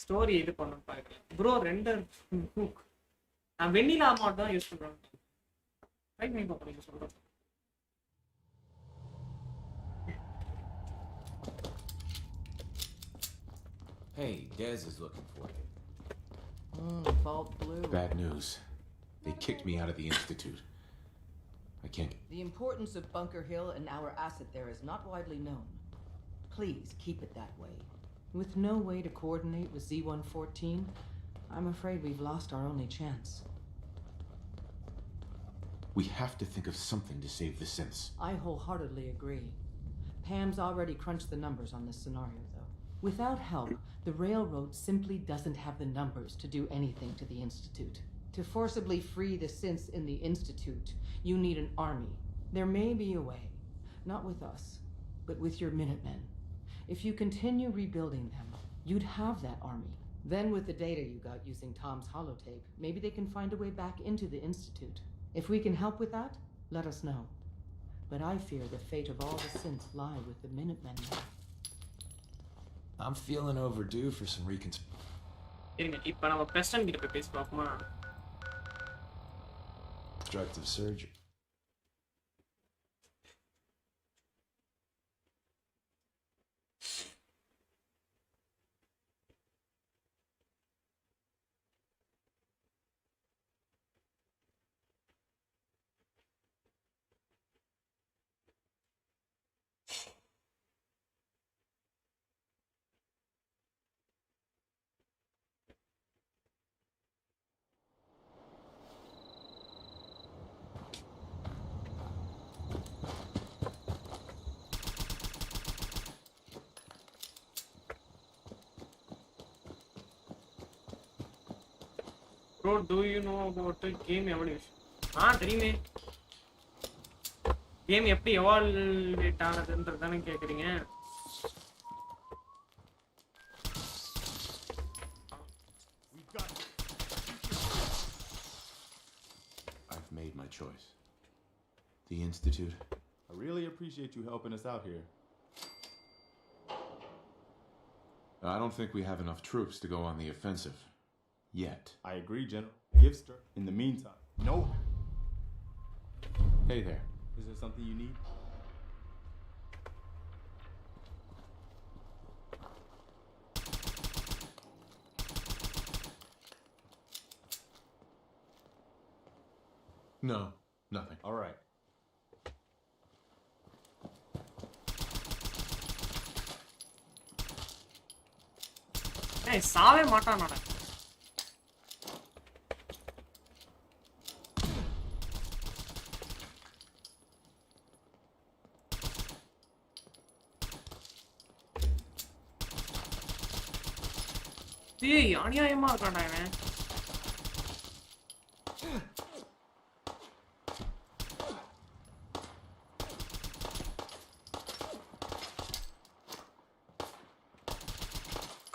ஸ்டோரி இது பண்ண பார்க்கல ப்ரோ. ரெண்டர் ஹூக் நான் வெண்ணிலா அமௌண்ட் தான் யூஸ் பண்றேன். ட்ரை பண்ணி பார்ப்போம் சொல்றேன். Hey, Dez is looking for you. Vault Blue. Bad news. They kicked me out of the Institute. I can't... The importance of Bunker Hill and our asset there is not widely known. Please keep it that way. With no way to coordinate with Z-114, I'm afraid we've lost our only chance. We have to think of something to save the synths. I wholeheartedly agree. Pam's already crunched the numbers on this scenario, though. Without help, the railroad simply doesn't have the numbers to do anything to the Institute. To forcibly free the synths in the Institute, you need an army. There may be a way. Not with us, but with your Minutemen. If you continue rebuilding them, you'd have that army. Then with the data you got using Tom's holotape, maybe they can find a way back into the Institute. If we can help with that, let us know. But I fear the fate of all the synths lie with the Minutemen now. I'm feeling overdue for some இப்போ நம்ம Preston கிட்ட போய் பேசி பார்ப்போமா? reconstructive surgery. Bro, do you know about the game evolution? தெரியுமே. Game எப்படி evaluate ஆனதுன்றதானே கேக்குறீங்க. I've made my choice. The Institute. I really appreciate you helping us out here. I don't think we have enough troops to go on the offensive. Yet. I agree, General. Gifster. In the meantime. No. Hey there. Is there something you need? No, nothing. All right. Hey, சாவே மாட்டானடா. ஏய் அநியாயமா இருக்கான்டா இவன்.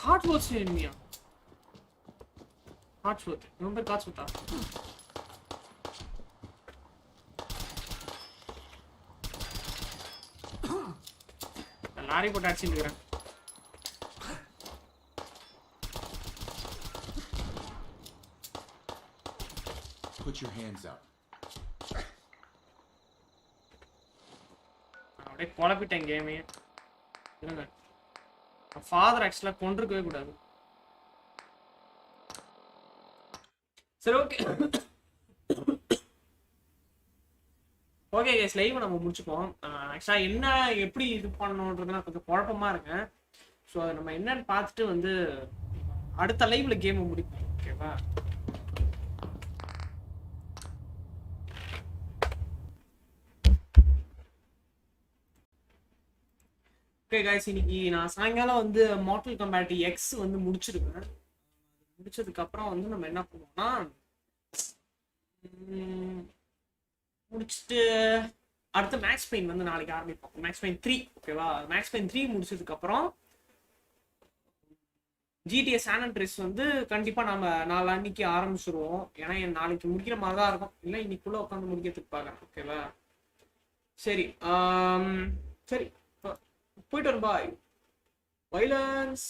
காட்ஸ்வொர்த் enemy-ஆ? காட்ஸ்வொர்த். இவன் பேர் காட்ஸ்வொர்த்தா? Lorry போட்டு அடிச்சிட்டு இருக்கேன். Put your hands out. அப்படியே குழப்பிட்டேன் கேமே. இல்லைங்க ஃபாதர் ஆக்சுவலாக கொண்டிருக்கவே கூடாது. சரி ஓகே ஓகே கேஸ் லைவ் நம்ம முடிச்சுப்போம். ஆக்சுவலாக என்ன எப்படி இது பண்ணணுன்றது நான் கொஞ்சம் குழப்பமா இருக்கேன். ஸோ அதை நம்ம என்னன்னு பார்த்துட்டு வந்து அடுத்த லைவ்ல கேமை முடிப்போம். ஓகேவா? ஓகே கைஸ், இன்னைக்கு நான் சாயங்காலம் வந்து மார்டல் காம்பேட் எக்ஸ் வந்து முடிச்சிருவேன். முடிச்சதுக்கப்புறம் வந்து நம்ம என்ன பண்ணுவோம்னா முடிச்சுட்டு அடுத்த மேக்ஸ் பெயின் வந்து நாளைக்கு ஆரம்பிப்போம். மேக்ஸ் பெயின் 3 ஓகேவா? மேக்ஸ் பெயின் 3 முடிச்சதுக்கப்புறம் GTA San Andreas வந்து கண்டிப்பாக நம்ம நாளைக்கு ஆரம்பிச்சிருவோம். ஏன்னா நாளைக்கு முடிக்கிற மாதிரி தான் இருக்கும். இல்லை இன்னைக்குள்ளே உட்காந்து முடிக்கிறதுக்கு பார்க்குறேன். ஓகேவா? சரி சரி. இப்போ போயிட்டு வரேன் பாய். Violence.